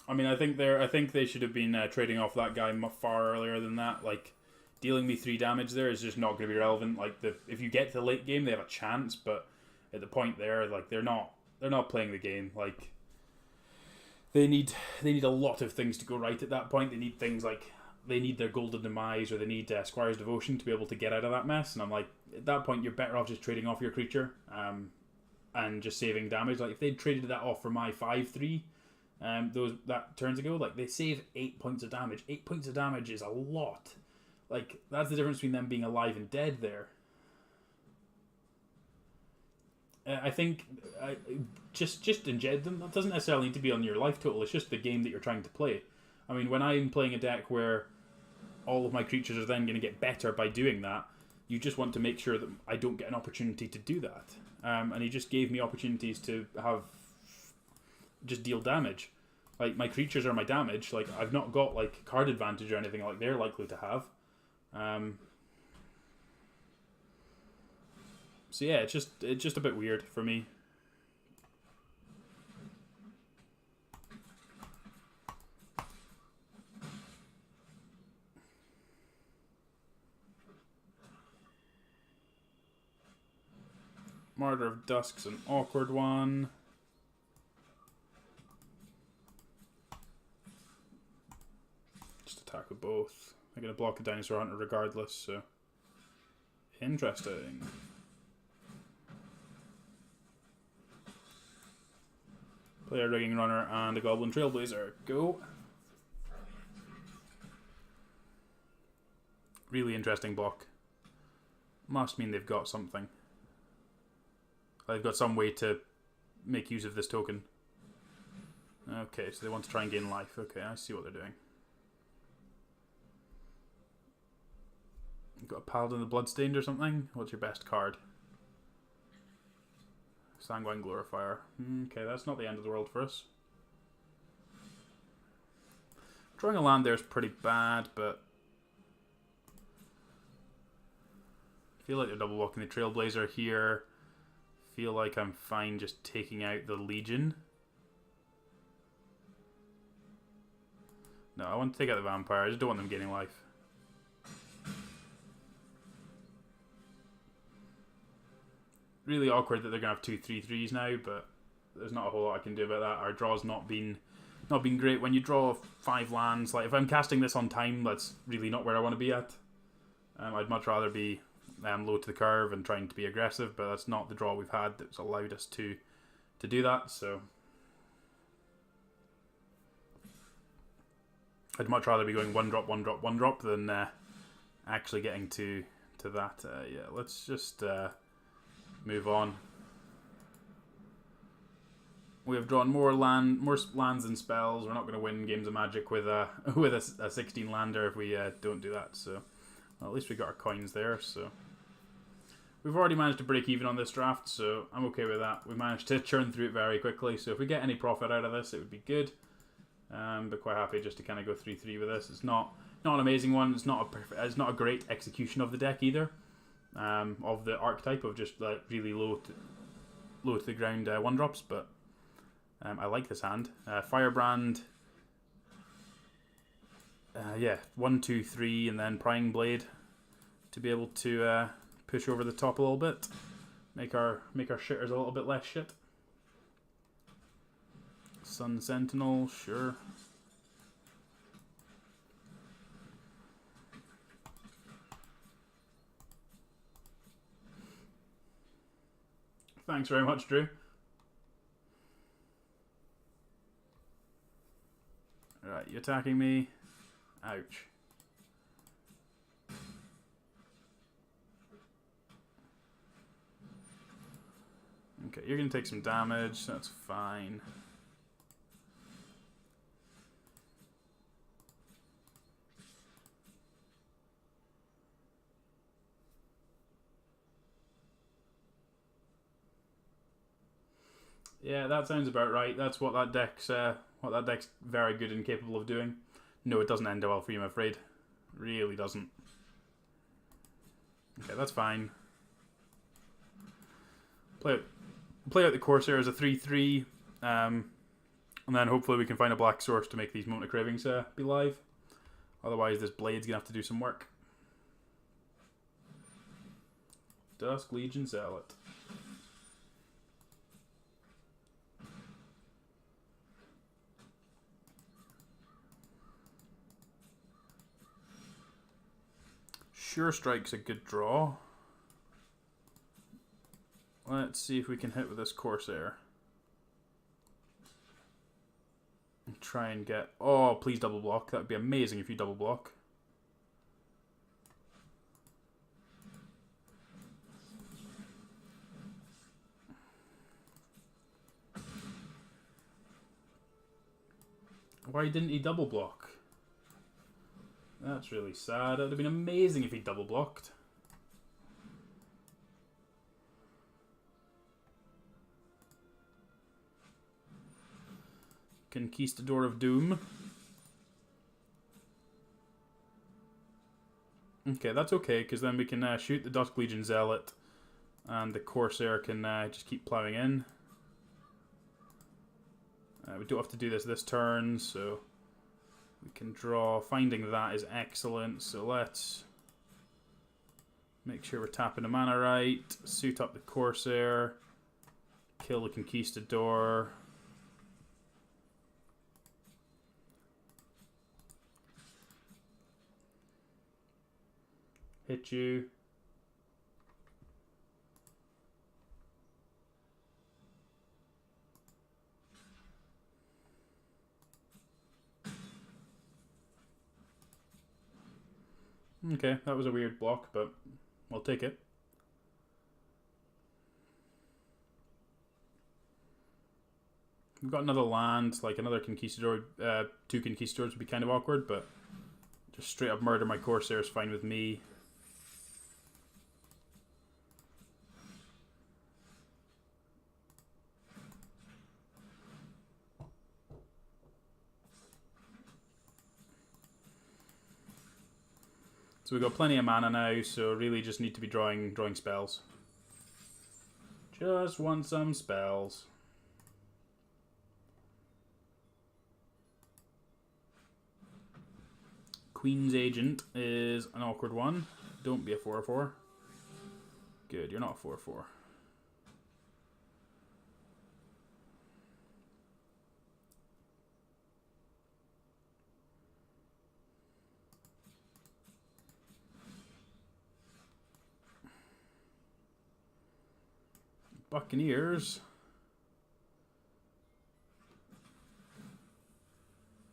A: I mean, I think they should have been trading off that guy far earlier than that. Like, dealing me 3 damage there is just not going to be relevant. Like, if you get to the late game, they have a chance, but at the point there, like, they're not playing the game. Like, they need a lot of things to go right at that point. They need things like they need their Golden Demise, or they need Squire's Devotion to be able to get out of that mess. And I'm like, at that point, you're better off just trading off your creature and just saving damage. Like, if they'd traded that off for my 5/3. That turns ago, like, they save 8 points of damage. 8 points of damage is a lot. Like, that's the difference between them being alive and dead there. I think just in general, that doesn't necessarily need to be on your life total. It's just the game that you're trying to play. I mean, when I'm playing a deck where all of my creatures are then going to get better by doing that, you just want to make sure that I don't get an opportunity to do that. And he just gave me opportunities to have just deal damage. Like, my creatures are my damage. Like, I've not got like card advantage or anything like they're likely to have. So yeah, it's just a bit weird for me. Martyr of Dusk's an awkward one. Attack with both. I'm going to block a Dinosaur Hunter regardless, so... Interesting. Play a Rigging Runner and a Goblin Trailblazer. Go! Really interesting block. Must mean they've got something. They've got some way to make use of this token. Okay, so they want to try and gain life. Okay, I see what they're doing. Got a Paladin the Bloodstained or something? What's your best card? Sanguine Glorifier. Okay, that's not the end of the world for us. Drawing a land there is pretty bad, but I feel like they're double blocking the Trailblazer here. Feel like I'm fine just taking out the Legion. No, I want to take out the Vampire. I just don't want them gaining life. Really awkward that they're going to have 2 3/3s now, but there's not a whole lot I can do about that. Our draw's not been great. When you draw 5 lands, like if I'm casting this on time, that's really not where I want to be at. I'd much rather be low to the curve and trying to be aggressive, but that's not the draw we've had that's allowed us to do that, so I'd much rather be going 1-drop, 1-drop, 1-drop than actually getting to that. Yeah, let's just move on. We have drawn more lands and spells. We're not going to win games of Magic with a 16 lander if we don't do that. So well, at least we got our coins there. So we've already managed to break even on this draft, so I'm okay with that. We managed to churn through it very quickly. So if we get any profit out of this, it would be good. But quite happy just to kind of go 3-3 with this. It's not an amazing one. It's not a great execution of the deck either. Of the archetype of just like really low low to the ground 1-drops, but I like this hand. Firebrand. Yeah, 1, 2, 3, and then Prying Blade to be able to push over the top a little bit, make our shitters a little bit less shit. Sun Sentinel, sure. Thanks very much, Drew. Alright, you attacking me? Ouch. Okay, you're going to take some damage. That's fine. Yeah, that sounds about right. That's what that deck's very good and capable of doing. No, it doesn't end well for you, I'm afraid. Really doesn't. Okay, that's fine. Play out the Corsair as a 3/3, and then hopefully we can find a black source to make these Moment of Cravings be live. Otherwise, this Blade's gonna have to do some work. Dusk Legion Zealot. Sure Strike's a good draw. Let's see if we can hit with this Corsair. Try and get... Oh, please double block. That would be amazing if you double block. Why didn't he double block? That's really sad. It would have been amazing if he double blocked. Conquistador of Doom. Okay, that's okay, because then we can shoot the Dusk Legion Zealot, and the Corsair can just keep plowing in. We don't have to do this turn, so we can draw. Finding that is excellent, so let's make sure we're tapping the mana right, suit up the Corsair, kill the Conquistador. Hit you. Okay, that was a weird block, but we'll take it. We've got another land, like another Conquistador. 2 Conquistadors would be kind of awkward, but just straight up murder my Corsair is fine with me. So we've got plenty of mana now, so really just need to be drawing spells. Just want some spells. Queen's Agent is an awkward one. Don't be a 4/4. Good, you're not a 4/4. Buccaneers.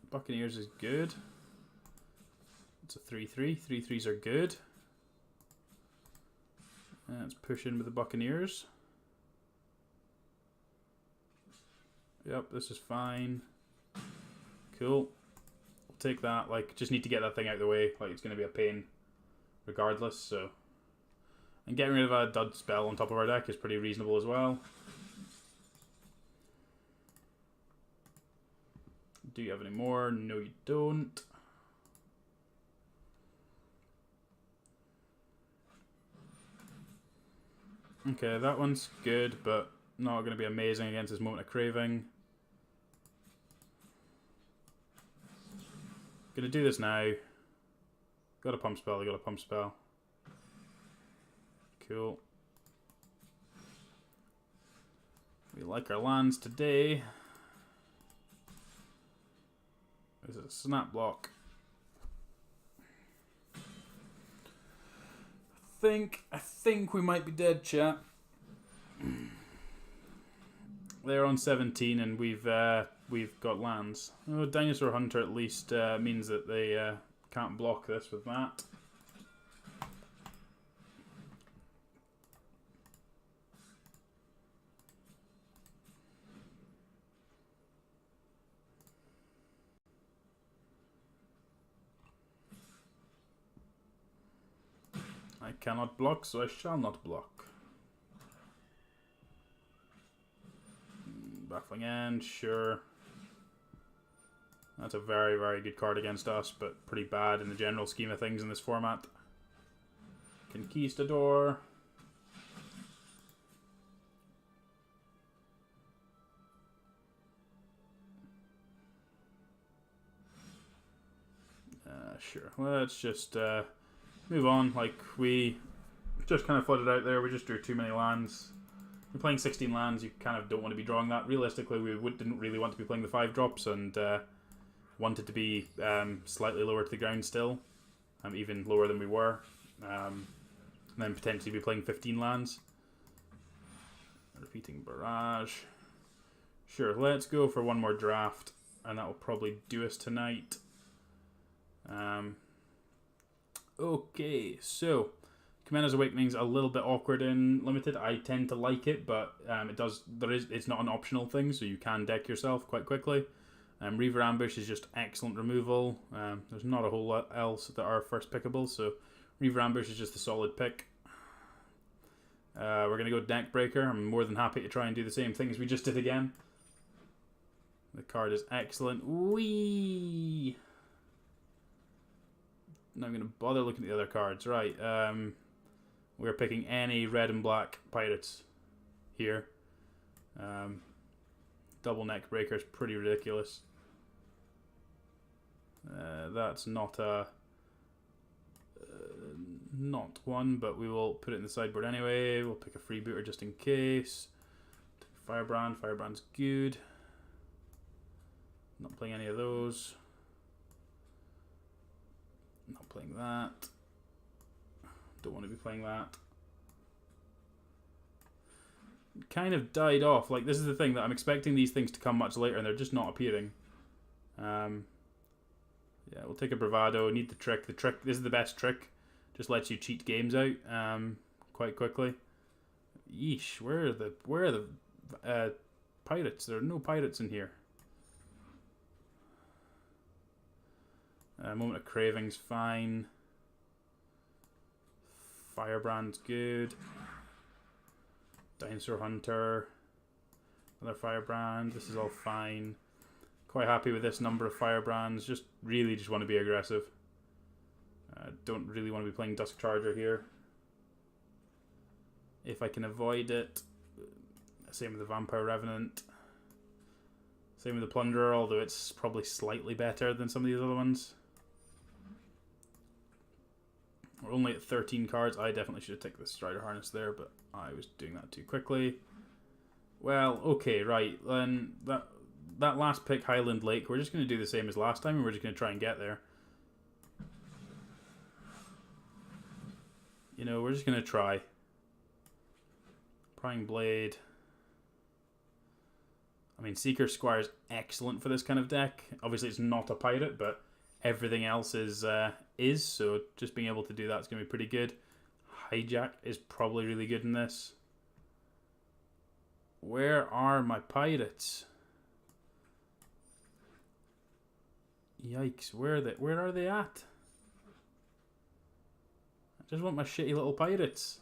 A: Buccaneers is good. It's a 3/3. 3/3s are good. Let's push in with the Buccaneers. Yep, this is fine. Cool. We'll take that. Like, just need to get that thing out of the way. Like, it's going to be a pain regardless, so... And getting rid of a dud spell on top of our deck is pretty reasonable as well. Do you have any more? No, you don't. Okay, that one's good, but Not going to be amazing against his Moment of Craving. Gonna do this now. Got a pump spell, I got a pump spell. Cool. We like our lands today. This is a snap block. I think we might be dead, chat. They're on 17 and we've got lands. Oh, Dinosaur Hunter at least means that they can't block this with that. I cannot block, so I shall not block. Baffling End, sure. That's a very, very good card against us, but pretty bad in the general scheme of things in this format. Conquistador. Sure, let's just move on. Like, we just kind of flooded out there. We just drew too many lands. We're playing 16 lands. You kind of don't want to be drawing that. Realistically, we didn't really want to be playing the 5-drops and wanted to be slightly lower to the ground still. Even lower than we were. And then potentially be playing 15 lands. Repeating Barrage. Sure, let's go for one more draft. And that will probably do us tonight. Okay, so Commander's Awakening's a little bit awkward in Limited. I tend to like it, but it's not an optional thing, so you can deck yourself quite quickly. Reaver Ambush is just excellent removal. There's not a whole lot else that are first pickable, so Reaver Ambush is just a solid pick. We're going to go Deck Breaker. I'm more than happy to try and do the same thing as we just did again. The card is excellent. Whee! Not going to bother looking at the other cards. Right, we're picking any red and black pirates here. Double Neck Breaker is pretty ridiculous. That's not a... not one, but we will put it in the sideboard anyway. We'll pick a freebooter just in case. Firebrand. Firebrand's good. Not playing any of those. Not playing that. Don't want to be playing that. Kind of died off. Like, this is the thing that I'm expecting these things to come much later and they're just not appearing. Yeah, we'll take a Bravado. Need the trick. The trick, this is the best trick. Just lets you cheat games out quite quickly. Yeesh, where are the pirates? There are no pirates in here. Moment of Craving's fine. Firebrand's good. Dinosaur Hunter. Another Firebrand. This is all fine. Quite happy with this number of Firebrands. Just want to be aggressive. Don't really want to be playing Dusk Charger here. If I can avoid it. Same with the Vampire Revenant. Same with the Plunderer, although it's probably slightly better than some of these other ones. We're only at 13 cards. I definitely should have taken the Strider Harness there, but I was doing that too quickly. Well, okay, right. Then that last pick, Highland Lake, we're just going to do the same as last time, and we're just going to try and get there. You know, we're just going to try. Prying Blade. I mean, Seeker Squire is excellent for this kind of deck. Obviously, it's not a pirate, but everything else is, so just being able to do that is going to be pretty good. Hijack is probably really good in this. Where are my pirates? Yikes, where are they at? I just want my shitty little pirates.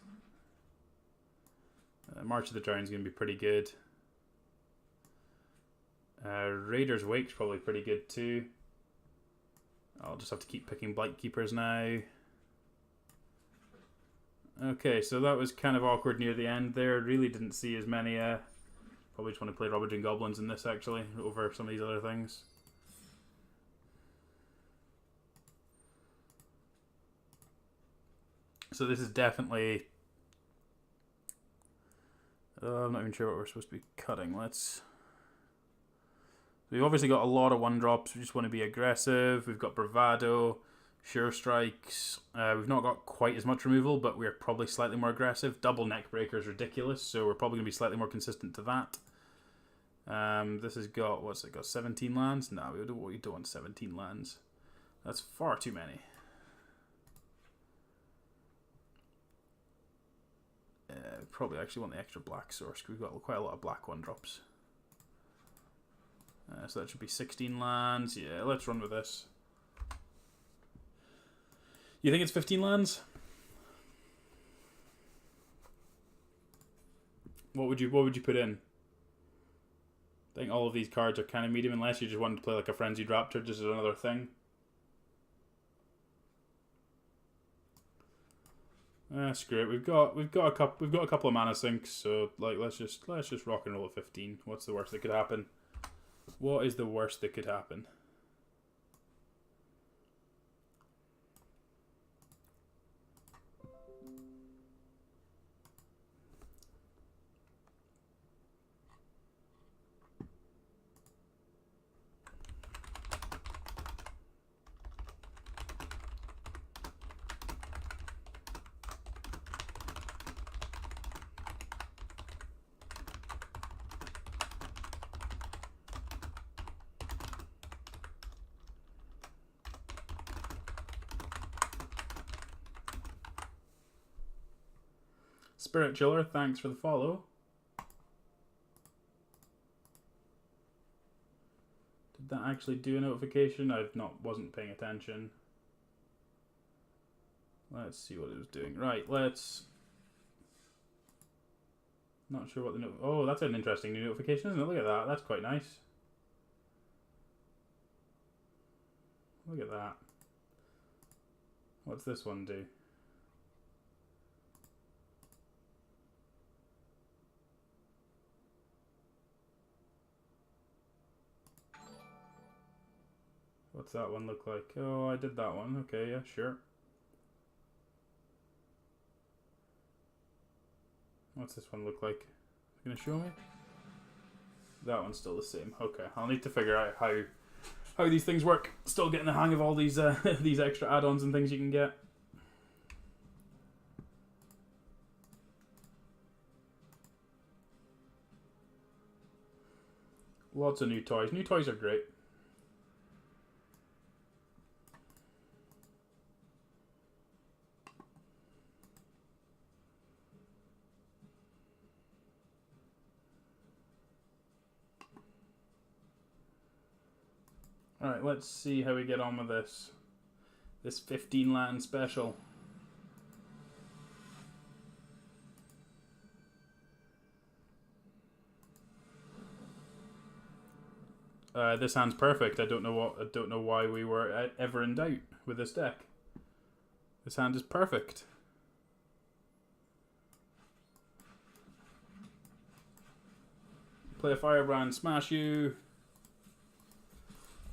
A: March of the Drowned is going to be pretty good. Raider's Wake's probably pretty good too. I'll just have to keep picking Blight Keepers now. Okay, so that was kind of awkward near the end there. Really didn't see as many Probably just want to play Ravaging Goblins in this, actually, over some of these other things. So this is definitely... I'm not even sure what we're supposed to be cutting. We've obviously got a lot of 1-drops. We just want to be aggressive. We've got Bravado, Sure Strikes. We've not got quite as much removal, but we're probably slightly more aggressive. Double Neckbreaker is ridiculous, so we're probably going to be slightly more consistent to that. This has got, what's it got, 17 lands? No, we don't want 17 lands. That's far too many. Probably actually want the extra black source, because we've got quite a lot of black 1-drops. So that should be 16 lands. Yeah, let's run with this. You think it's 15 lands? What would you put in? I think all of these cards are kind of medium, unless you just wanted to play like a Frenzied Raptor just as another thing. Screw it. We've got a couple of mana sinks, so like let's just rock and roll at 15. What's the worst that could happen? What is the worst that could happen? Spirit Chiller, thanks for the follow. Did that actually do a notification? Wasn't paying attention. Let's see what it was doing. Right, let's... Not sure what the... Oh, that's an interesting new notification, isn't it? Look at that. That's quite nice. Look at that. What's this one do? What's that one look like? Oh, I did that one. Okay, yeah, sure. What's this one look like? You gonna show me? That one's still the same. Okay, I'll need to figure out how these things work. Still getting the hang of all these these extra add-ons and things you can get. Lots of new toys. New toys are great. Alright, let's see how we get on with this. This 15 land special. This hand's perfect. I don't know why we were ever in doubt with this deck. This hand is perfect. Play a Firebrand, smash you.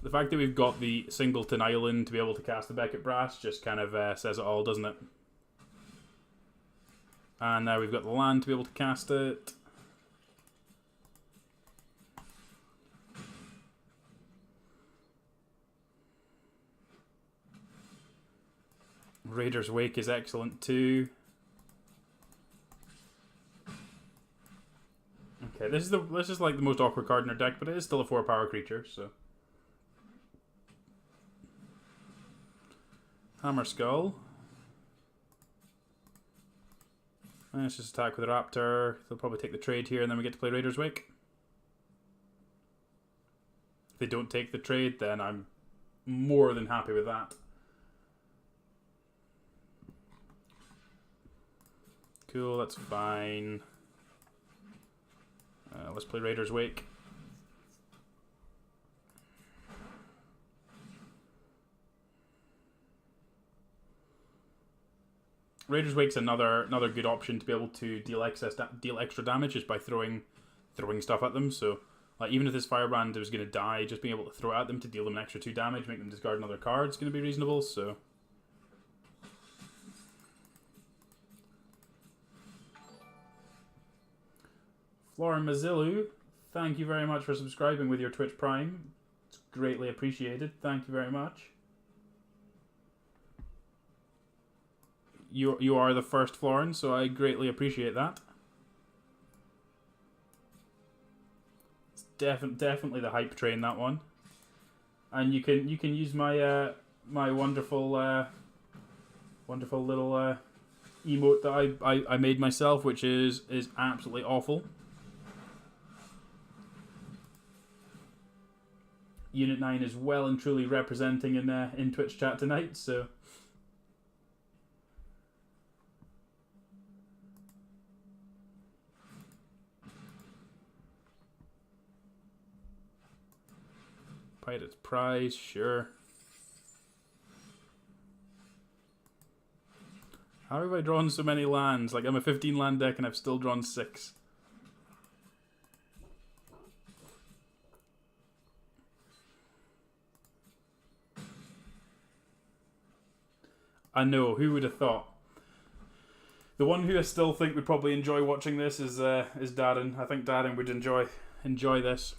A: The fact that we've got the Singleton Island to be able to cast the Beckett Brass just kind of says it all, doesn't it? And now we've got the land to be able to cast it. Raider's Wake is excellent too. Okay, this is like the most awkward card in our deck, but it is still a 4-power creature, so. Hammer Skull. And let's just attack with a Raptor. They'll probably take the trade here, and then we get to play Raider's Wake. If they don't take the trade, then I'm more than happy with that. Cool, that's fine. Let's play Raider's Wake. Raider's Wake's another good option to be able to deal extra damage just by throwing throwing stuff at them. So like even if this Firebrand was going to die, just being able to throw it at them to deal them an extra 2 damage, make them discard another card is going to be reasonable. So Florin Mazilu, thank you very much for subscribing with your Twitch Prime. It's greatly appreciated. Thank you very much. You are the first Florin, so I greatly appreciate that. It's definitely the hype train, that one. And you can use my my wonderful wonderful little emote that I made myself, which is absolutely awful. Unit 9 is well and truly representing in Twitch chat tonight, so Pirate's Prize, sure. How have I drawn so many lands? Like, I'm a 15 land deck and I've still drawn 6. I know, who would have thought? The one who I still think would probably enjoy watching this is Darren. I think Darren would enjoy this.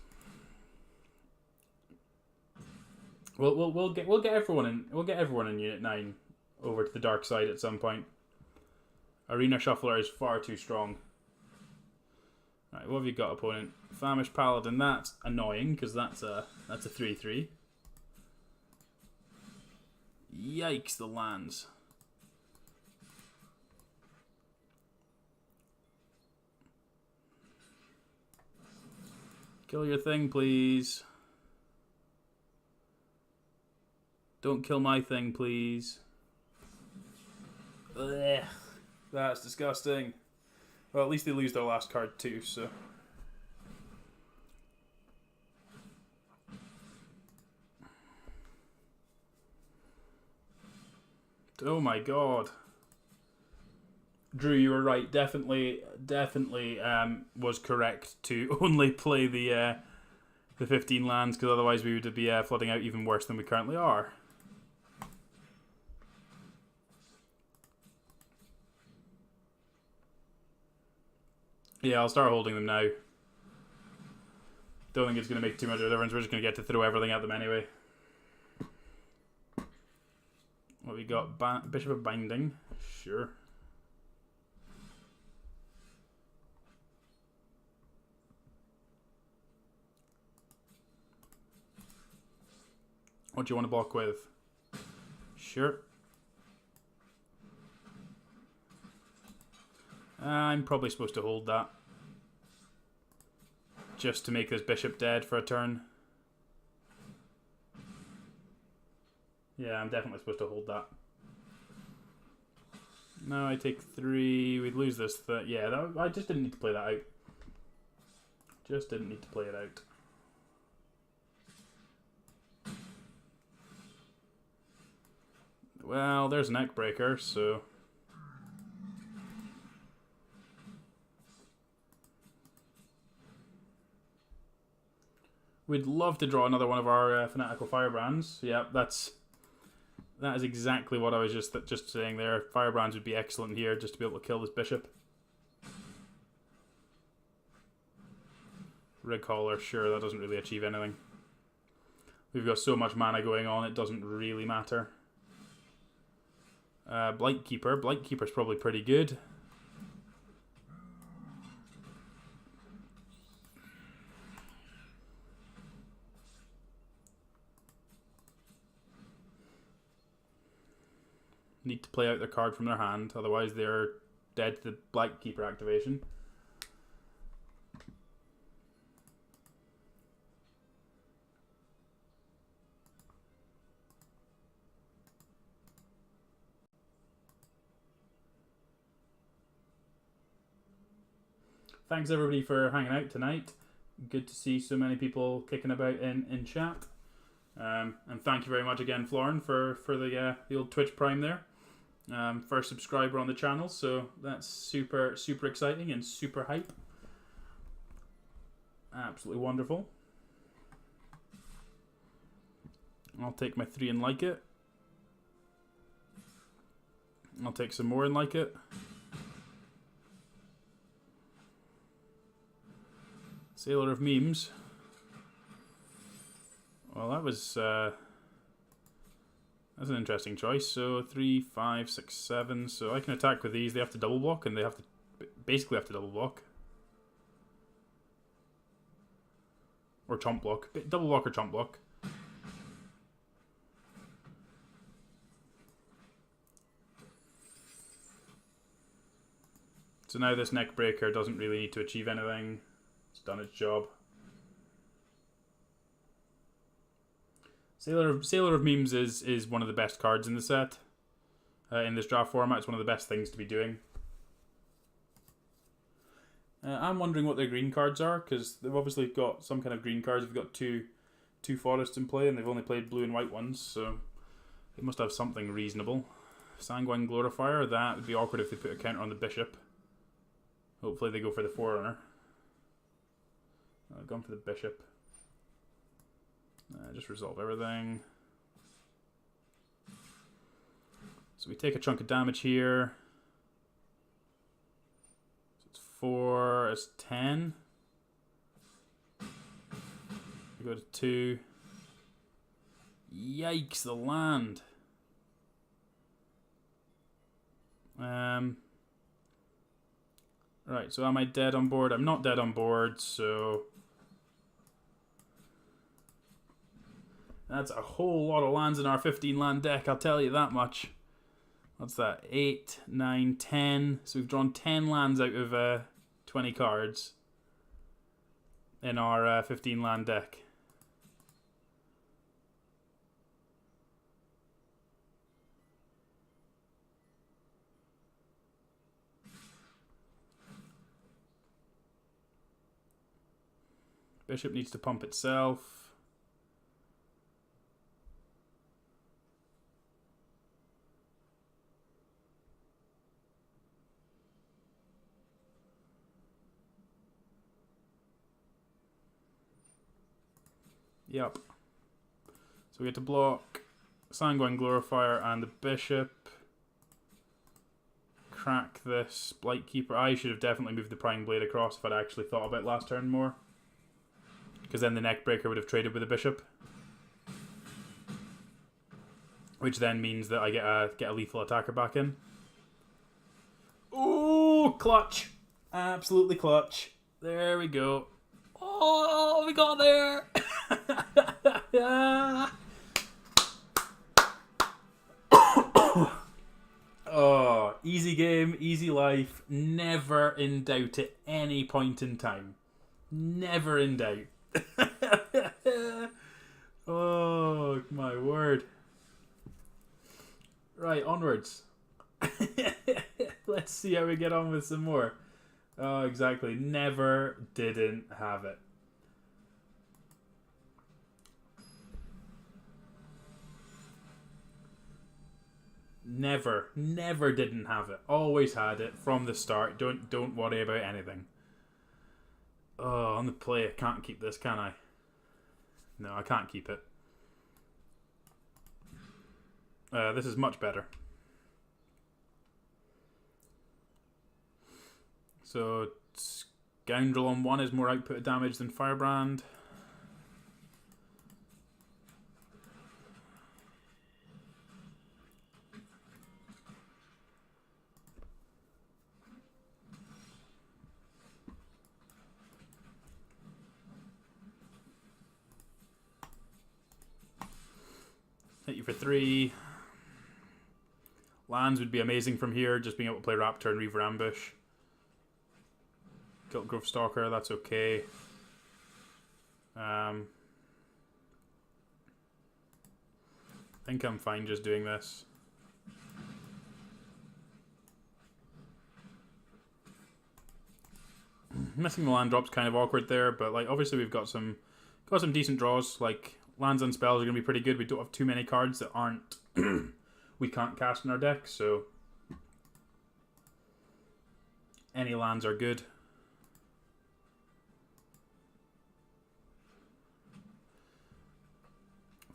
A: We'll get everyone in Unit 9 over to the dark side at some point. Arena Shuffler is far too strong. Right, what have you got, opponent? Famished Paladin. That's annoying because that's a 3/3. Yikes! The lands. Kill your thing, please. Don't kill my thing, please. Ugh, that's disgusting. Well, at least they lose their last card too, so. Oh my god. Drew, you were right. Definitely was correct to only play the 15 lands, because otherwise we would be flooding out even worse than we currently are. Yeah, I'll start holding them now. Don't think it's going to make too much of a difference. We're just going to get to throw everything at them anyway. What we got? Bishop of Binding. Sure. What do you want to block with? Sure. I'm probably supposed to hold that. Just to make this bishop dead for a turn. Yeah, I'm definitely supposed to hold that. No, I take 3. We'd lose this. Yeah, I just didn't need to play that out. Just didn't need to play it out. Well, there's neck breaker, so. We'd love to draw another one of our Fanatical Firebrands. Yep, that is exactly what I was just saying there. Firebrands would be excellent here, just to be able to kill this bishop. Rig Hauler, sure, that doesn't really achieve anything. We've got so much mana going on, it doesn't really matter. Blightkeeper. Blightkeeper's probably pretty good. Need to play out their card from their hand, otherwise they're dead to the Blightkeeper activation. Thanks everybody for hanging out tonight. Good to see so many people kicking about in chat. And thank you very much again, Florin, for the old Twitch Prime there. First subscriber on the channel, so that's super exciting and super hype. Absolutely wonderful. I'll take my 3 and like it. I'll take some more and like it. Sailor of Memes. Well, that was that's an interesting choice. So 3, 5, 6, 7. So I can attack with these. They have to double block, and they have to basically have to double block or chomp block. Double block or chomp block. So now this neck breaker doesn't really need to achieve anything. It's done its job. Sailor of Memes is one of the best cards in the set. In this draft format, it's one of the best things to be doing. I'm wondering what their green cards are, because they've obviously got some kind of green cards. They've got two forests in play, and they've only played blue and white ones, so they must have something reasonable. Sanguine Glorifier, that would be awkward if they put a counter on the bishop. Hopefully they go for the Forerunner. I've gone for the bishop. Just resolve everything. So we take a chunk of damage here. So it's 4, it's 10. We go to 2. Yikes, the land. Right, so am I dead on board? I'm not dead on board, so that's a whole lot of lands in our 15 land deck, I'll tell you that much. What's that? 8, 9, 10. So we've drawn 10 lands out of 20 cards in our 15 land deck. Bishop needs to pump itself. Yep. So we get to block Sanguine Glorifier and the bishop. Crack this Blightkeeper. I should have definitely moved the Prying Blade across if I'd actually thought about last turn more. Because then the Neckbreaker would have traded with the bishop. Which then means that I get a lethal attacker back in. Ooh, clutch. Absolutely clutch. There we go. Oh, we got there. Oh, easy game, easy life. Never in doubt at any point in time. Never in doubt. Oh, my word. Right, onwards. Let's see how we get on with some more. Oh, exactly. Never didn't have it. Never didn't have it. Always had it from the start. Don't worry about anything. Oh, on the play, I can't keep this, can I? No, I can't keep it. This is much better. So, Scoundrel on 1 is more output damage than Firebrand. Hit you for 3. Lands would be amazing from here, just being able to play Raptor and Reaver Ambush. Gilt Grove Stalker, that's okay. I think I'm fine just doing this. Missing the land drop's kind of awkward there, but like obviously we've got some decent draws. Like lands and spells are going to be pretty good. We don't have too many cards that aren't we can't cast in our deck, so any lands are good.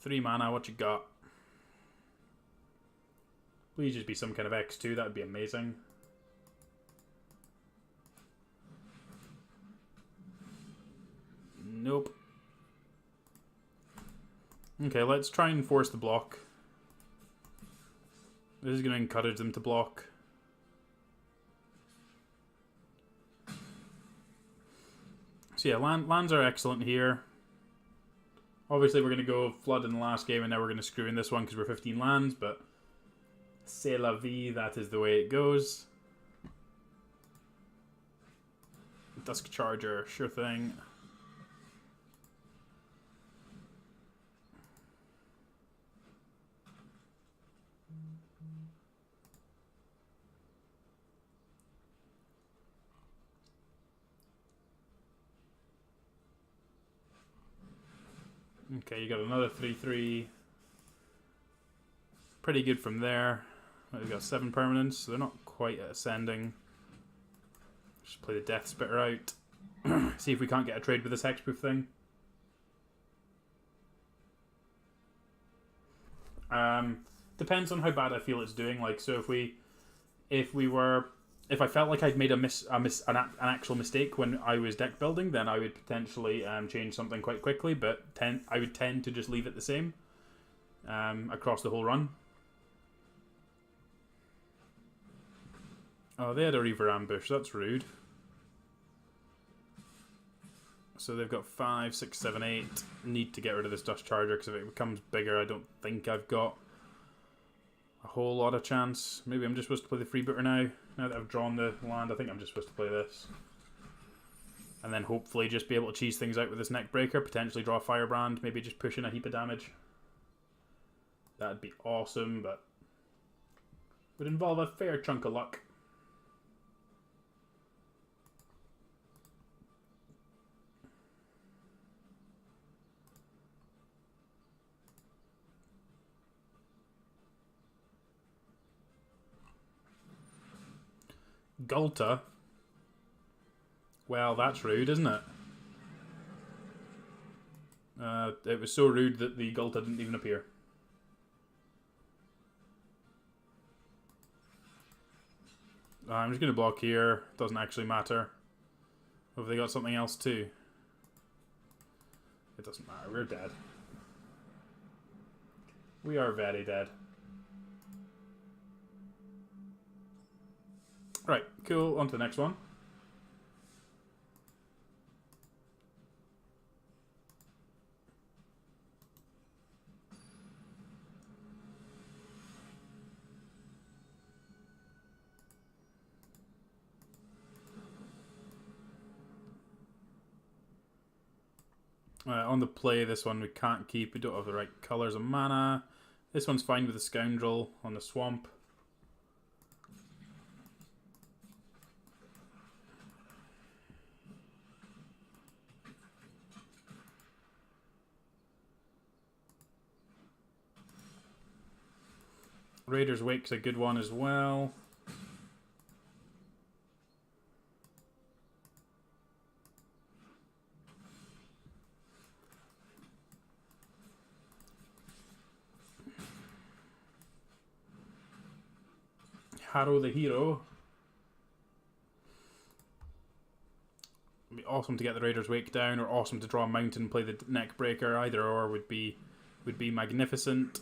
A: 3 mana, what you got? Please just be some kind of X2, that would be amazing. Nope. Okay, let's try and force the block. This is going to encourage them to block. So yeah, lands are excellent here. Obviously we're going to go flood in the last game and now we're going to screw in this one because we're 15 lands, but c'est la vie, that is the way it goes. Dusk Charger, sure thing. Okay, you got another 3/3. Pretty good from there. We've got 7 permanents, so they're not quite at ascending. Just play the Death Spitter out. See if we can't get a trade with this hexproof thing. Depends on how bad I feel it's doing. Like, so if I felt like I'd made an actual mistake when I was deck building, then I would potentially change something quite quickly. But I would tend to just leave it the same across the whole run. Oh, they had a Reaver Ambush. That's rude. So they've got 5, 6, 7, 8. Need to get rid of this Dust Charger because if it becomes bigger, I don't think I've got a whole lot of chance. Maybe I'm just supposed to play the Freebooter now. Now that I've drawn the land, I think I'm just supposed to play this. And then hopefully just be able to cheese things out with this Neckbreaker. Potentially draw a Firebrand. Maybe just push in a heap of damage. That'd be awesome, but would involve a fair chunk of luck. Gulta? Well, that's rude, isn't it? It was so rude that the Gulta didn't even appear. I'm just going to block here. Doesn't actually matter. Have they got something else too? It doesn't matter. We're dead. We are very dead. Right, cool. On to the next one. On the play, this one we can't keep. We don't have the right colours of mana. This one's fine with the Scoundrel on the Swamp. Raider's Wake's a good one as well. Harrow the Hero. It'd be awesome to get the Raider's Wake down, or awesome to draw a mountain and play the Neckbreaker. Either or would be magnificent.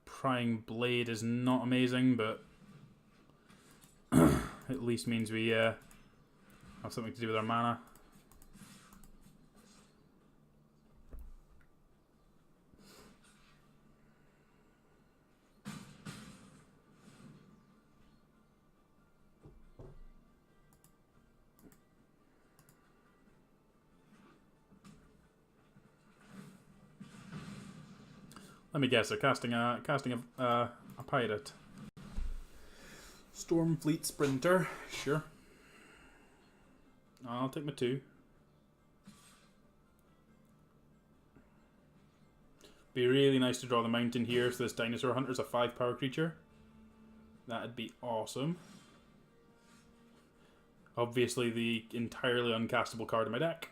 A: Prying Blade is not amazing, but at least means we have something to do with our mana. Let me guess, they're casting a pirate. Stormfleet Sprinter, sure. I'll take my 2. Be really nice to draw the mountain here, so this Dinosaur Hunter's a 5 power creature. That'd be awesome. Obviously the entirely uncastable card in my deck.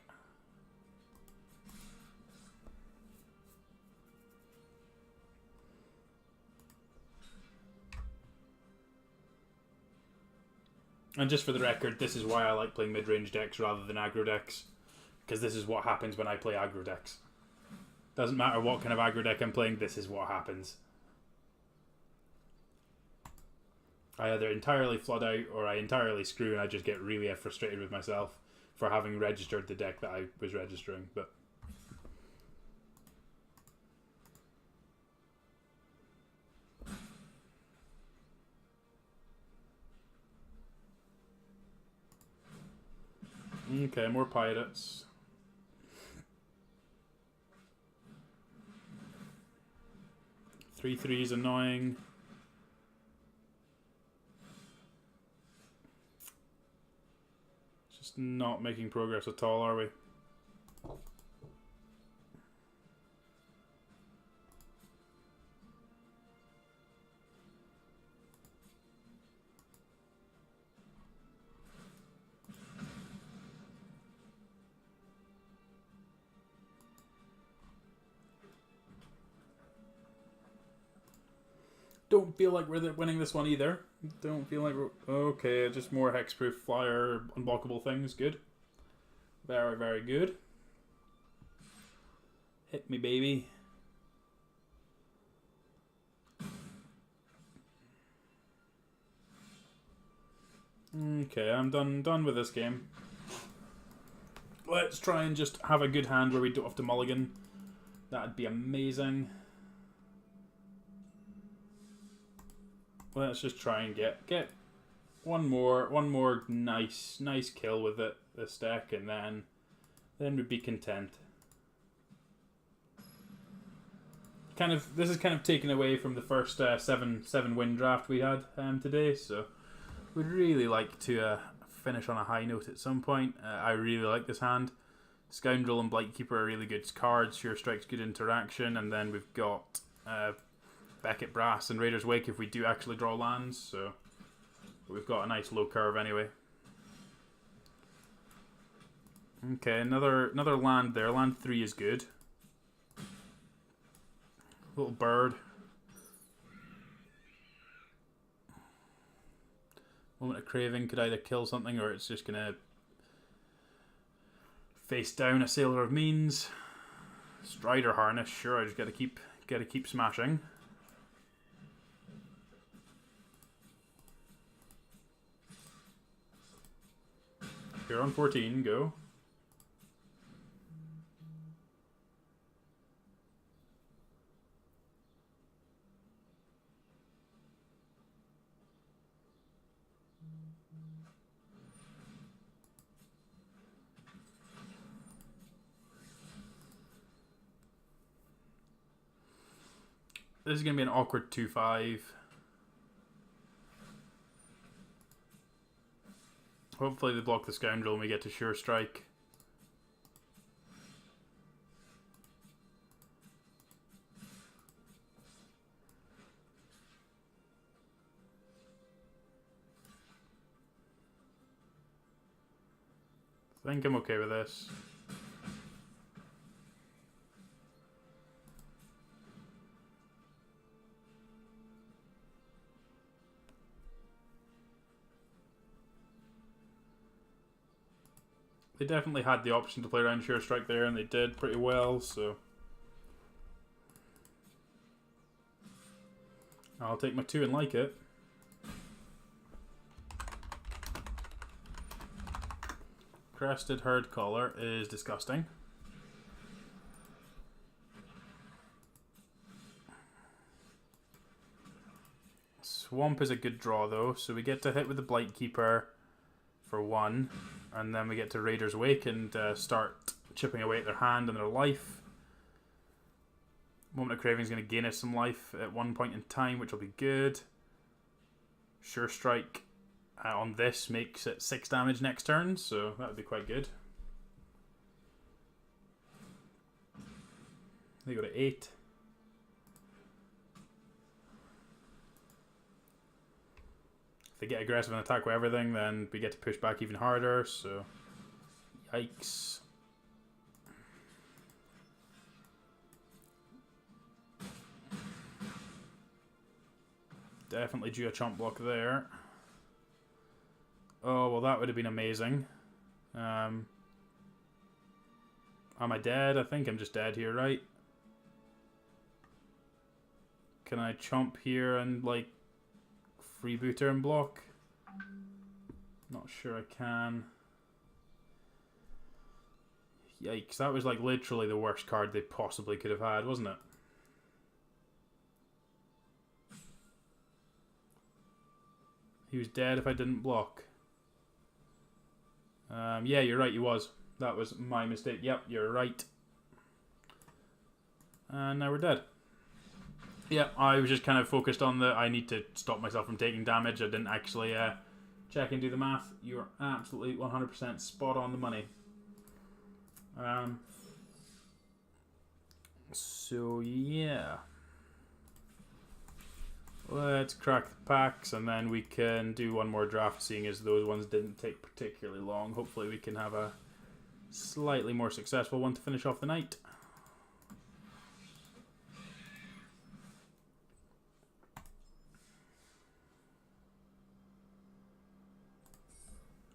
A: And just for the record, this is why I like playing mid-range decks rather than aggro decks. Because this is what happens when I play aggro decks. Doesn't matter what kind of aggro deck I'm playing, this is what happens. I either entirely flood out or I entirely screw, and I just get really frustrated with myself for having registered the deck that I was registering. But okay, more pirates. Three is annoying. Just not making progress at all, are we? Don't feel like we're winning this one either. Don't feel like we're... Okay, just more hexproof flyer, unblockable things. Good. Very, very good. Hit me, baby. Okay, I'm done with this game. Let's try and just have a good hand where we don't have to mulligan. That'd be amazing. Let's just try and get one more nice kill with it, this deck, and then we'd be content. This is kind of taken away from the first 7 win draft we had today, so we'd really like to finish on a high note at some point. I really like this hand. Scoundrel and Blightkeeper are really good cards. Sure Strike's good interaction, and then we've got Beckett Brass and Raider's Wake if we do actually draw lands, so we've got a nice low curve anyway. Okay, another land there. Land 3 is good. Little bird. Moment of Craving could either kill something or it's just gonna face down a Sailor of Means. Strider Harness, sure, I just gotta keep smashing. Here on 14, go. This is going to be an awkward 2-5. Hopefully they block the Scoundrel and we get to Sure Strike. I think I'm okay with this. They definitely had the option to play around Sure Strike there, and they did pretty well, so I'll take my 2 and like it. Crested Herd Collar is disgusting. Swamp is a good draw though, so we get to hit with the Blightkeeper for 1, and then we get to Raider's Wake and start chipping away at their hand and their life. Moment of Craving is going to gain us some life at one point in time, which will be good. Sure Strike on this makes it 6 damage next turn, so that would be quite good. They go to 8. If they get aggressive and attack with everything, then we get to push back even harder, so yikes. Definitely due a chomp block there. Oh, well, that would have been amazing. Am I dead? I think I'm just dead here, right? Can I chomp here and, like, freebooter and block? Not sure I can. Yikes, that was, like, literally the worst card they possibly could have had, wasn't it? He was dead if I didn't block. Yeah, you're right, he was. That was my mistake. Yep, you're right. And now we're dead. Yeah, I was just kind of focused on I need to stop myself from taking damage. I didn't actually check and do the math. You're absolutely 100% spot on the money. So, yeah. Let's crack the packs and then we can do one more draft, seeing as those ones didn't take particularly long. Hopefully we can have a slightly more successful one to finish off the night.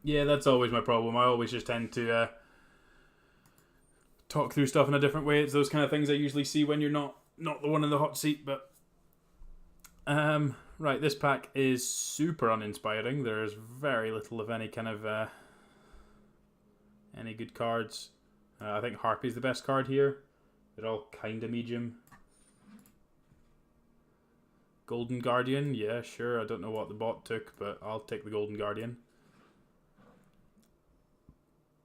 A: Yeah, that's always my problem. I always just tend to talk through stuff in a different way. It's those kind of things I usually see when you're not the one in the hot seat, but... right, this pack is super uninspiring. There's very little of any kind of any good cards. I think Harpy's the best card here. They're all kind of medium. Golden Guardian, yeah, sure. I don't know what the bot took, but I'll take the Golden Guardian.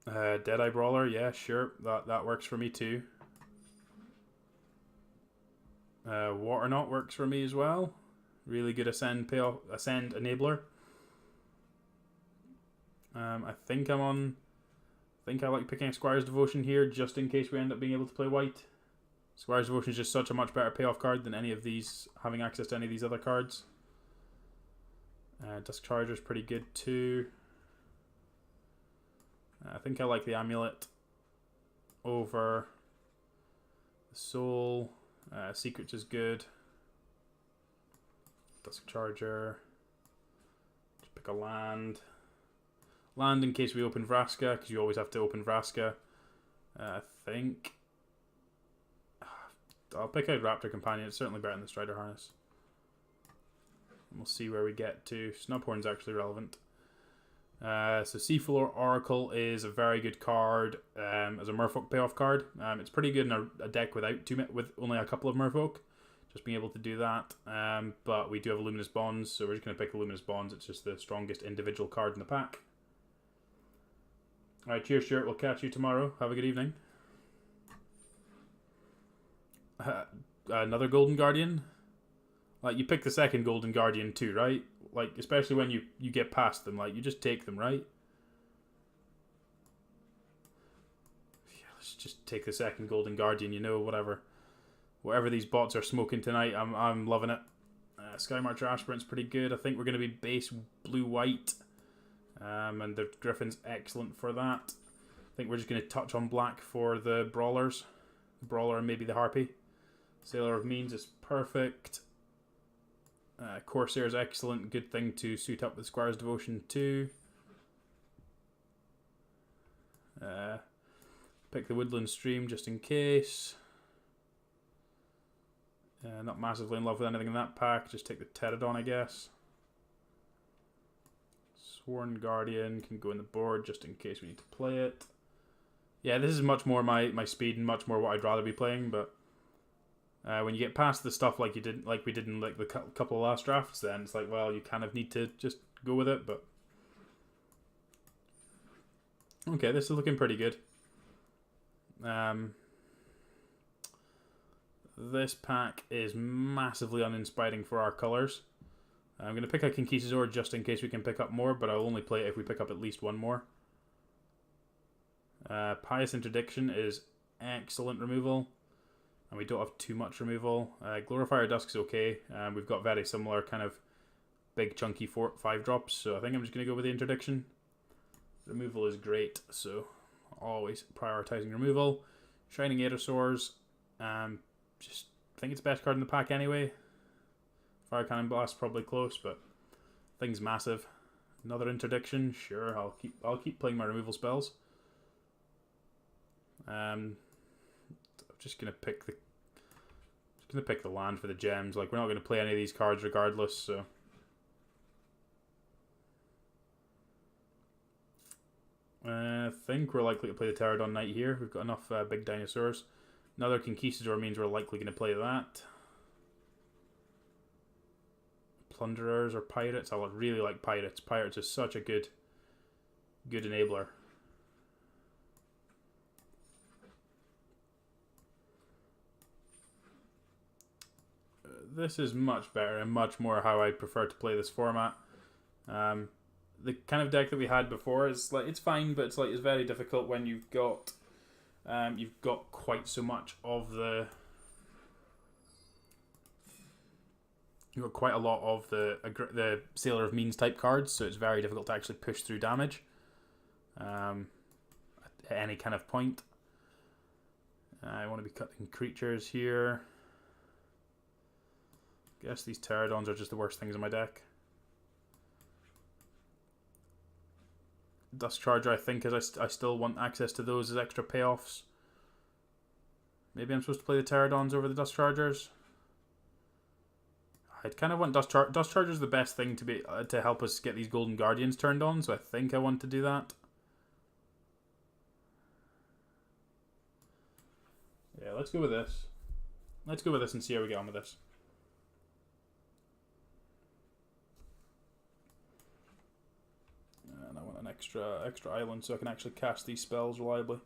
A: Deadeye Brawler, yeah, sure. That works for me too. Waterknot works for me as well. Really good ascend enabler. I think I'm on. I think I like picking a Squire's Devotion here, just in case we end up being able to play white. Squire's Devotion is just such a much better payoff card than any of these, having access to any of these other cards. Dusk Charger is pretty good too. I think I like the Amulet over the Soul. Secrets is good. Dusk Charger. Just pick a land. Land in case we open Vraska, because you always have to open Vraska. I think I'll pick out Raptor Companion. It's certainly better than the Strider Harness. And we'll see where we get to. Snubhorn's actually relevant. So Seafloor Oracle is a very good card as a Merfolk payoff card. It's pretty good in a deck with only a couple of Merfolk. Just being able to do that. But we do have Luminous Bonds, so we're just going to pick the Luminous Bonds. It's just the strongest individual card in the pack. Alright, cheers, Stuart. We'll catch you tomorrow. Have a good evening. Another Golden Guardian? Like, you pick the second Golden Guardian too, right? Like, especially when you get past them. Like, you just take them, right? Yeah, let's just take the second Golden Guardian, you know, whatever. Whatever these bots are smoking tonight, I'm loving it. Sky Marcher Aspirant's pretty good. I think we're going to be base blue-white. And the Griffin's excellent for that. I think we're just going to touch on black for the Brawlers. The Brawler and maybe the Harpy. Sailor of Means is perfect. Corsair is excellent. Good thing to suit up with Squire's Devotion too. Pick the Woodland Stream just in case. Not massively in love with anything in that pack. Just take the Pterodon, I guess. Sworn Guardian can go in the board just in case we need to play it. Yeah, this is much more my speed and much more what I'd rather be playing, but when you get past the stuff like we did in like the couple of last drafts, then it's like, well, you kind of need to just go with it, but okay, this is looking pretty good. This pack is massively uninspiring for our colours. I'm going to pick a Kinkisazor just in case we can pick up more, but I'll only play it if we pick up at least one more. Pious Interdiction is excellent removal, and we don't have too much removal. Glorifier Dusk is okay. We've got very similar kind of big chunky 5 drops, so I think I'm just going to go with the Interdiction. Removal is great, so always prioritizing removal. Shining Aerosaurs, just think it's the best card in the pack anyway. Fire Cannon Blast probably close, but thing's massive. Another interdiction. Sure, I'll keep playing my removal spells. I'm just gonna pick the land for the gems. Like, we're not gonna play any of these cards regardless. So I think we're likely to play the Pterodon Knight here. We've got enough big dinosaurs. Another Conquistador means we're likely going to play that. Plunderers or Pirates. I really like Pirates. Pirates is such a good enabler. This is much better and much more how I prefer to play this format. The kind of deck that we had before is like, it's fine, but it's very difficult when you've got quite so much of the. You've got quite a lot of the Sailor of Means type cards, so it's very difficult to actually push through damage at any kind of point. I want to be cutting creatures here. Guess these Pterodons are just the worst things in my deck. Dust Charger, I think, as I still want access to those as extra payoffs. Maybe I'm supposed to play the Pterodons over the Dust Chargers. I kind of want Dust Charger's the best thing to help us get these Golden Guardians turned on, so I think I want to do that. Yeah, let's go with this. Let's go with this and see how we get on with this. And I want an extra island so I can actually cast these spells reliably.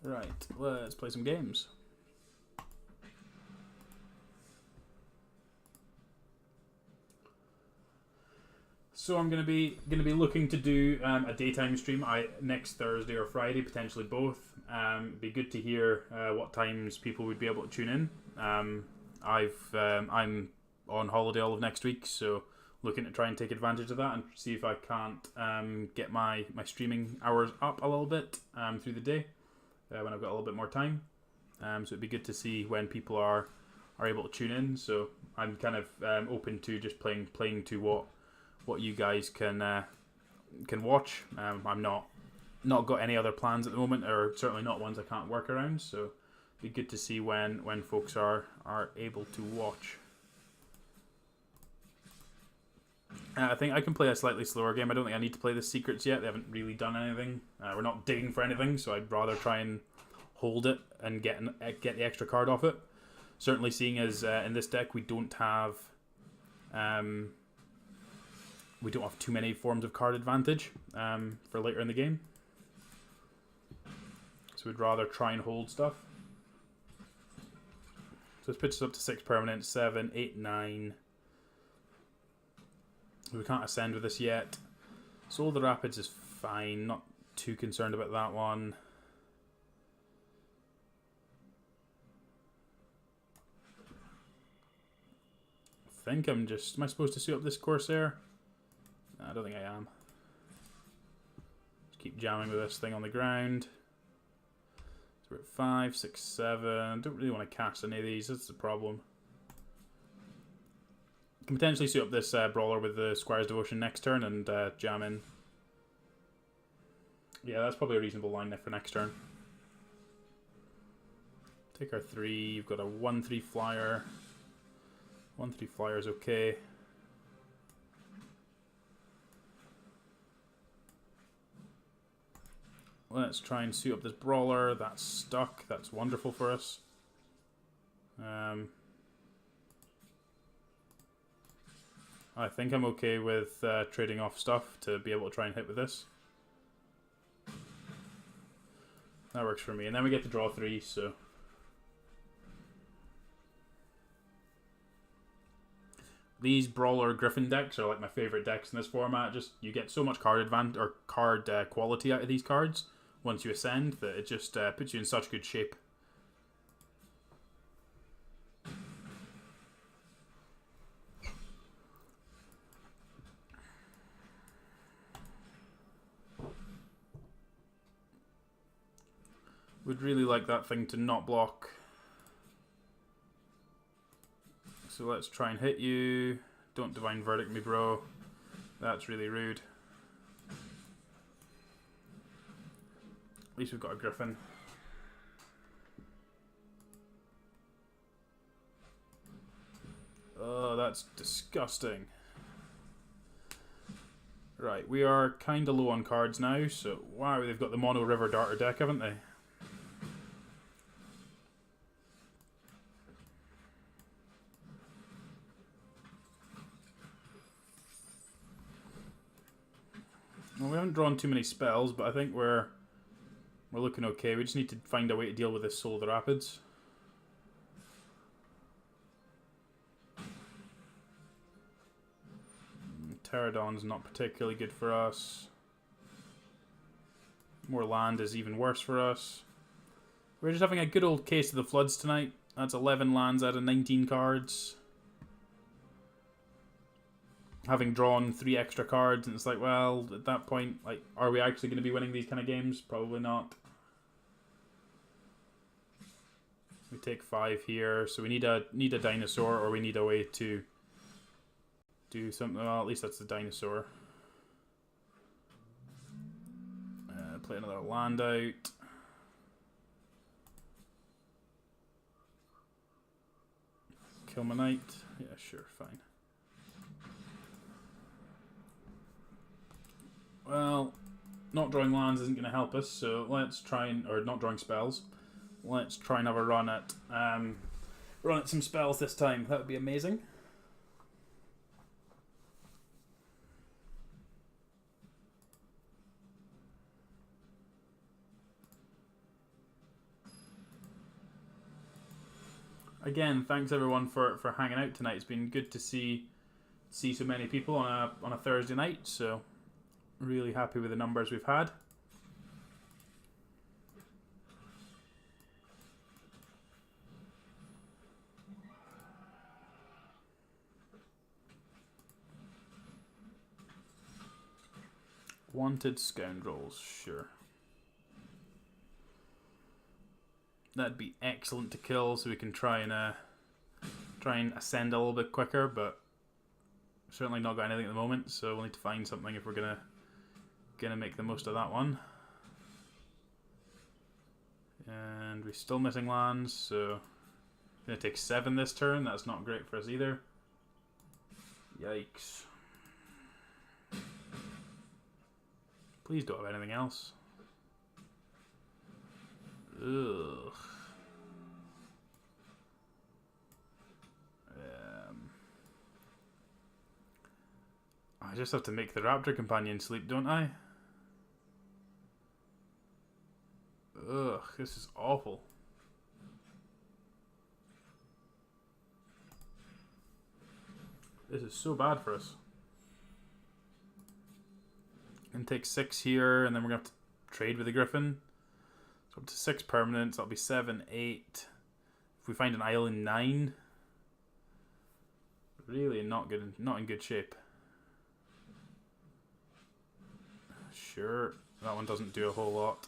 A: Right, let's play some games. So I'm gonna be looking to do a daytime stream next Thursday or Friday, potentially both. It'd be good to hear what times people would be able to tune in. I'm on holiday all of next week, so looking to try and take advantage of that and see if I can't get my streaming hours up a little bit through the day. When I've got a little bit more time. So it'd be good to see when people are able to tune in. So I'm kind of open to just playing to what you guys can watch. I'm not got any other plans at the moment, or certainly not ones I can't work around. So it'd be good to see when folks are able to watch. I think I can play a slightly slower game. I don't think I need to play the secrets yet. They haven't really done anything. We're not digging for anything, so I'd rather try and hold it and get the extra card off it. Certainly, seeing as in this deck we don't have too many forms of card advantage for later in the game. So we'd rather try and hold stuff. So this puts us up to 6 permanent, 7, 8, 9. We can't ascend with this yet. Soul of the Rapids is fine. Not too concerned about that one. I think am I supposed to suit up this Corsair? No, I don't think I am. Just keep jamming with this thing on the ground. So we're at 5, 6, 7. Don't really want to cast any of these. That's the problem. Can potentially suit up this brawler with the Squire's Devotion next turn and jam in. Yeah, that's probably a reasonable line there for next turn. Take our 3. You've got a 1/3 flyer. 1/3 flyer is okay. Let's try and suit up this brawler. That's stuck. That's wonderful for us. I think I'm okay with trading off stuff to be able to try and hit with this. That works for me. And then we get to draw 3, so... These Brawler Griffin decks are like my favourite decks in this format. Just, you get so much card advantage or card quality out of these cards once you ascend that it just puts you in such good shape. Would really like that thing to not block. So let's try and hit you. Don't Divine Verdict me, bro. That's really rude. At least we've got a Griffin. Oh, that's disgusting. Right, we are kind of low on cards now, so wow, they've got the Mono River Darter deck, haven't they? Well, we haven't drawn too many spells, but I think we're looking okay. We just need to find a way to deal with this Soul of the Rapids. Pterodon's not particularly good for us. More land is even worse for us. We're just having a good old case of the Floods tonight. That's 11 lands out of 19 cards. Having drawn 3 extra cards, and it's like, well, at that point, like, are we actually going to be winning these kind of games? Probably not. We take 5 here, so we need a dinosaur, or we need a way to do something. Well, at least that's the dinosaur. Play another land out. Kill my knight. Yeah, sure, fine. Well, not drawing lands isn't going to help us, so let's try and... Or not drawing spells. Let's try and have a run at some spells this time. That would be amazing. Again, thanks everyone for hanging out tonight. It's been good to see so many people on a Thursday night, so... Really happy with the numbers we've had. Wanted scoundrels, sure. That'd be excellent to kill, so we can try and ascend a little bit quicker, but certainly not got anything at the moment, so we'll need to find something if we're gonna make the most of that one. And we're still missing lands, so gonna take 7 this turn. That's not great for us either. Yikes. Please don't have anything else. Ugh. I just have to make the Raptor Companion sleep, don't I? Ugh, this is awful. This is so bad for us. And take 6 here, and then we're going to have to trade with the Griffin. So up to 6 permanents, that'll be 7, 8. If we find an island, 9. Really not in good shape. Sure, that one doesn't do a whole lot.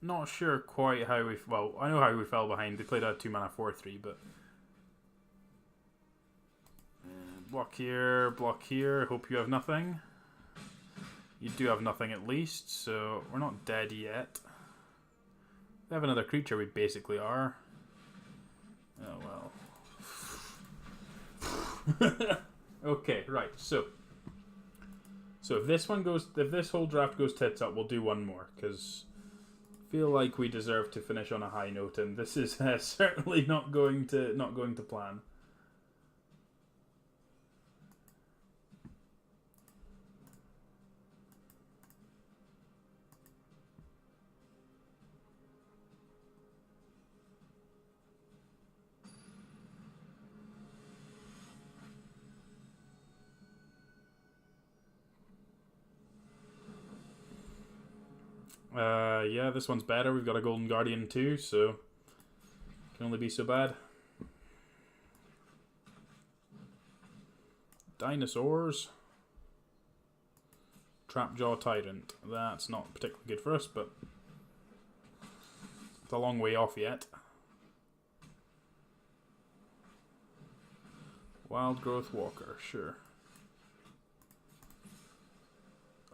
A: Not sure quite how we... Well, I know how we fell behind. They played a 2-mana 4/3, but... block here. Hope you have nothing. You do have nothing at least, so we're not dead yet. If we have another creature, we basically are. Oh well. Okay, right, so if this whole draft goes tits up, we'll do one more, because I feel like we deserve to finish on a high note, and this is certainly not going to plan. Yeah, this one's better. We've got a Golden Guardian too, so can only be so bad. Dinosaurs. Trapjaw Tyrant. That's not particularly good for us, but it's a long way off yet. Wild Growth Walker, sure.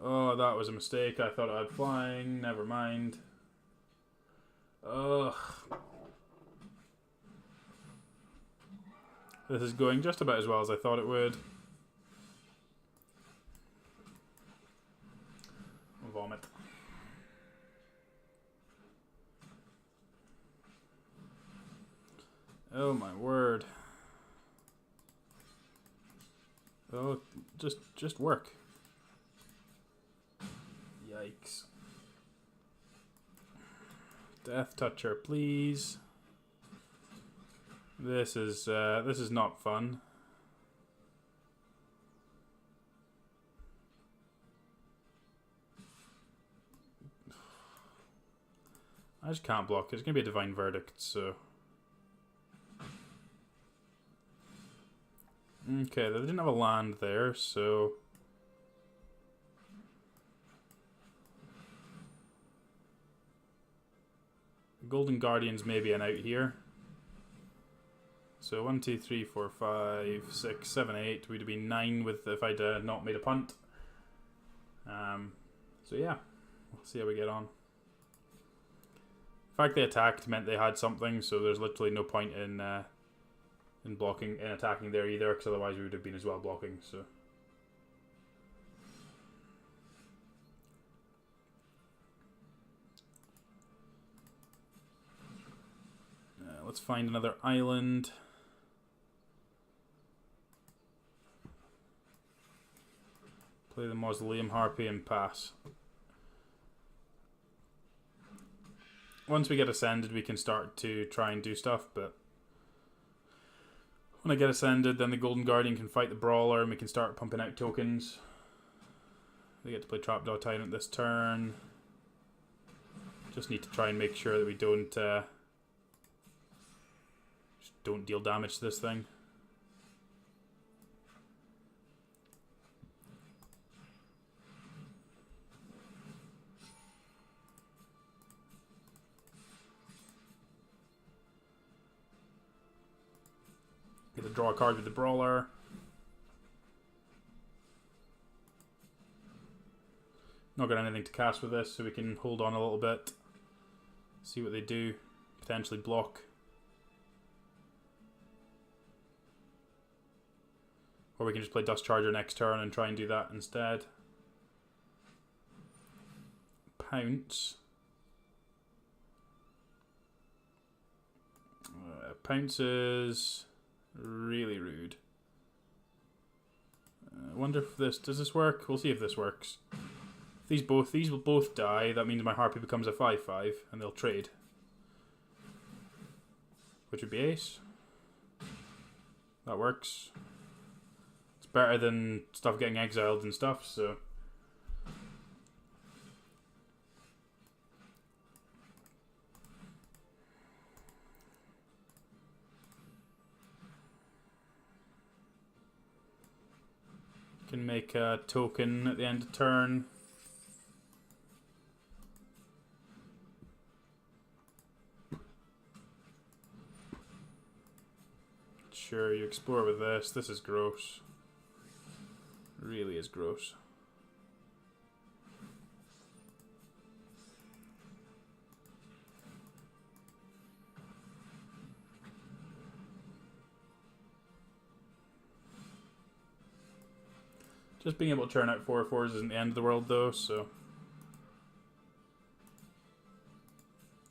A: Oh, that was a mistake. I thought I had flying. Never mind. Ugh. This is going just about as well as I thought it would. Vomit. Oh my word. Oh, just work. Yikes. Death Toucher, please. This is not fun. I just can't block. It's gonna be a Divine Verdict, so. Okay, they didn't have a land there, so. Golden Guardians maybe an out here. So 1, 2, 3, 4, 5, 6, 7, 8. We'd have been 9 with if I'd not made a punt. So yeah, we'll see how we get on. The fact they attacked meant they had something, so there's literally no point in attacking there either, because otherwise we would have been as well blocking. So. Let's find another island. Play the Mausoleum Harpy and pass. Once we get ascended, we can start to try and do stuff, but when I get ascended, then the Golden Guardian can fight the Brawler and we can start pumping out tokens. They get to play Trapjaw Tyrant this turn. Just need to try and make sure that we don't deal damage to this thing. Get to draw a card with the Brawler. Not got anything to cast with this, so we can hold on a little bit. See what they do. Potentially block. Or we can just play Dust Charger next turn and try and do that instead. Pounce. Pounce is really rude. I wonder if does this work? We'll see if this works. If these will both die, that means my Harpy becomes a 5/5 and they'll trade. Which would be ace. That works. Better than stuff getting exiled and stuff, so. Can make a token at the end of turn. Sure, you explore with this. This is gross. Really is gross. Just being able to churn out 4/4s isn't the end of the world though, so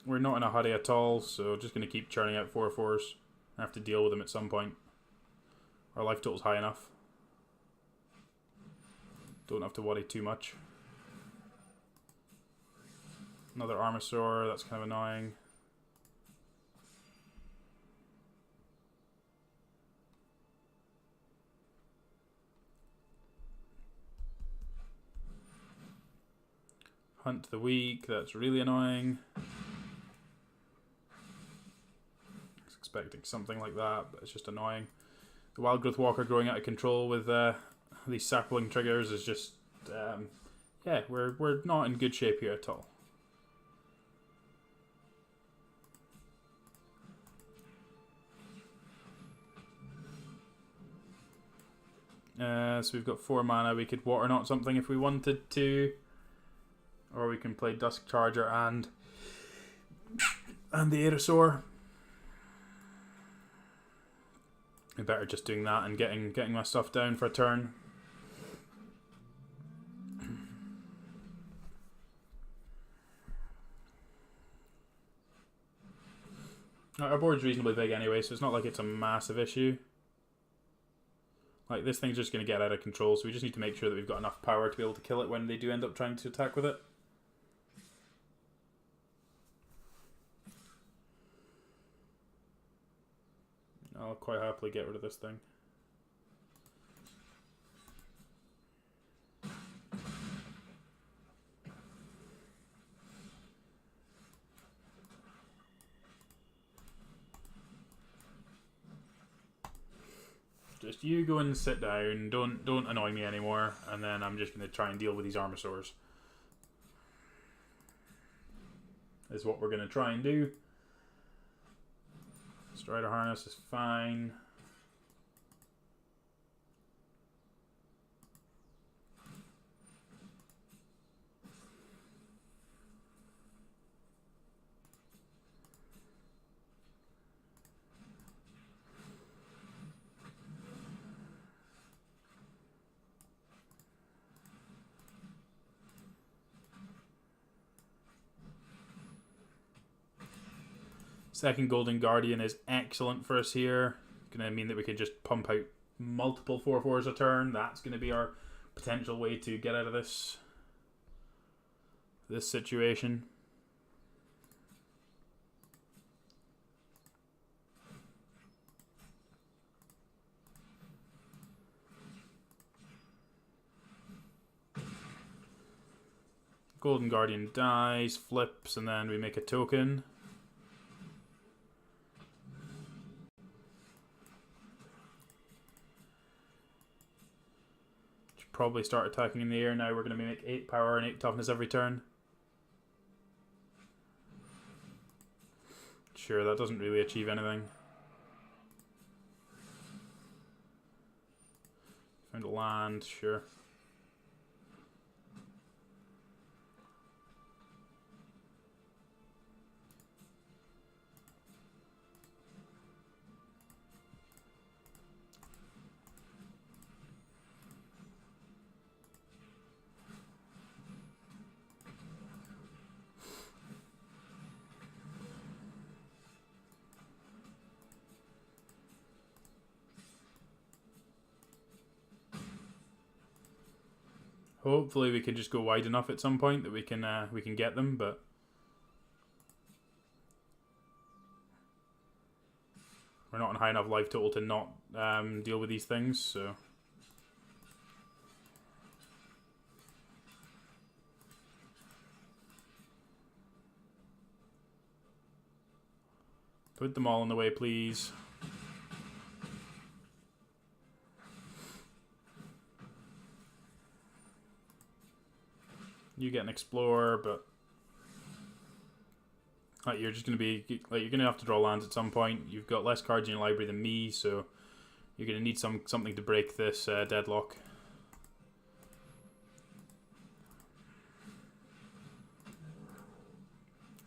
A: we're not in a hurry at all, so just going to keep churning out 4/4s. I have to deal with them at some point. Our life total's high enough. Don't have to worry too much. Another Armasaur, that's kind of annoying. Hunt the Weak, that's really annoying. I was expecting something like that, but it's just annoying. The Wild Growth Walker growing out of control with these sapling triggers is just... yeah, we're not in good shape here at all. So we've got 4 mana, we could Water Knot something if we wanted to. Or we can play Dusk Charger and the Aerosaur. We better just doing that and getting my stuff down for a turn. Our board's reasonably big anyway, so it's not like it's a massive issue. Like, this thing's just going to get out of control, so we just need to make sure that we've got enough power to be able to kill it when they do end up trying to attack with it. I'll quite happily get rid of this thing. Just you go and sit down, don't annoy me anymore, and then I'm just going to try and deal with these Armasaurs. Is what we're going to try and do. Strider Harness is fine. Second Golden Guardian is excellent for us here. Going to mean that we could just pump out multiple 4/4s a turn. That's going to be our potential way to get out of this situation. Golden Guardian dies, flips, and then we make a token. Probably start attacking in the air now. We're going to make 8 power and 8 toughness every turn. Sure, that doesn't really achieve anything. Found a land, sure. Hopefully we can just go wide enough at some point that we can get them, but we're not on high enough life total to not deal with these things, so put them all in the way, please. You get an Explorer, but you're just going to be... you're going to have to draw lands at some point. You've got less cards in your library than me, so You're going to need something to break this deadlock.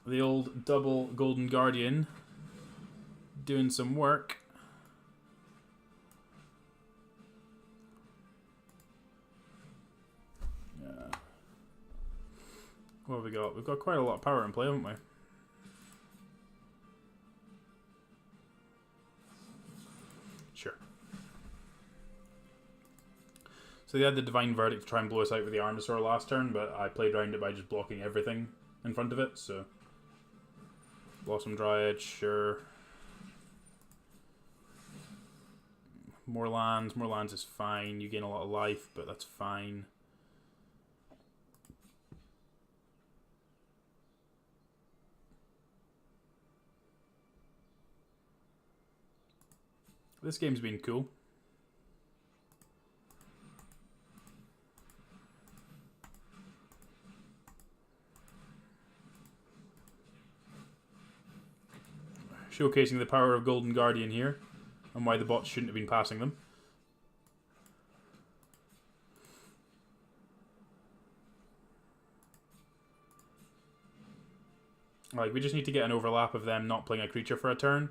A: The old double Golden Guardian doing some work. What have we got? We've got quite a lot of power in play, haven't we? Sure. So they had the Divine Verdict to try and blow us out with the Armasaur last turn, but I played around it by just blocking everything in front of it, so... Blossom Dryad, sure. More lands is fine. You gain a lot of life, but that's fine. This game's been cool. Showcasing the power of Golden Guardian here, and why the bots shouldn't have been passing them. Like, we just need to get an overlap of them not playing a creature for a turn.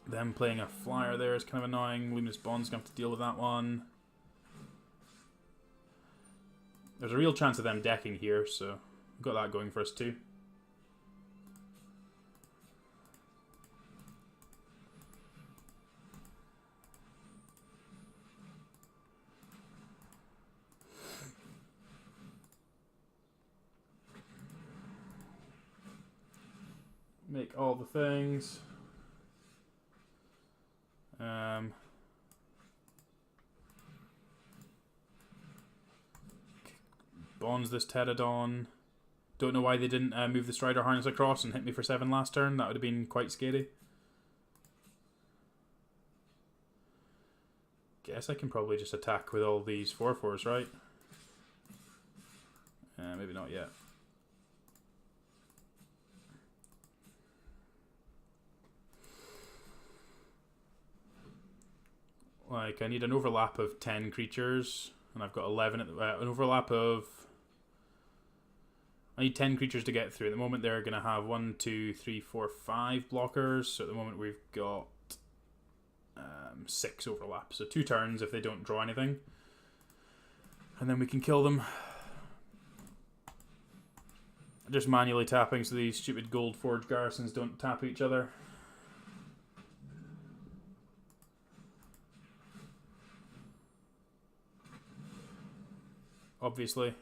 A: Them playing a flyer there is kind of annoying. Luminous Bond's going to have to deal with that one. There's a real chance of them decking here, so we've got that going for us too. Make all the things. Bonds this Pterodon. Don't know why they didn't move the Strider Harness across and hit me for 7 last turn. That would have been quite scary. Guess I can probably just attack with all these 4/4s, right? Maybe not yet. Like, I need an overlap of 10 creatures, and I've got 11 at the... an overlap of... I need 10 creatures to get through. At the moment, they're going to have 1, 2, 3, 4, 5 blockers. So at the moment, we've got 6 overlaps. So 2 turns if they don't draw anything. And then we can kill them. Just manually tapping so these stupid gold forge garrisons don't tap each other. Obviously.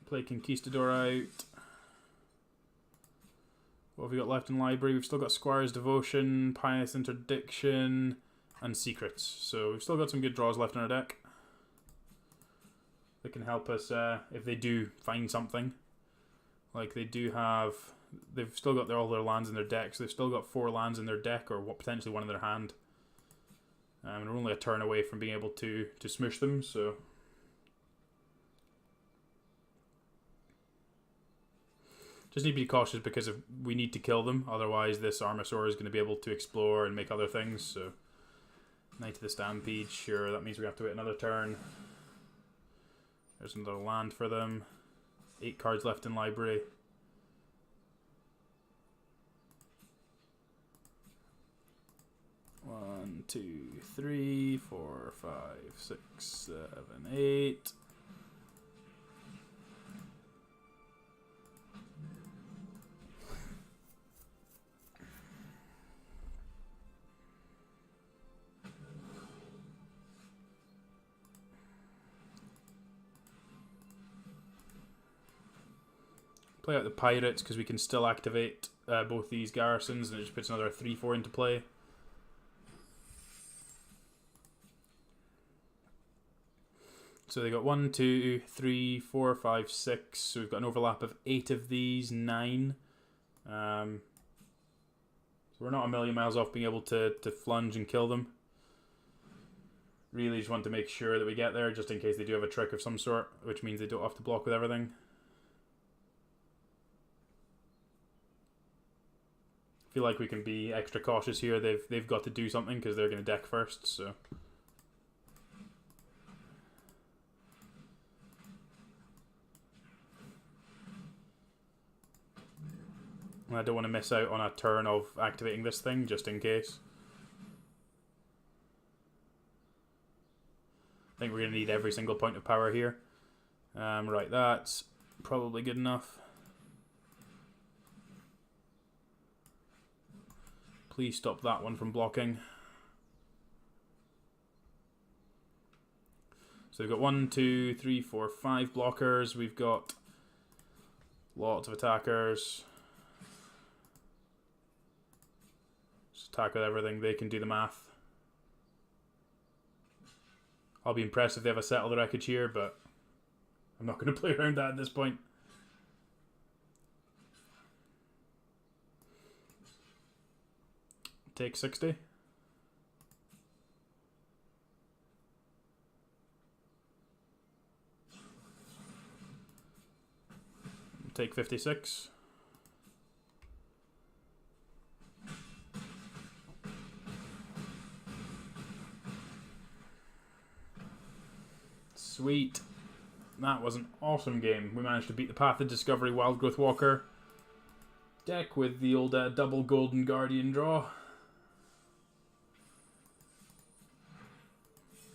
A: Play Conquistador out. What have we got left in library? We've still got Squire's Devotion, Pious Interdiction, and Secrets. So we've still got some good draws left in our deck. That can help us if they do find something. Like they do have... They've still got all their lands in their deck, so they've still got 4 lands in their deck, or potentially 1 in their hand. And we're only a turn away from being able to smush them, so... Just need to be cautious because we need to kill them, otherwise this Armasaur is going to be able to explore and make other things, so... Knight of the Stampede, sure, that means we have to wait another turn. There's another land for them. 8 cards left in library. One, 2, 3, 4, 5, 6, 7, 8. Play out the Pirates because we can still activate both these garrisons, and it just puts another 3/4 into play. So they got 1, 2, 3, 4, 5, 6. So we've got an overlap of 8 of these, 9. So we're not a million miles off being able to flunge and kill them. Really just want to make sure that we get there, just in case they do have a trick of some sort, which means they don't have to block with everything. feel like we can be extra cautious here. They've got to do something because they're going to deck first, so... I don't want to miss out on a turn of activating this thing, just in case. I think we're going to need every single point of power here. Right, that's probably good enough. Please stop that one from blocking. So we've got 1, 2, 3, 4, 5 blockers. We've got lots of attackers. Just attack with everything. They can do the math. I'll be impressed if they have a Settle the Wreckage here, but I'm not going to play around that at this point. Take 60. Take 56. Sweet. That was an awesome game. We managed to beat the Path of Discovery Wildgrowth Walker deck with the old double Golden Guardian draw,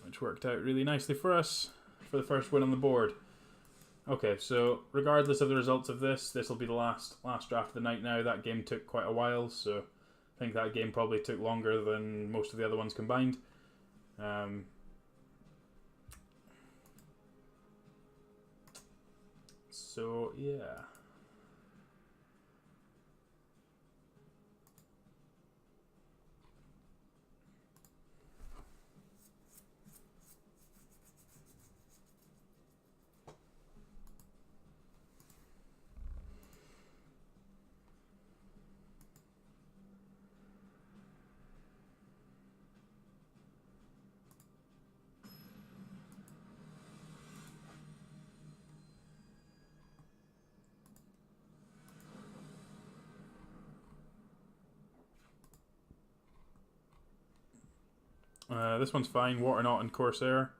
A: which worked out really nicely for us for the first win on the board. Okay, so regardless of the results of this will be the last draft of the night now. That game took quite a while, so I think that game probably took longer than most of the other ones combined. So, yeah. This one's fine. Waterknot and Corsair.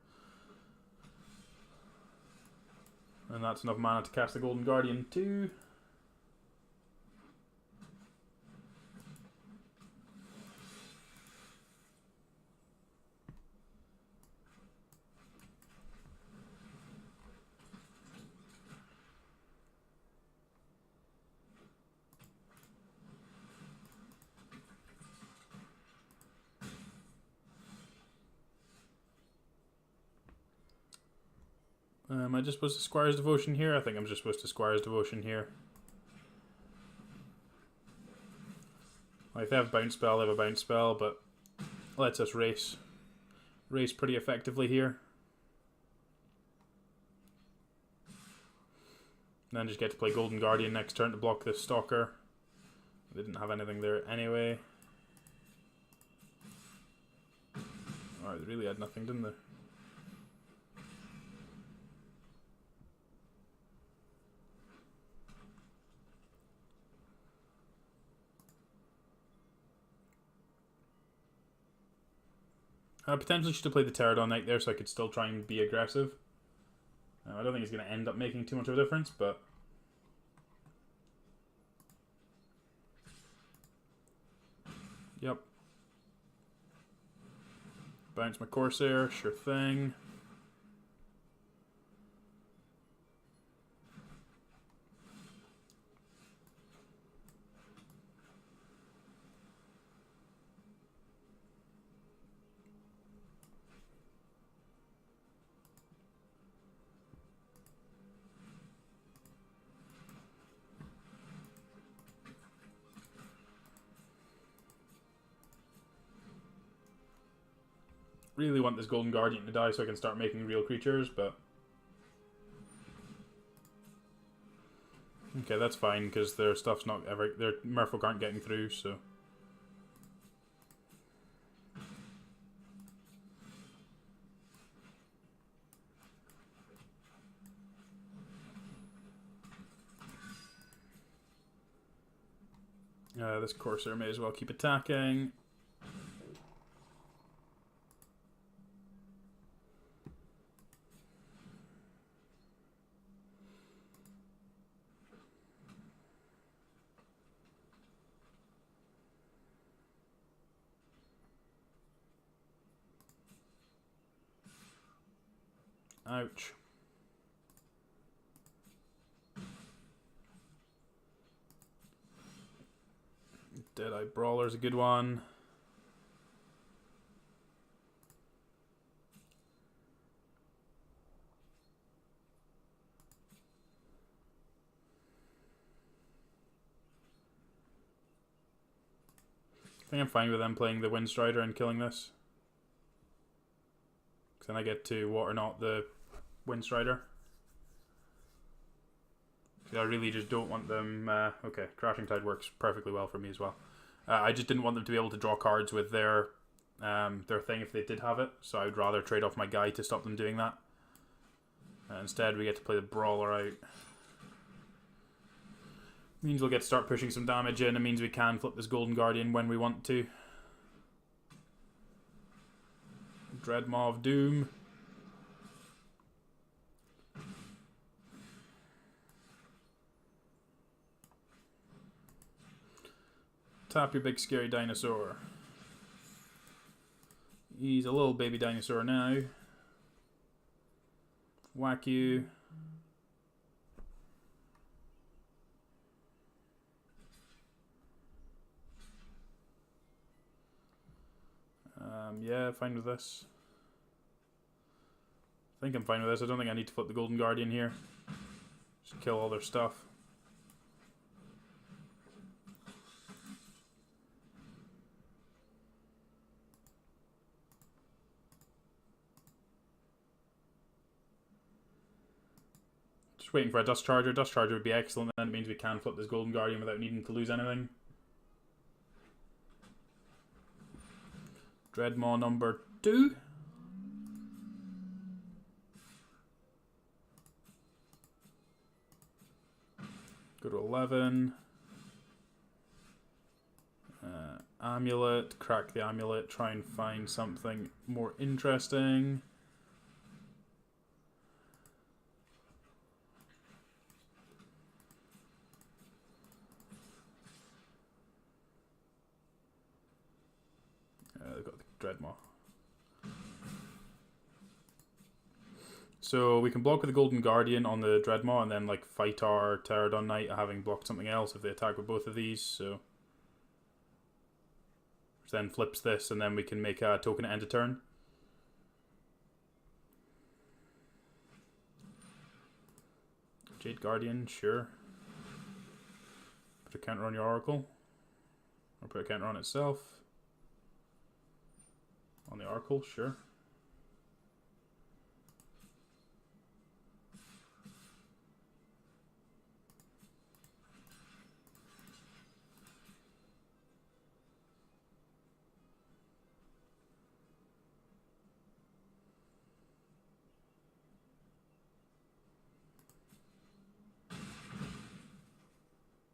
A: And that's enough mana to cast the Golden Guardian too. Am I just supposed to Squire's Devotion here? I think I'm just supposed to Squire's Devotion here. Like, if they have a bounce spell, they have a bounce spell, but lets us race pretty effectively here. And then just get to play Golden Guardian next turn to block this Stalker. They didn't have anything there anyway. Alright, they really had nothing, didn't they? I potentially should have played the Pterodon Knight there so I could still try and be aggressive. I don't think it's going to end up making too much of a difference, but... Yep. Bounce my Corsair, sure thing. Really want this Golden Guardian to die so I can start making real creatures, but... Okay, that's fine, because their stuff's not ever... Their Merfolk aren't getting through, so... This Corsair may as well keep attacking. Ouch. Deadeye Brawler's a good one. I think I'm fine with them playing the Windstrider and killing this. Because then I get to water not the Windstrider. I really just don't want them... okay, Crashing Tide works perfectly well for me as well. I just didn't want them to be able to draw cards with their thing if they did have it. So I would rather trade off my guy to stop them doing that. Instead, we get to play the Brawler out. Means we'll get to start pushing some damage in. It means we can flip this Golden Guardian when we want to. Dreadmaw of Doom. Tap your big scary dinosaur. He's a little baby dinosaur now. Whack you. Yeah, fine with this. I think I'm fine with this. I don't think I need to flip the Golden Guardian here. Just kill all their stuff. Just waiting for a Dust Charger. Dust Charger would be excellent. Then it means we can flip this Golden Guardian without needing to lose anything. Dreadmaw number 2. Go to 11. Amulet. Crack the amulet. Try and find something more interesting. They've got the Dreadmaw. So we can block with the Golden Guardian on the Dreadmaw and then like fight our Pterodon Knight having blocked something else if they attack with both of these. So which then flips this and then we can make a token at end of turn. Jade Guardian, sure. Put a counter on your Oracle. Or put a counter on itself. On the Oracle, sure.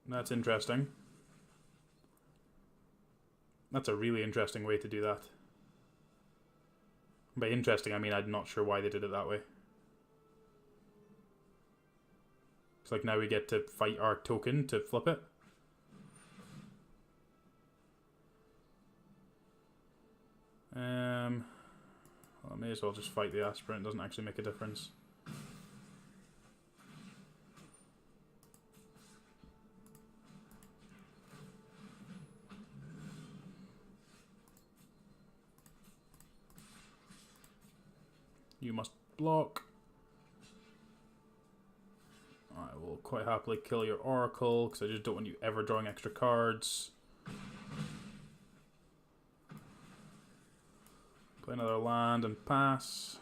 A: That's interesting. That's a really interesting way to do that. By interesting, I mean I'm not sure why they did it that way. It's like now we get to fight our token to flip it. Well, I may as well just fight the Aspirant. It doesn't actually make a difference. You must block. I will quite happily kill your Oracle because I just don't want you ever drawing extra cards. Play another land and pass.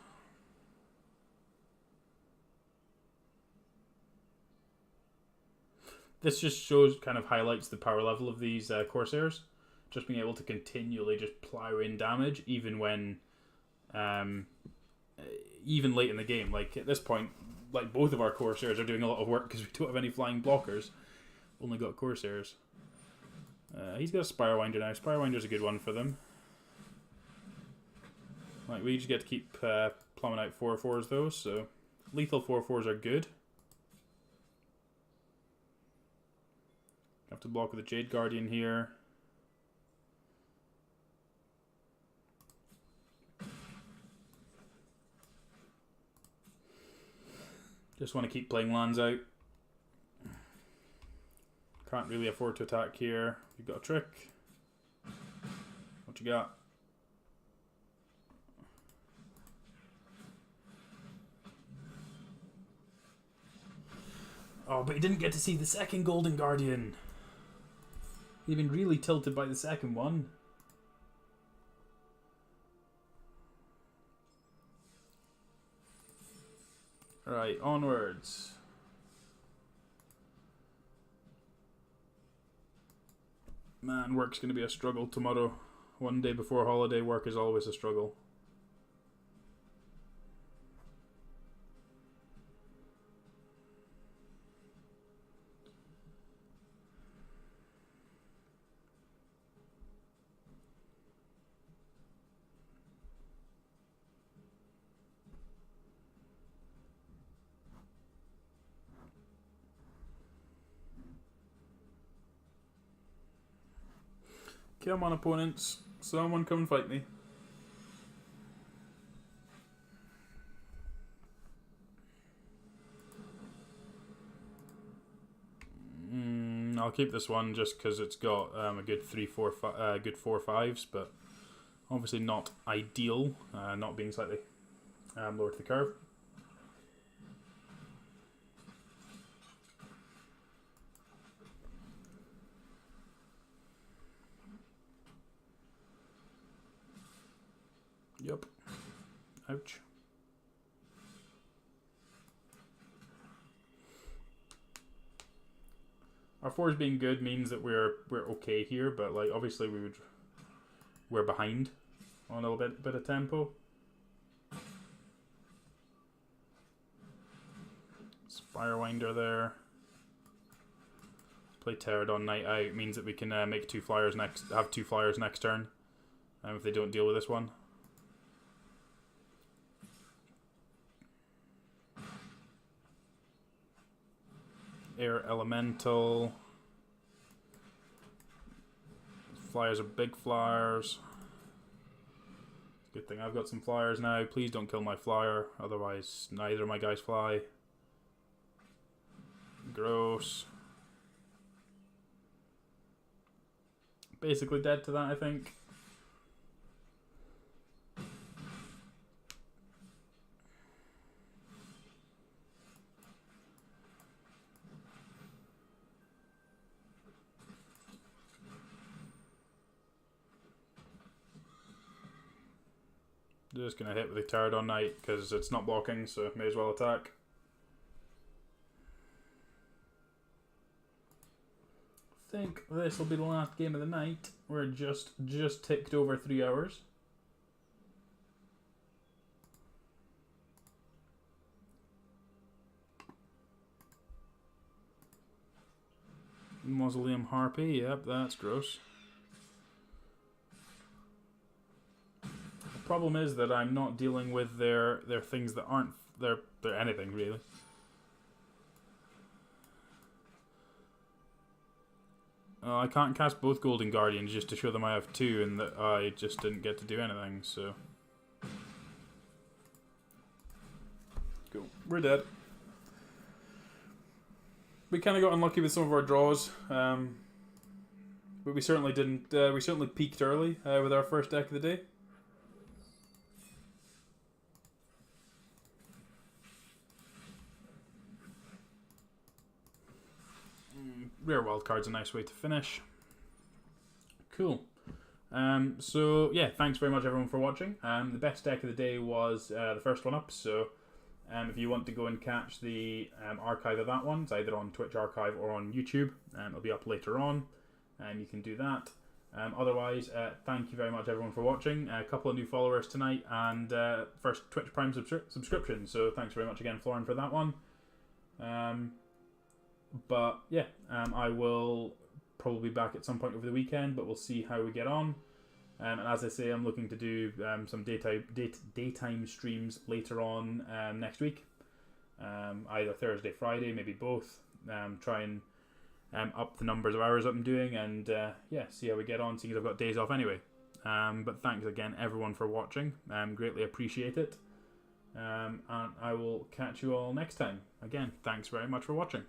A: This just shows, kind of highlights the power level of these Corsairs. Just being able to continually just plow in damage even when... even late in the game. Like at this point, like both of our Corsairs are doing a lot of work because we don't have any flying blockers. Only got Corsairs. He's got a Spirewinder now. Spirewinder's a good one for them. Like, we just get to keep plumbing out 4/4s though, so lethal 4/4s are good. Have to block with the Jade Guardian here. Just want to keep playing lands out. Can't really afford to attack here. You've got a trick. What you got? Oh, but he didn't get to see the second Golden Guardian. He'd been really tilted by the second one. Right, onwards. Man, work's going to be a struggle tomorrow. One day before holiday, work is always a struggle. Come on, opponents. Someone come and fight me. I'll keep this one just because it's got a good 4/5s, but obviously not ideal, not being slightly lower to the curve. Yep. Ouch. Our 4s being good means that we're okay here, but like obviously we're behind on a little bit of tempo. Spirewinder there. Play Pterodon Night Out means that we can make have 2 flyers next turn, if they don't deal with this one. Air Elemental. Flyers are big flyers. Good thing I've got some flyers now. Please don't kill my flyer, otherwise neither of my guys fly. Gross. Basically dead to that, I think. Just gonna hit with the Pterodon Knight because it's not blocking, so may as well attack. I think this will be the last game of the night. We're just ticked over 3 hours. Mausoleum Harpy, yep, that's gross. Problem is that I'm not dealing with their things that aren't they're anything really. I can't cast both Golden Guardians just to show them I have 2 and that I just didn't get to do anything, so cool. We're dead. We kind of got unlucky with some of our draws, but we certainly didn't. We certainly peaked early with our first deck of the day. Rare wildcard's a nice way to finish. Cool. So yeah, thanks very much everyone for watching. The best deck of the day was the first one up, so if you want to go and catch the archive of that one, it's either on Twitch archive or on YouTube. It'll be up later on, and you can do that. Otherwise, thank you very much everyone for watching. A couple of new followers tonight, and first Twitch Prime subscription, so thanks very much again, Florin, for that one. But yeah, I will probably back at some point over the weekend, but we'll see how we get on. And as I say, I'm looking to do some daytime streams later on next week, either Thursday, Friday, maybe both. Try and up the numbers of hours that I'm doing, and yeah, see how we get on, seeing as I've got days off anyway. But thanks again, everyone, for watching. Greatly appreciate it. And I will catch you all next time. Again, thanks very much for watching.